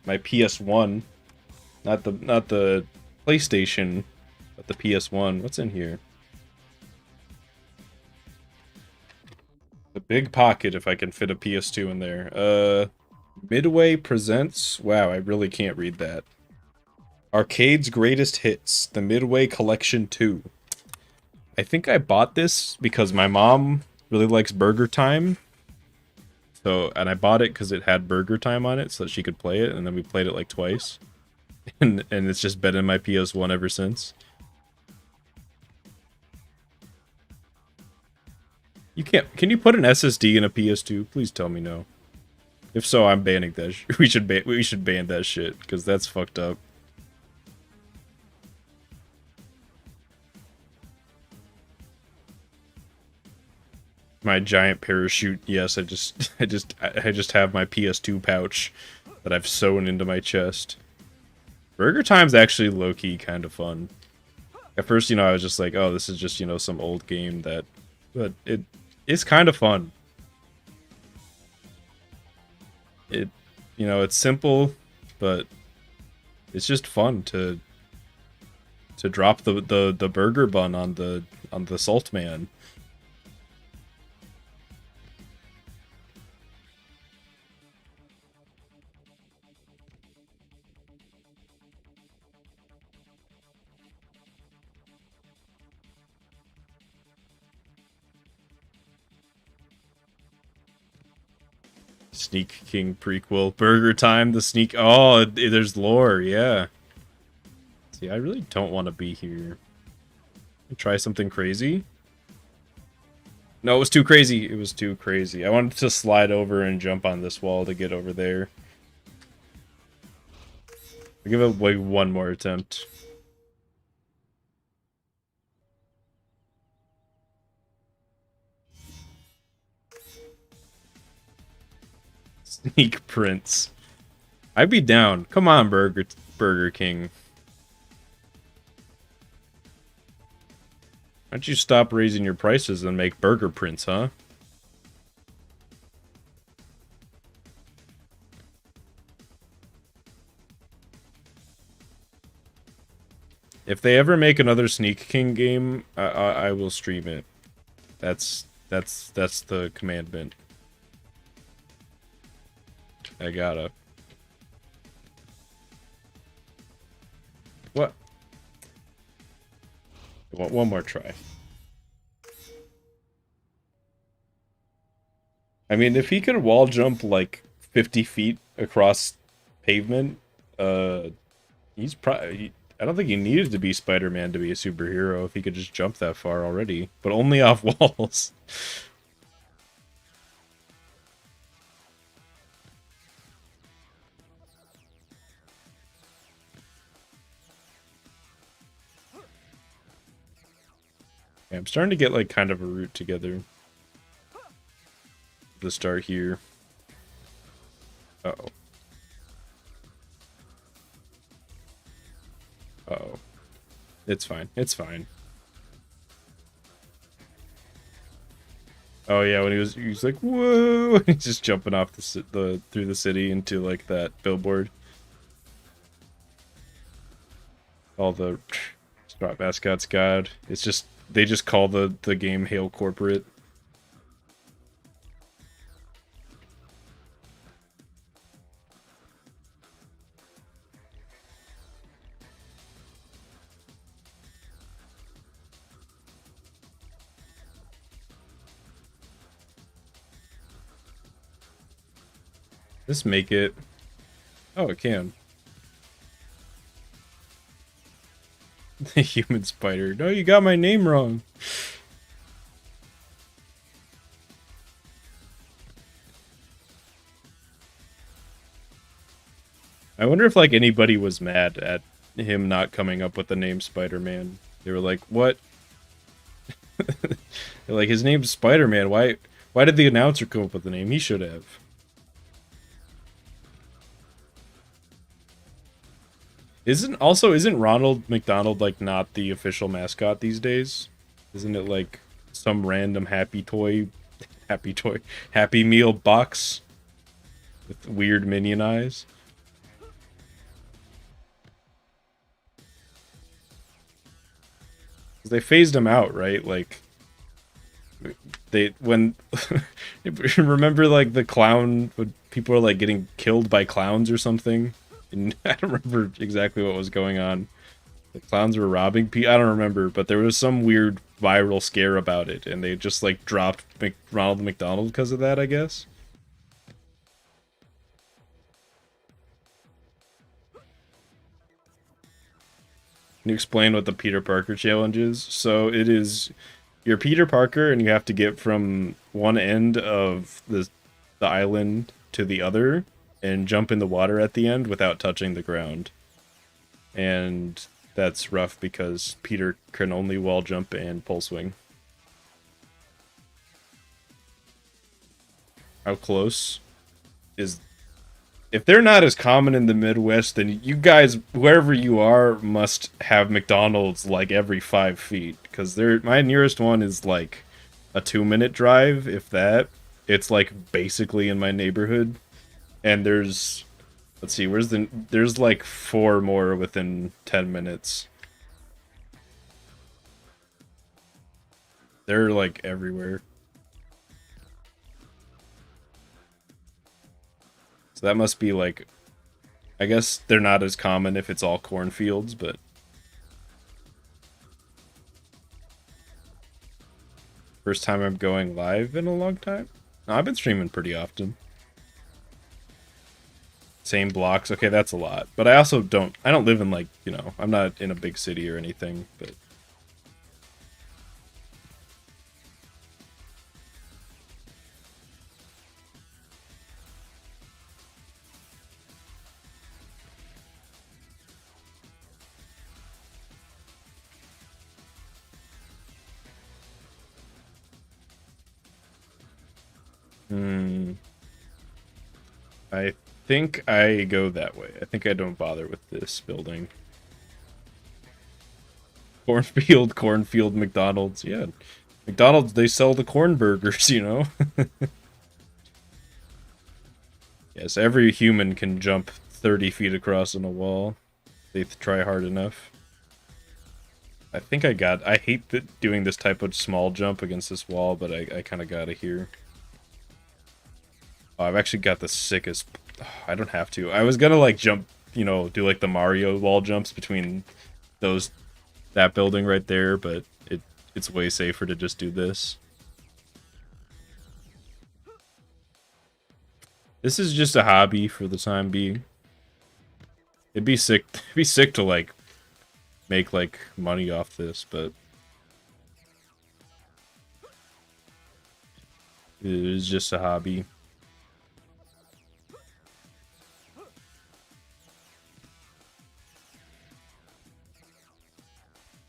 my PS1, not the PlayStation, but the PS1. What's in here? A big pocket if I can fit a PS2 in there. Midway presents. Wow, I really can't read that. Arcade's Greatest Hits, the Midway Collection 2. I think I bought this because my mom really likes Burger Time. So, and I bought it because it had Burger Time on it so that she could play it, and then we played it like twice. And it's just been in my PS1 ever since. You can't. Can you put an SSD in a PS2? Please tell me no. If so, I'm banning that. We should ban that shit because that's fucked up. My giant parachute. Yes, I just have my PS2 pouch that I've sewn into my chest. Burger Time's actually low-key kind of fun. At first, you know, I was just like, oh, this is just, you know, some old game that... But it's kind of fun. You know, it's simple, but it's just fun to drop the burger bun on the Salt Man. Sneak King prequel. Burger Time, the sneak. Oh, there's lore, yeah. See, I really don't want to be here. Try something crazy. No, it was too crazy. It was too crazy. I wanted to slide over and jump on this wall to get over there. I'll give it like one more attempt. Sneak Prince. I'd be down. Come on, Burger King. Why don't you stop raising your prices and make Burger Prince, huh? If they ever make another Sneak King game, I will stream it. That's the commandment. I gotta. What? One more try. I mean, if he could wall jump like 50 feet across pavement, he's probably... I don't think he needed to be Spider-Man to be a superhero if he could just jump that far already, but only off walls. Yeah, I'm starting to get like kind of a route together. The start here. Uh-oh. Uh-oh. It's fine. It's fine. Oh yeah, when he was like, whoa! He's just jumping off the through the city into like that billboard. All the Strap mascots, God. It's just they just call the game Hail Corporate. Just make it. Oh, it can. The human spider. No, you got my name wrong. I wonder if like anybody was mad at him not coming up with the name Spider-Man. They were like, "What?" They're like, his name's Spider-Man. Why did the announcer come up with the name? He should have. Isn't Ronald McDonald like not the official mascot these days? Isn't it like some random Happy Meal box with weird minion eyes? They phased him out, right? Like remember like the clown when people were like getting killed by clowns or something? And I don't remember exactly what was going on. The clowns were robbing people. I don't remember, but there was some weird viral scare about it, and they just like dropped Ronald McDonald because of that, I guess. Can you explain what the Peter Parker challenge is? So it is, you're Peter Parker, and you have to get from one end of the island to the other, and jump in the water at the end without touching the ground. And that's rough because Peter can only wall jump and pole swing. How close is... If they're not as common in the Midwest, then you guys, wherever you are, must have McDonald's like every 5 feet. Because my nearest one is like a 2-minute drive, if that. It's like basically in my neighborhood. And there's, let's see, there's like 4 more within 10 minutes. They're like everywhere. So that must be like, I guess they're not as common if it's all cornfields, but. First time I'm going live in a long time? No, I've been streaming pretty often. Same blocks. Okay, that's a lot. But I also don't live in, like, you know, I'm not in a big city or anything, but I think I go that way. I think I don't bother with this building. Cornfield, McDonald's. Yeah. McDonald's, they sell the corn burgers, you know? Yes, every human can jump 30 feet across on a wall. They try hard enough. I think I hate doing this type of small jump against this wall, but I kind of got it here. Oh, I've actually got the sickest... I don't have to. I was gonna, like, jump, you know, do, like, the Mario wall jumps between that building right there, but it's way safer to just do this. This is just a hobby for the time being. It'd be sick to, like, make, like, money off this, but it is just a hobby.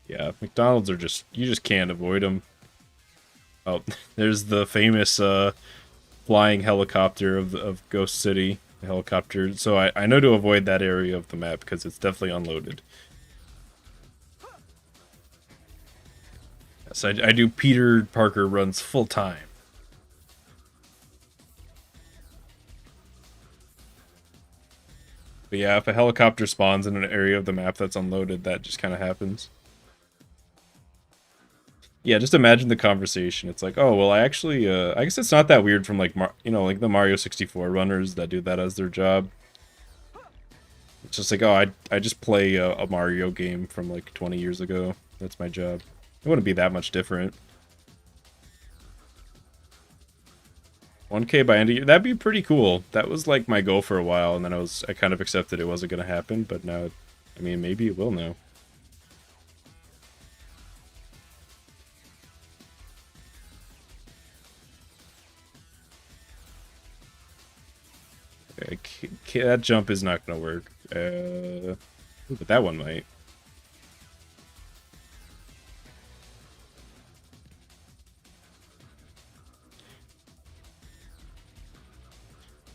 Yeah, McDonald's are just, you just can't avoid them. Oh, there's the famous flying helicopter of Ghost City. The helicopter. So I know to avoid that area of the map because it's definitely unloaded. Yes, I do Peter Parker runs full time. But yeah, if a helicopter spawns in an area of the map that's unloaded, that just kind of happens. Yeah, just imagine the conversation. It's like, oh, well, I guess it's not that weird from, like, you know, like the Mario 64 runners that do that as their job. It's just like, oh, I just play a Mario game from, like, 20 years ago. That's my job. It wouldn't be that much different. 1K by end of year, that'd be pretty cool. That was, like, my goal for a while, and then I kind of accepted it wasn't going to happen, but now, I mean, maybe it will now. That jump is not gonna work. But that one might.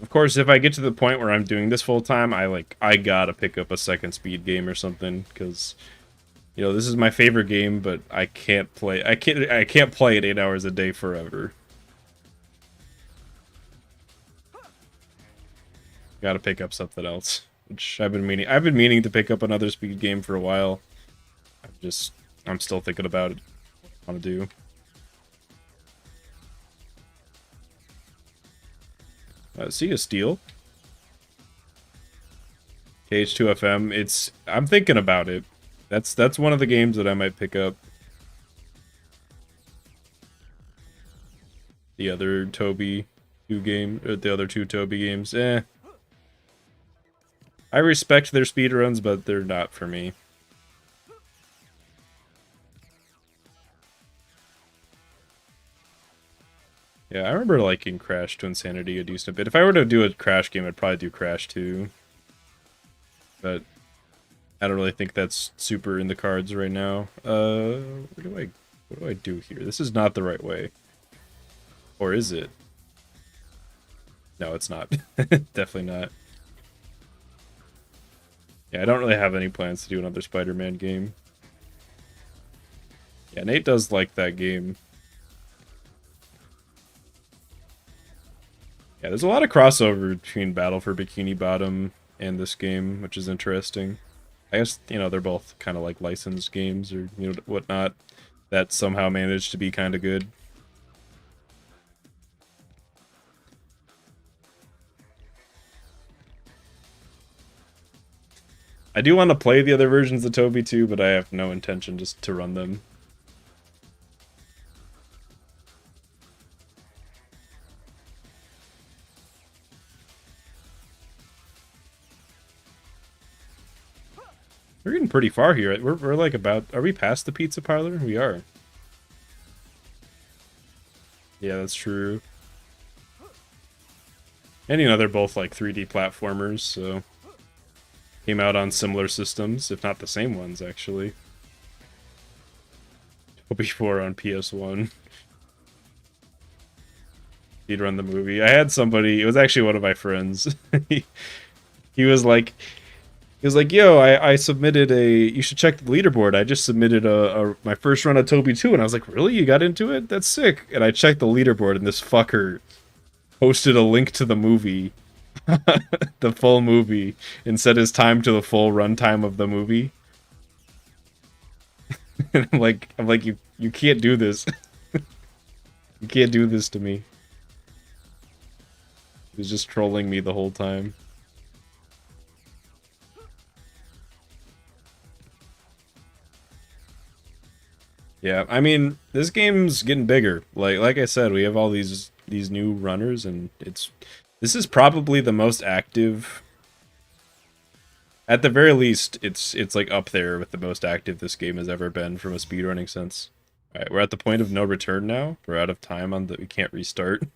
Of course, if I get to the point where I'm doing this full time, I gotta pick up a second speed game or something, because, you know, this is my favorite game, but I can't play it 8 hours a day forever. Gotta pick up something else, which I've been meaning to pick up another speed game for a while. I'm still thinking about it. What I want to do. See a steal. KH2FM. I'm thinking about it. That's one of the games that I might pick up. The other Toby 2 game, or the other 2 Toby games, I respect their speedruns, but they're not for me. Yeah, I remember liking Crash to Insanity a decent bit. If I were to do a Crash game, I'd probably do Crash 2. But I don't really think that's super in the cards right now. What do I do here? This is not the right way. Or is it? No, it's not. Definitely not. Yeah, I don't really have any plans to do another Spider-Man game. Yeah, Nate does like that game. Yeah, there's a lot of crossover between Battle for Bikini Bottom and this game, which is interesting. I guess, you know, they're both kind of like licensed games or, you know, whatnot that somehow managed to be kind of good. I do want to play the other versions of Toby too, but I have no intention just to run them. We're getting pretty far here. We're like about... Are we past the pizza parlor? We are. Yeah, that's true. And you know, they're both like 3D platformers, so... Came out on similar systems, if not the same ones, actually. Before on PS1. He'd run the movie. I had somebody... It was actually one of my friends. he was like... He was like, yo, I submitted a... You should check the leaderboard. I just submitted my first run of Toby 2. And I was like, really? You got into it? That's sick. And I checked the leaderboard, and this fucker posted a link to the movie. The full movie. And set his time to the full runtime of the movie. And I'm like, you can't do this. You can't do this to me. He was just trolling me the whole time. Yeah, I mean, this game's getting bigger. Like I said, we have all these new runners, and this is probably the most active. At the very least, it's like up there with the most active this game has ever been from a speedrunning sense. All right, we're at the point of no return now. We're out of time on the... We can't restart.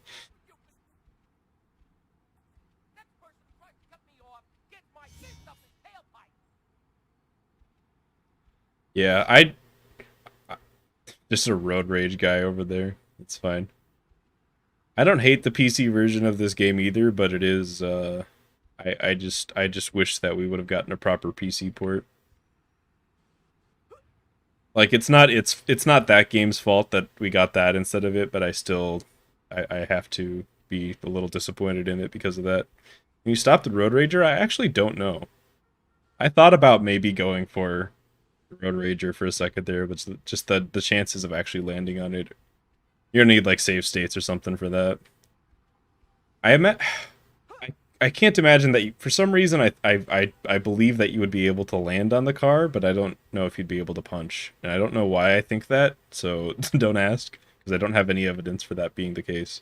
Yeah, just a road rage guy over there. It's fine. I don't hate the PC version of this game either, but it is I just wish that we would have gotten a proper PC port. Like it's not that game's fault that we got that instead of it, but I have to be a little disappointed in it because of that. Can you stop the Road Rager? I actually don't know. I thought about maybe going for Road Rager for a second there, but just the chances of actually landing on it, you're gonna need like save states or something for that. I can't imagine that for some reason I believe that you would be able to land on the car, but I don't know if you'd be able to punch, and I don't know why I think that. So don't ask, because I don't have any evidence for that being the case.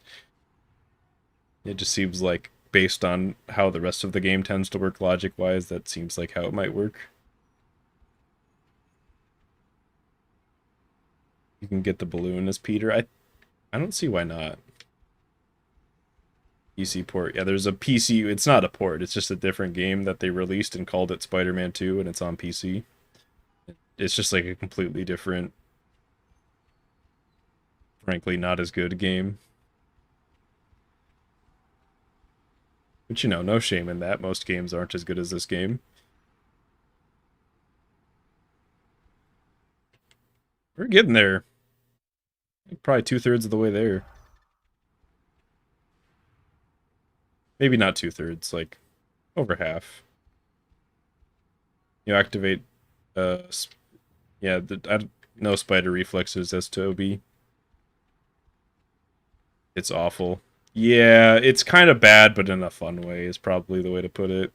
It just seems like, based on how the rest of the game tends to work logic-wise, that seems like how it might work. You can get the balloon as Peter. I don't see why not. PC port. Yeah, there's a PC. It's not a port. It's just a different game that they released and called it Spider-Man 2, and it's on PC. It's just like a completely different, frankly, not as good game. But you know, no shame in that. Most games aren't as good as this game. We're getting there. Probably 2/3 of the way there. Maybe not 2/3, like over half. You activate, yeah, no spider reflexes as Toby. It's awful. Yeah, it's kind of bad, but in a fun way is probably the way to put it.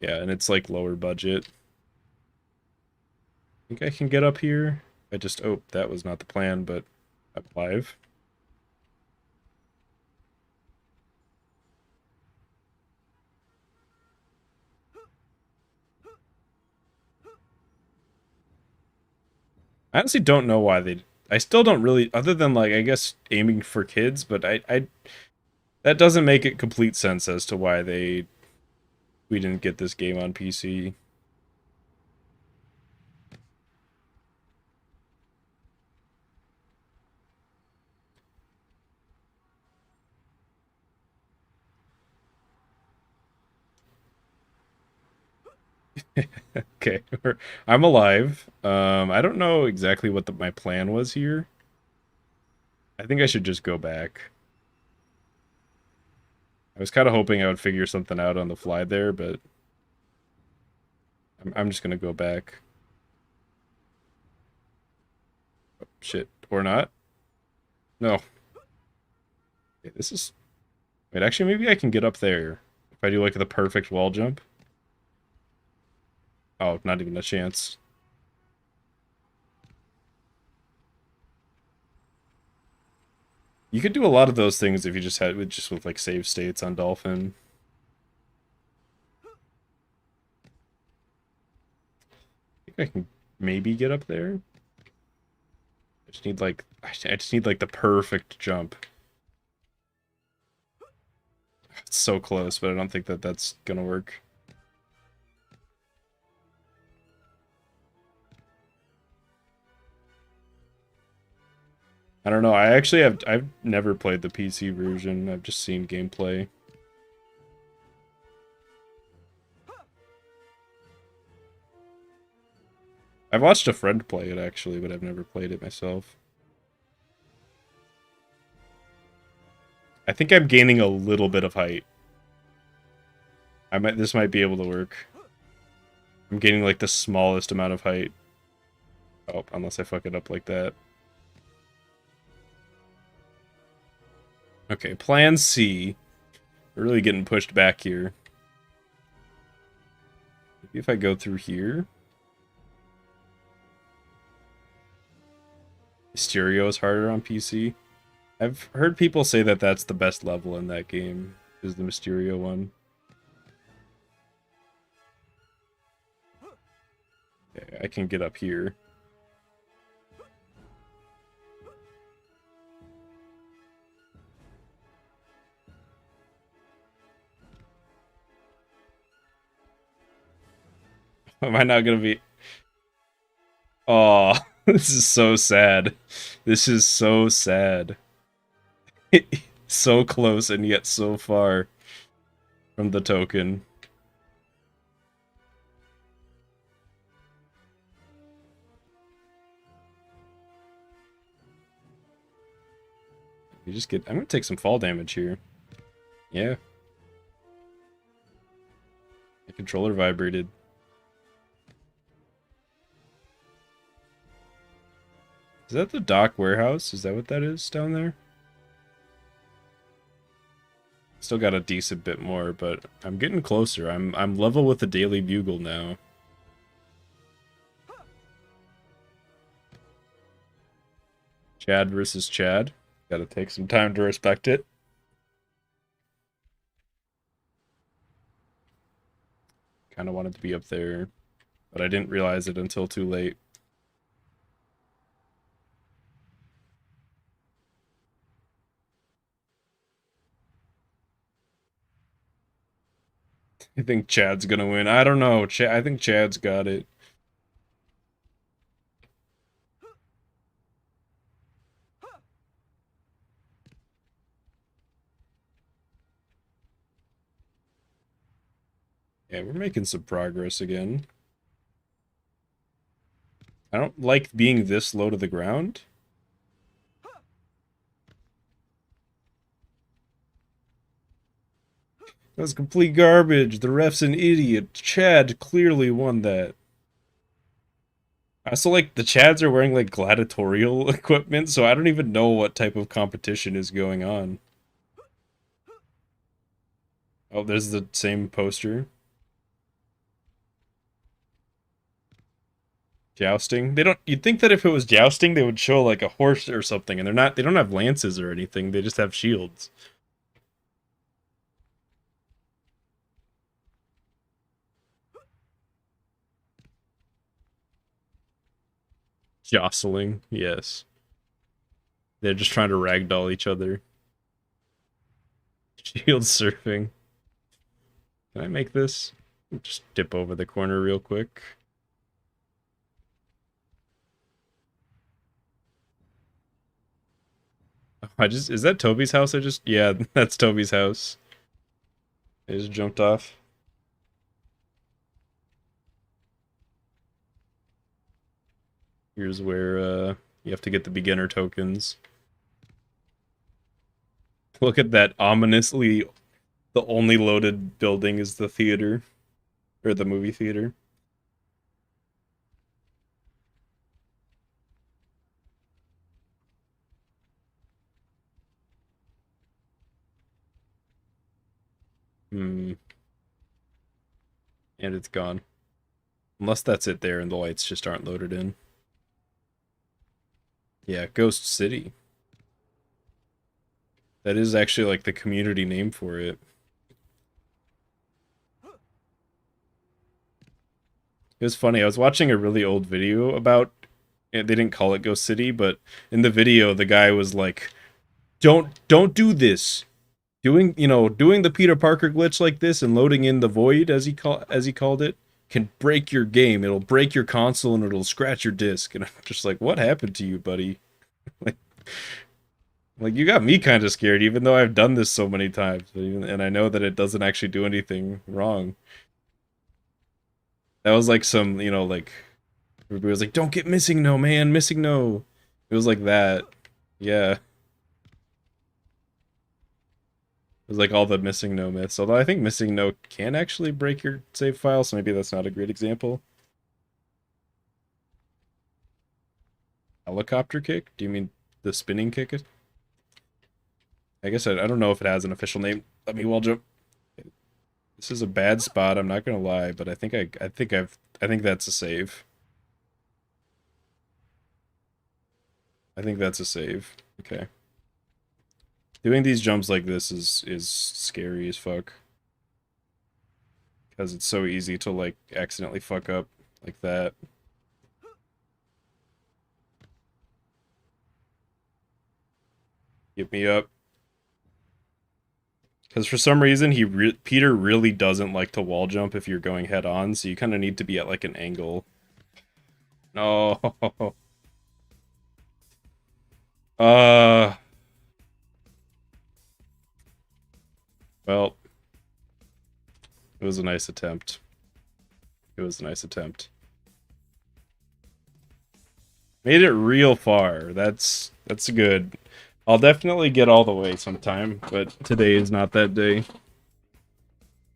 Yeah, and it's like lower budget. I think I can get up here. Oh, that was not the plan, but I'm live. I honestly don't know why I still don't really, other than like, I guess aiming for kids, but that doesn't make it complete sense as to why we didn't get this game on PC. Okay, I'm alive. I don't know exactly what my plan was here. I think I should just go back. I was kind of hoping I would figure something out on the fly there, but I'm just gonna go back. Oh, shit, or not? No. Okay, this is... Wait, actually, maybe I can get up there if I do like the perfect wall jump. Oh, not even a chance. You could do a lot of those things if you just with like save states on Dolphin. I can maybe get up there. I just need like the perfect jump. It's so close, but I don't think that that's gonna work. I don't know. I've never played the PC version. I've just seen gameplay. I've watched a friend play it actually, but I've never played it myself. I think I'm gaining a little bit of height. This might be able to work. I'm gaining like the smallest amount of height. Oh, unless I fuck it up like that. Okay, plan C. We're really getting pushed back here. Maybe if I go through here. Mysterio is harder on PC. I've heard people say that that's the best level in that game, is the Mysterio one. Okay, I can get up here. Am I not gonna be... Oh, this is so sad. This is so sad. So close and yet so far from the token. You just get... I'm gonna take some fall damage here. Yeah. The controller vibrated. Is that the dock warehouse? Is that what that is down there? Still got a decent bit more, but I'm getting closer. I'm level with the Daily Bugle now. Chad versus Chad. Gotta take some time to respect it. Kinda wanted to be up there, but I didn't realize it until too late. I think Chad's gonna win. I don't know. I think Chad's got it. Yeah, we're making some progress again. I don't like being this low to the ground. That was complete garbage. The ref's an idiot. Chad clearly won that. I also like the Chads are wearing like gladiatorial equipment, so I don't even know what type of competition is going on. Oh, there's the same poster. Jousting. You'd think that if it was jousting, they would show like a horse or something, and they don't have lances or anything, they just have shields. Jostling, yes. They're just trying to ragdoll each other. Shield surfing. Can I make this? Just dip over the corner real quick. Is that Toby's house? Yeah, that's Toby's house. I just jumped off. Here's where you have to get the beginner tokens. Look at that ominously, the only loaded building is the theater. Or the movie theater. And it's gone. Unless that's it there and the lights just aren't loaded in. Yeah, Ghost City. That is actually like the community name for it. It was funny. I was watching a really old video about. They didn't call it Ghost City, but in the video, the guy was like, "Don't do this. Doing the Peter Parker glitch like this and loading in the void as he called it can break your game. It'll break your console and it'll scratch your disc." And I'm just like, "What happened to you, buddy?" Like you got me kind of scared, even though I've done this so many times, and I know that it doesn't actually do anything wrong. That was like some, like everybody was like, "Don't get missing no, man, missing no." It was like that, yeah. It was like all the missing no myths. Although I think missing no can actually break your save file, so maybe that's not a great example. Helicopter kick? Do you mean the spinning kick? I guess I don't know if it has an official name. Let me wall jump. This is a bad spot, I'm not gonna lie, but I think that's a save. I think that's a save. Okay. Doing these jumps like this is scary as fuck. Because it's so easy to like accidentally fuck up like that. Get me up. Because for some reason, Peter really doesn't like to wall jump if you're going head on, so you kind of need to be at like an angle. No. Well, it was a nice attempt. It was a nice attempt. Made it real far. That's good. I'll definitely get all the way sometime, but today is not that day.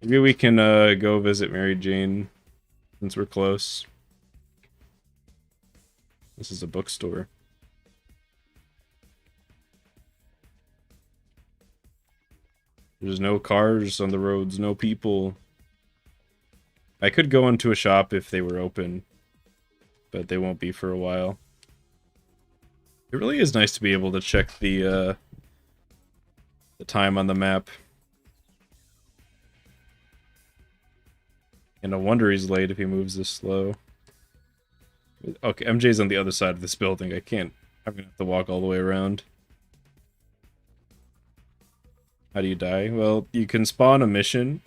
Maybe we can go visit Mary Jane since we're close. This is a bookstore. There's no cars on the roads, no people. I could go into a shop if they were open, but they won't be for a while. It really is nice to be able to check the time on the map. And no wonder he's late if he moves this slow. Okay, MJ's on the other side of this building. I'm gonna have to walk all the way around. How do you die? Well, you can spawn a mission,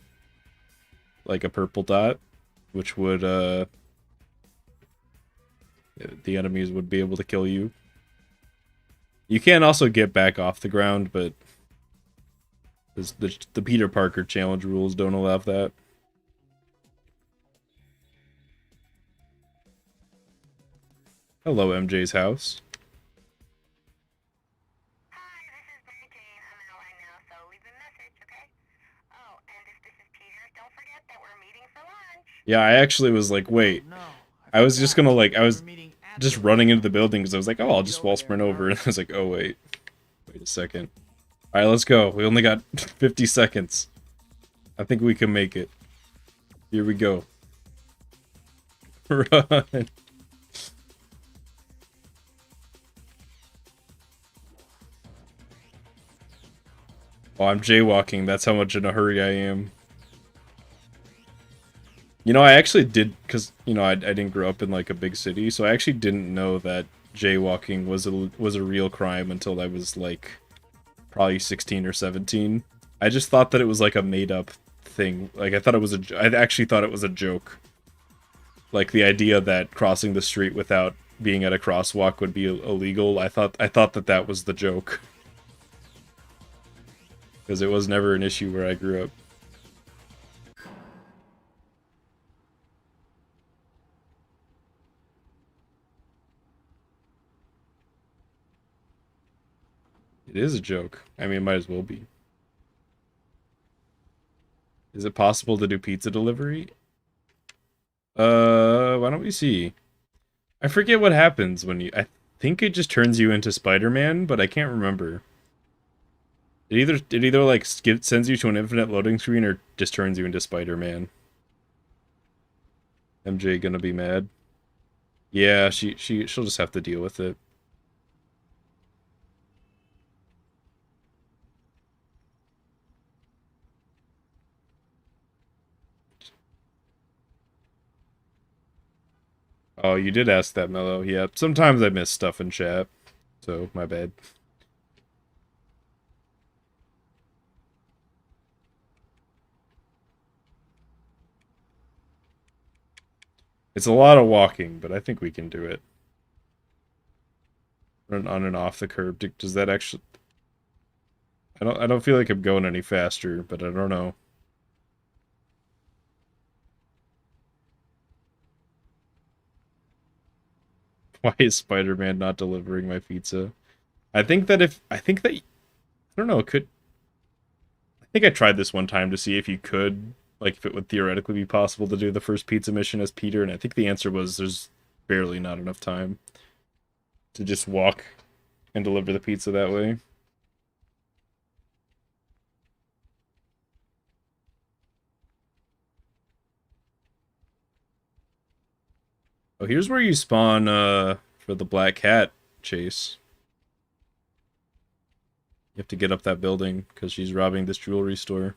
like a purple dot, which would, the enemies would be able to kill you. You can also get back off the ground, but the Peter Parker challenge rules don't allow that. Hello, MJ's house. Hi, this is Mary Jane. I'm in the line now, so leave a message, okay? Oh, and if this is Peter, don't forget that we're meeting for lunch. Yeah, I actually was like, wait. No, I was just gonna like, I was we're meeting at just the running into restaurant. the building because I was like, oh, I'll just wall sprint over. And I was like, oh, wait a second. All right, let's go. We only got 50 seconds. I think we can make it. Here we go. Run. Oh, I'm jaywalking. That's how much in a hurry I am. You know, I actually did, because, I didn't grow up in, like, a big city, so I actually didn't know that jaywalking was a real crime until I was, like, probably 16 or 17. I just thought that it was, like, a made-up thing. Like, I actually thought it was a joke. Like, the idea that crossing the street without being at a crosswalk would be illegal, I thought that was the joke. Because it was never an issue where I grew up. It is a joke. I mean, it might as well be. Is it possible to do pizza delivery? Why don't we see? I forget what happens when I think it just turns you into Spider-Man, but I can't remember. It either like sends you to an infinite loading screen or just turns you into Spider-Man. MJ gonna be mad. Yeah, she'll just have to deal with it. Oh, you did ask that, Mello. Yeah, sometimes I miss stuff in chat, so my bad. It's a lot of walking, but I think we can do it. Run on and off the curb. Does that actually... I don't feel like I'm going any faster, but I don't know. Why is Spider-Man not delivering my pizza? I think that I don't know, I think I tried this one time to see if you could, like, if it would theoretically be possible to do the first pizza mission as Peter, and I think the answer was there's barely not enough time to just walk and deliver the pizza that way. Oh, here's where you spawn, for the Black Cat chase. You have to get up that building, because she's robbing this jewelry store.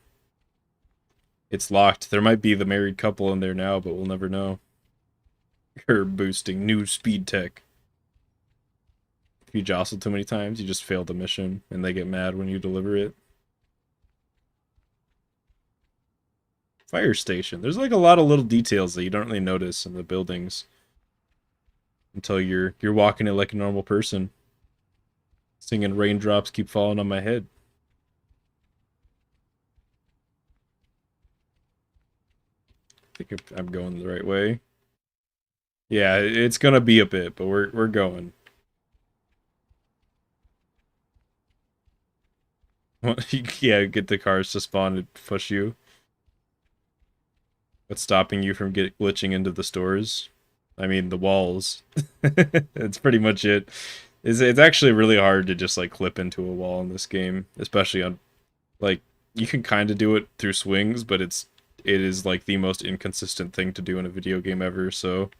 It's locked. There might be the married couple in there now, but we'll never know. Her boosting new speed tech. If you jostle too many times, you just fail the mission, and they get mad when you deliver it. Fire station. There's like a lot of little details that you don't really notice in the buildings until you're walking it like a normal person. Singing raindrops keep falling on my head. I think I'm going the right way. Yeah, it's gonna be a bit, but we're going. Yeah, get the cars to spawn and push you. What's stopping you from glitching into the stores? I mean, the walls. That's pretty much it. It's actually really hard to just like clip into a wall in this game, especially on like you can kind of do it through swings, but it is like the most inconsistent thing to do in a video game ever, so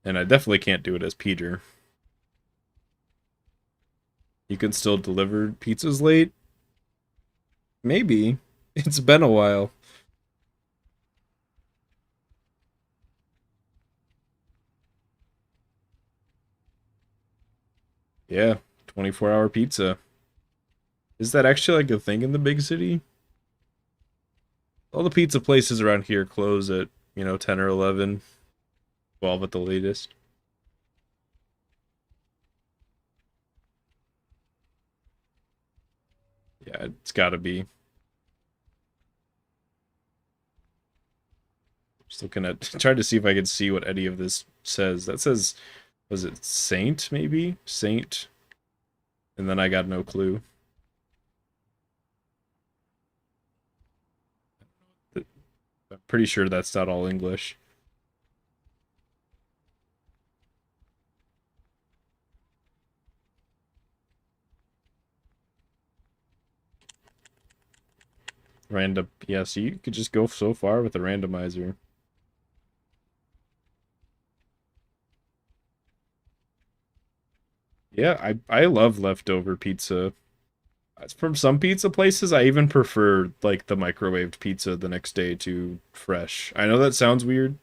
and I definitely can't do it as Peter. You can still deliver pizzas late? Maybe. It's been a while. Yeah, 24-hour pizza. Is that actually like a thing in the big city? All the pizza places around here close at, 10 or 11, 12 at the latest. Yeah, it's gotta be. Just looking at, trying to see if I can see what any of this says. That says, was it Saint, maybe? Saint. And then I got no clue. I'm pretty sure that's not all English. Random. Yeah, so you could just go so far with a randomizer. Yeah, I love leftover pizza. From some pizza places, I even prefer like the microwaved pizza the next day to fresh. I know that sounds weird,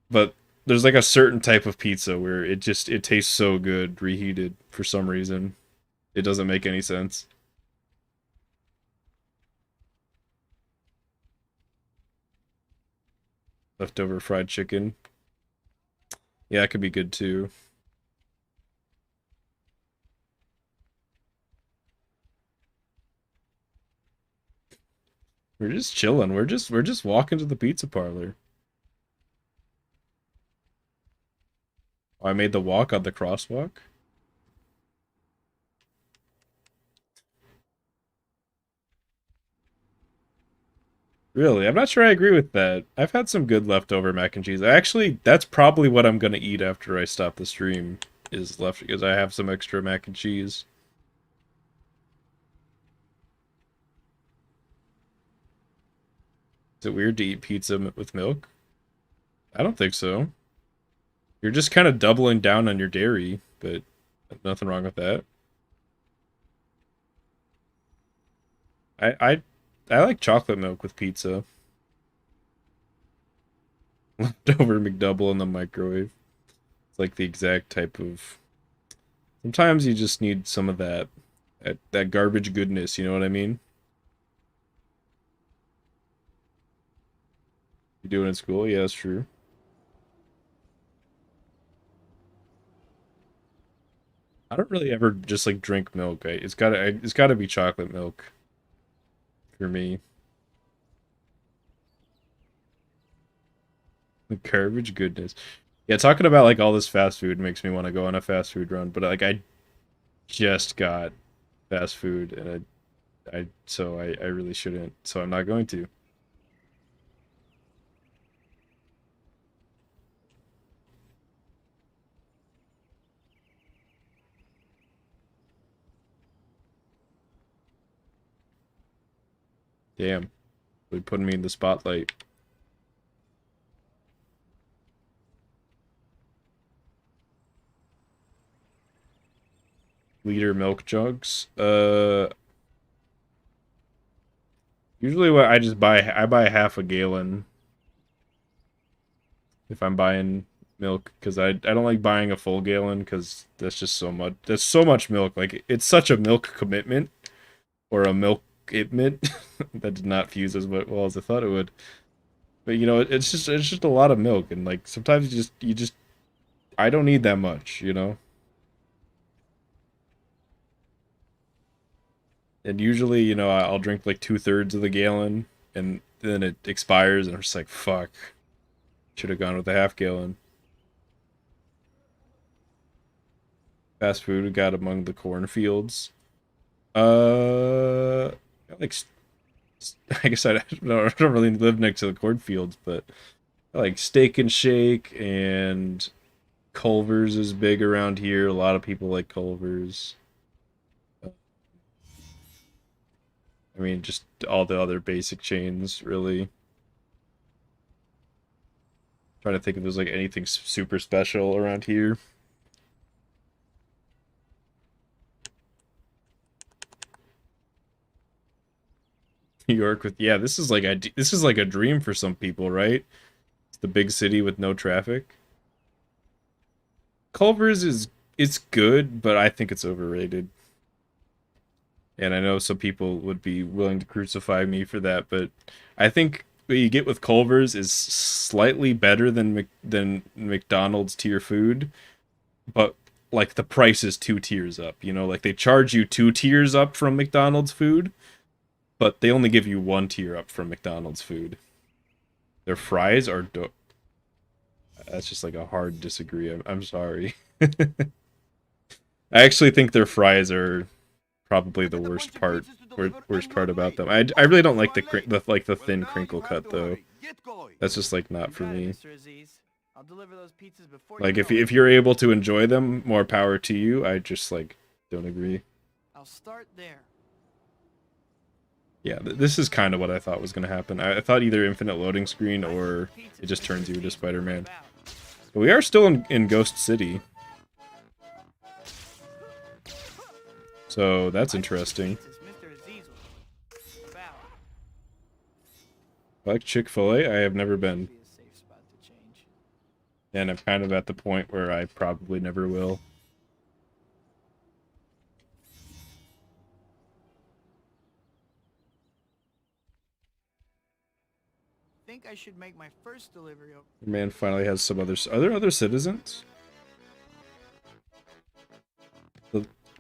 but there's like a certain type of pizza where it tastes so good reheated for some reason. It doesn't make any sense. Leftover fried chicken. Yeah, it could be good too. We're just chilling. We're just walking to the pizza parlor. Oh, I made the walk on the crosswalk. Really? I'm not sure I agree with that. I've had some good leftover mac and cheese. Actually, that's probably what I'm gonna eat after I stop the stream, is left because I have some extra mac and cheese. Is it weird to eat pizza with milk? I don't think so. You're just kind of doubling down on your dairy, but nothing wrong with that. I I like chocolate milk with pizza. Leftover McDouble in the microwave. It's like the exact type of. Sometimes you just need some of that garbage goodness. You know what I mean? You do it in school? Yeah, that's true. I don't really ever just like drink milk. It's gotta be chocolate milk for me. The garbage goodness. Yeah, talking about like all this fast food makes me want to go on a fast food run, but like I just got fast food and I really shouldn't, so I'm not going to. Damn. Really putting me in the spotlight. Liter milk jugs. Usually what I buy half a gallon if I'm buying milk because I don't like buying a full gallon because that's just so much. That's so much milk. Like it's such a milk commitment or a milk commitment that did not fuse as well as I thought it would. But you know, it's just a lot of milk and like sometimes you just I don't need that much, you know? And usually, you know, I'll drink like 2/3 of the gallon and then it expires and I'm just like, fuck. Should have gone with a half gallon. Fast food we got among the cornfields. Like, I guess I don't really live next to the cornfields, but I like Steak and Shake and Culver's is big around here. A lot of people like Culver's. I mean, just all the other basic chains, really. Trying to think if there's like anything super special around here. New York with this is like a dream for some people, right? It's the big city with no traffic. Culver's it's good, but I think it's overrated. And I know some people would be willing to crucify me for that, but I think what you get with Culver's is slightly better than McDonald's tier food, but like the price is 2 tiers up. You know, like they charge you 2 tiers up from McDonald's food, but they only give you 1 tier up from McDonald's food. Their fries are dope. That's just like a hard disagree. I'm sorry. I actually think their fries are probably the worst part about them. I really don't like the thin crinkle cut though. That's just like not for me. Like if you're able to enjoy them, more power to you. I just like don't agree. I'll start there. Yeah, this is kind of what I thought was going to happen. I thought either infinite loading screen or it just turns you into Spider-Man. But we are still in Ghost City. So that's interesting. Like Chick-fil-A, I have never been. And I'm kind of at the point where I probably never will. I think I should make my first delivery of... The man finally has some other... Are there other citizens?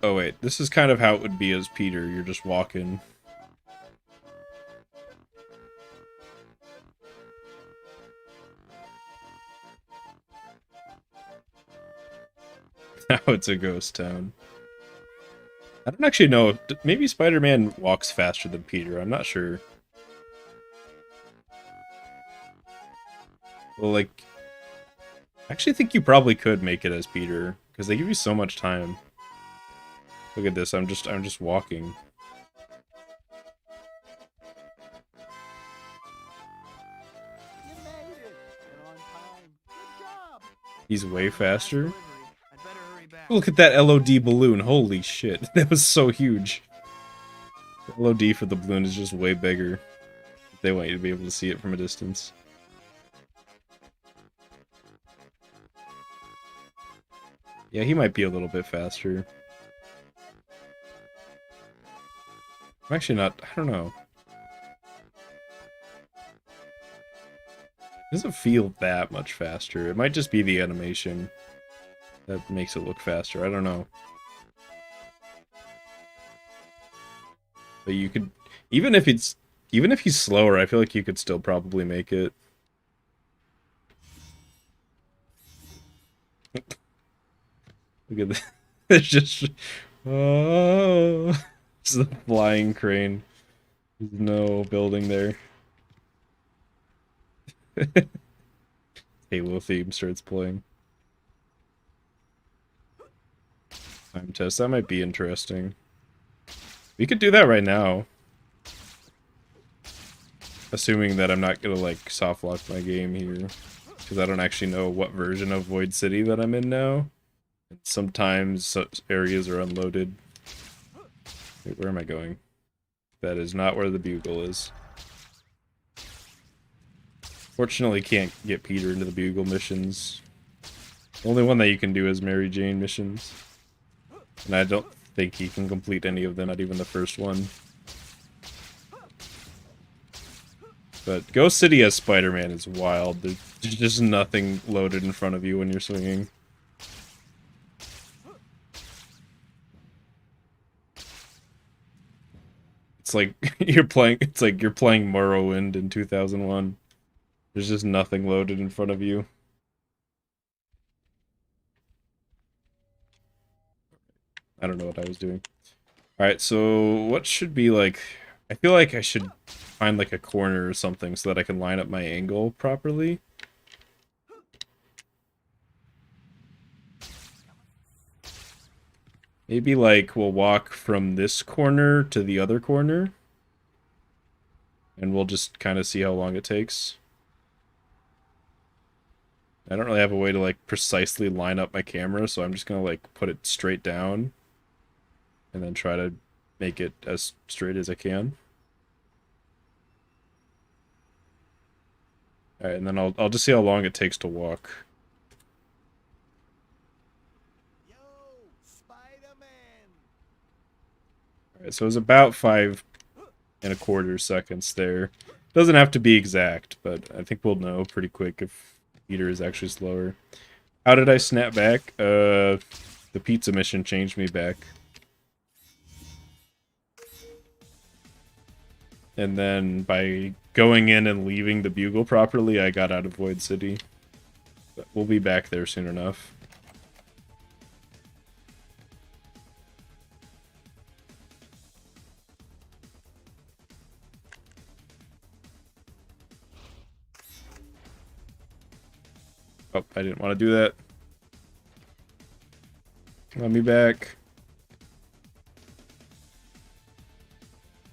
Oh wait, this is kind of how it would be as Peter. You're just walking. Now it's a ghost town. I don't actually know. Maybe Spider-Man walks faster than Peter. I'm not sure. Well, like... I actually think you probably could make it as Peter. Because they give you so much time. Look at this, I'm just walking. He's way faster. Look at that LOD balloon, holy shit. That was so huge. LOD for the balloon is just way bigger. They want you to be able to see it from a distance. Yeah, he might be a little bit faster. I'm actually not, I don't know. It doesn't feel that much faster. It might just be the animation that makes it look faster. I don't know. But you could, even if he's slower, I feel like you could still probably make it. Look at that. It's just, oh, it's the flying crane. There's no building there. Halo theme starts playing. Time test, that might be interesting. We could do that right now. Assuming that I'm not gonna like soft lock my game here. Because I don't actually know what version of Void City that I'm in now. Sometimes such areas are unloaded. Wait, where am I going? That is not where the bugle is. Fortunately, can't get Peter into the bugle missions. The only one that you can do is Mary Jane missions. And I don't think he can complete any of them, not even the first one. But Ghost City as Spider-Man is wild. There's just nothing loaded in front of you when you're swinging. It's like you're playing Morrowind in 2001. There's just nothing loaded in front of you. I don't know what I was doing. Alright, so what should be like... I feel like I should find like a corner or something so that I can line up my angle properly. Maybe like we'll walk from this corner to the other corner. And we'll just kind of see how long it takes. I don't really have a way to like precisely line up my camera, so I'm just gonna like put it straight down. And then try to make it as straight as I can. Alright, and then I'll just see how long it takes to walk. Yo, Spider-Man! Alright, so it was about 5.25 seconds there. Doesn't have to be exact, but I think we'll know pretty quick if Peter is actually slower. How did I snap back? The pizza mission changed me back. And then by going in and leaving the bugle properly, I got out of Void City. But we'll be back there soon enough. Oh, I didn't want to do that. Let me back.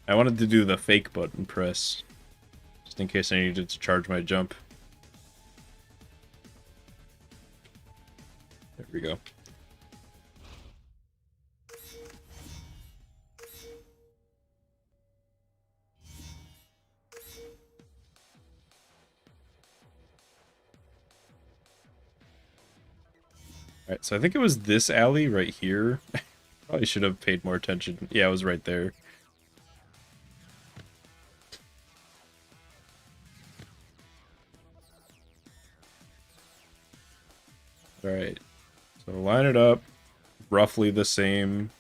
I wanted to do the fake button press, just in case I needed to charge my jump. There we go. Alright, so I think it was this alley right here. Probably should have paid more attention. Yeah, it was right there. Alright, so line it up, roughly the same.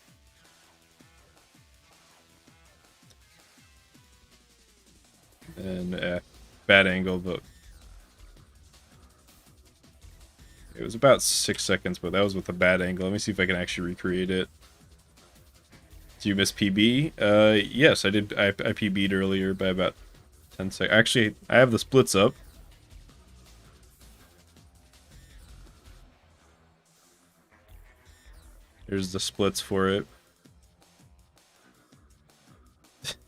And bad angle, but it was about 6 seconds, but that was with a bad angle. Let me see if I can actually recreate it. Do you miss PB? Yes, I did. I PB'd earlier by about 10 seconds. Actually, I have the splits up. There's the splits for it.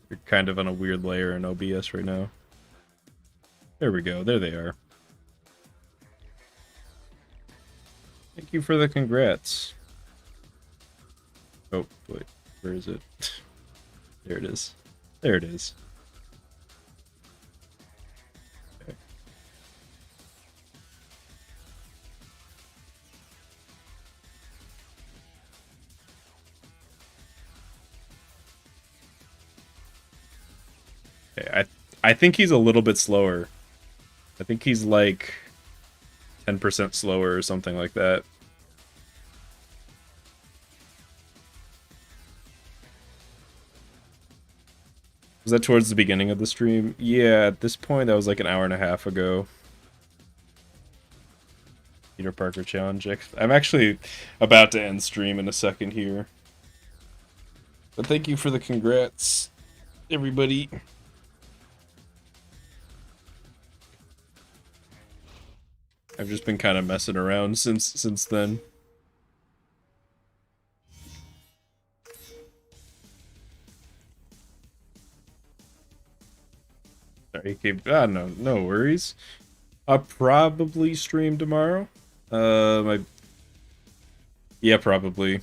You're kind of on a weird layer in OBS right now. There we go. There they are. Thank you for the congrats. Oh, wait. Where is it? There it is. There it is. Okay. Okay, I think he's a little bit slower. I think he's like 10% slower or something like that. Was that towards the beginning of the stream? Yeah, at this point, that was like an hour and a half ago. Peter Parker challenge. I'm actually about to end stream in a second here. But thank you for the congrats, everybody. I've just been kind of messing around since then. Sorry, no worries. I'll probably stream tomorrow. Yeah, probably.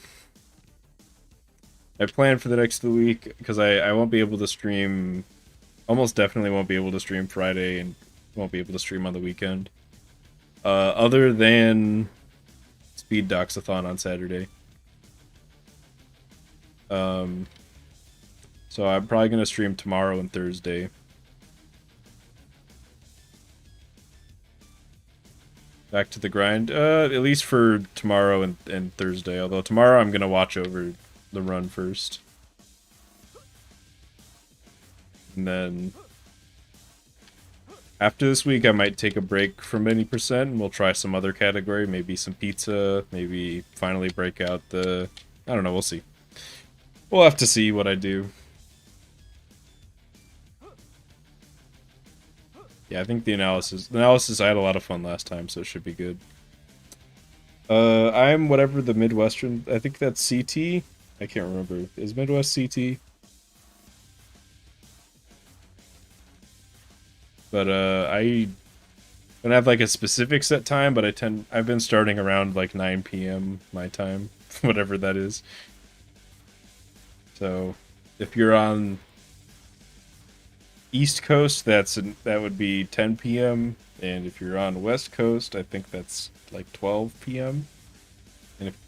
I plan for the next of the week because I won't be able to stream. Almost definitely won't be able to stream Friday and won't be able to stream on the weekend. Other than Speed Doxathon on Saturday. So I'm probably gonna stream tomorrow and Thursday. Back to the grind. At least for tomorrow and Thursday. Although tomorrow I'm gonna watch over the run first. And then after this week I might take a break from any percent and we'll try some other category. Maybe some pizza. Maybe finally break out the... I don't know, we'll see. We'll have to see what I do. Yeah, I think the analysis, I had a lot of fun last time, so it should be good. I'm whatever the Midwestern, I think that's CT? I can't remember. Is Midwest CT? But, I don't have, like, a specific set time, but I've been starting around, like, 9 p.m. my time, whatever that is. So, if you're on East Coast, that would be 10 p.m. And if you're on West Coast, I think that's like 12 p.m. And if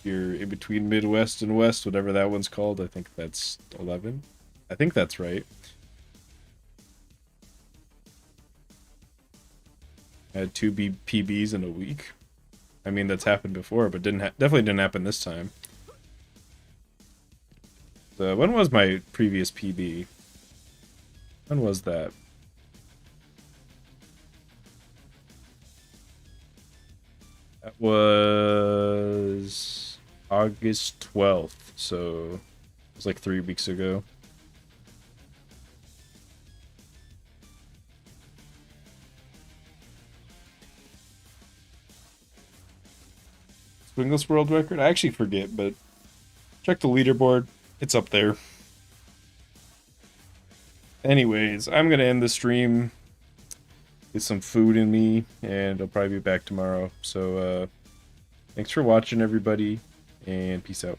you're in between Midwest and West, whatever that one's called, I think that's 11. I think that's right. I had 2 PBs in a week. I mean, that's happened before, but definitely didn't happen this time. So when was my previous PB? When was that? That was August 12th, so it was like 3 weeks ago. Swingless world record? I actually forget, but check the leaderboard. It's up there. Anyways, I'm gonna end the stream. Get some food in me, and I'll probably be back tomorrow. So, thanks for watching, everybody, and peace out.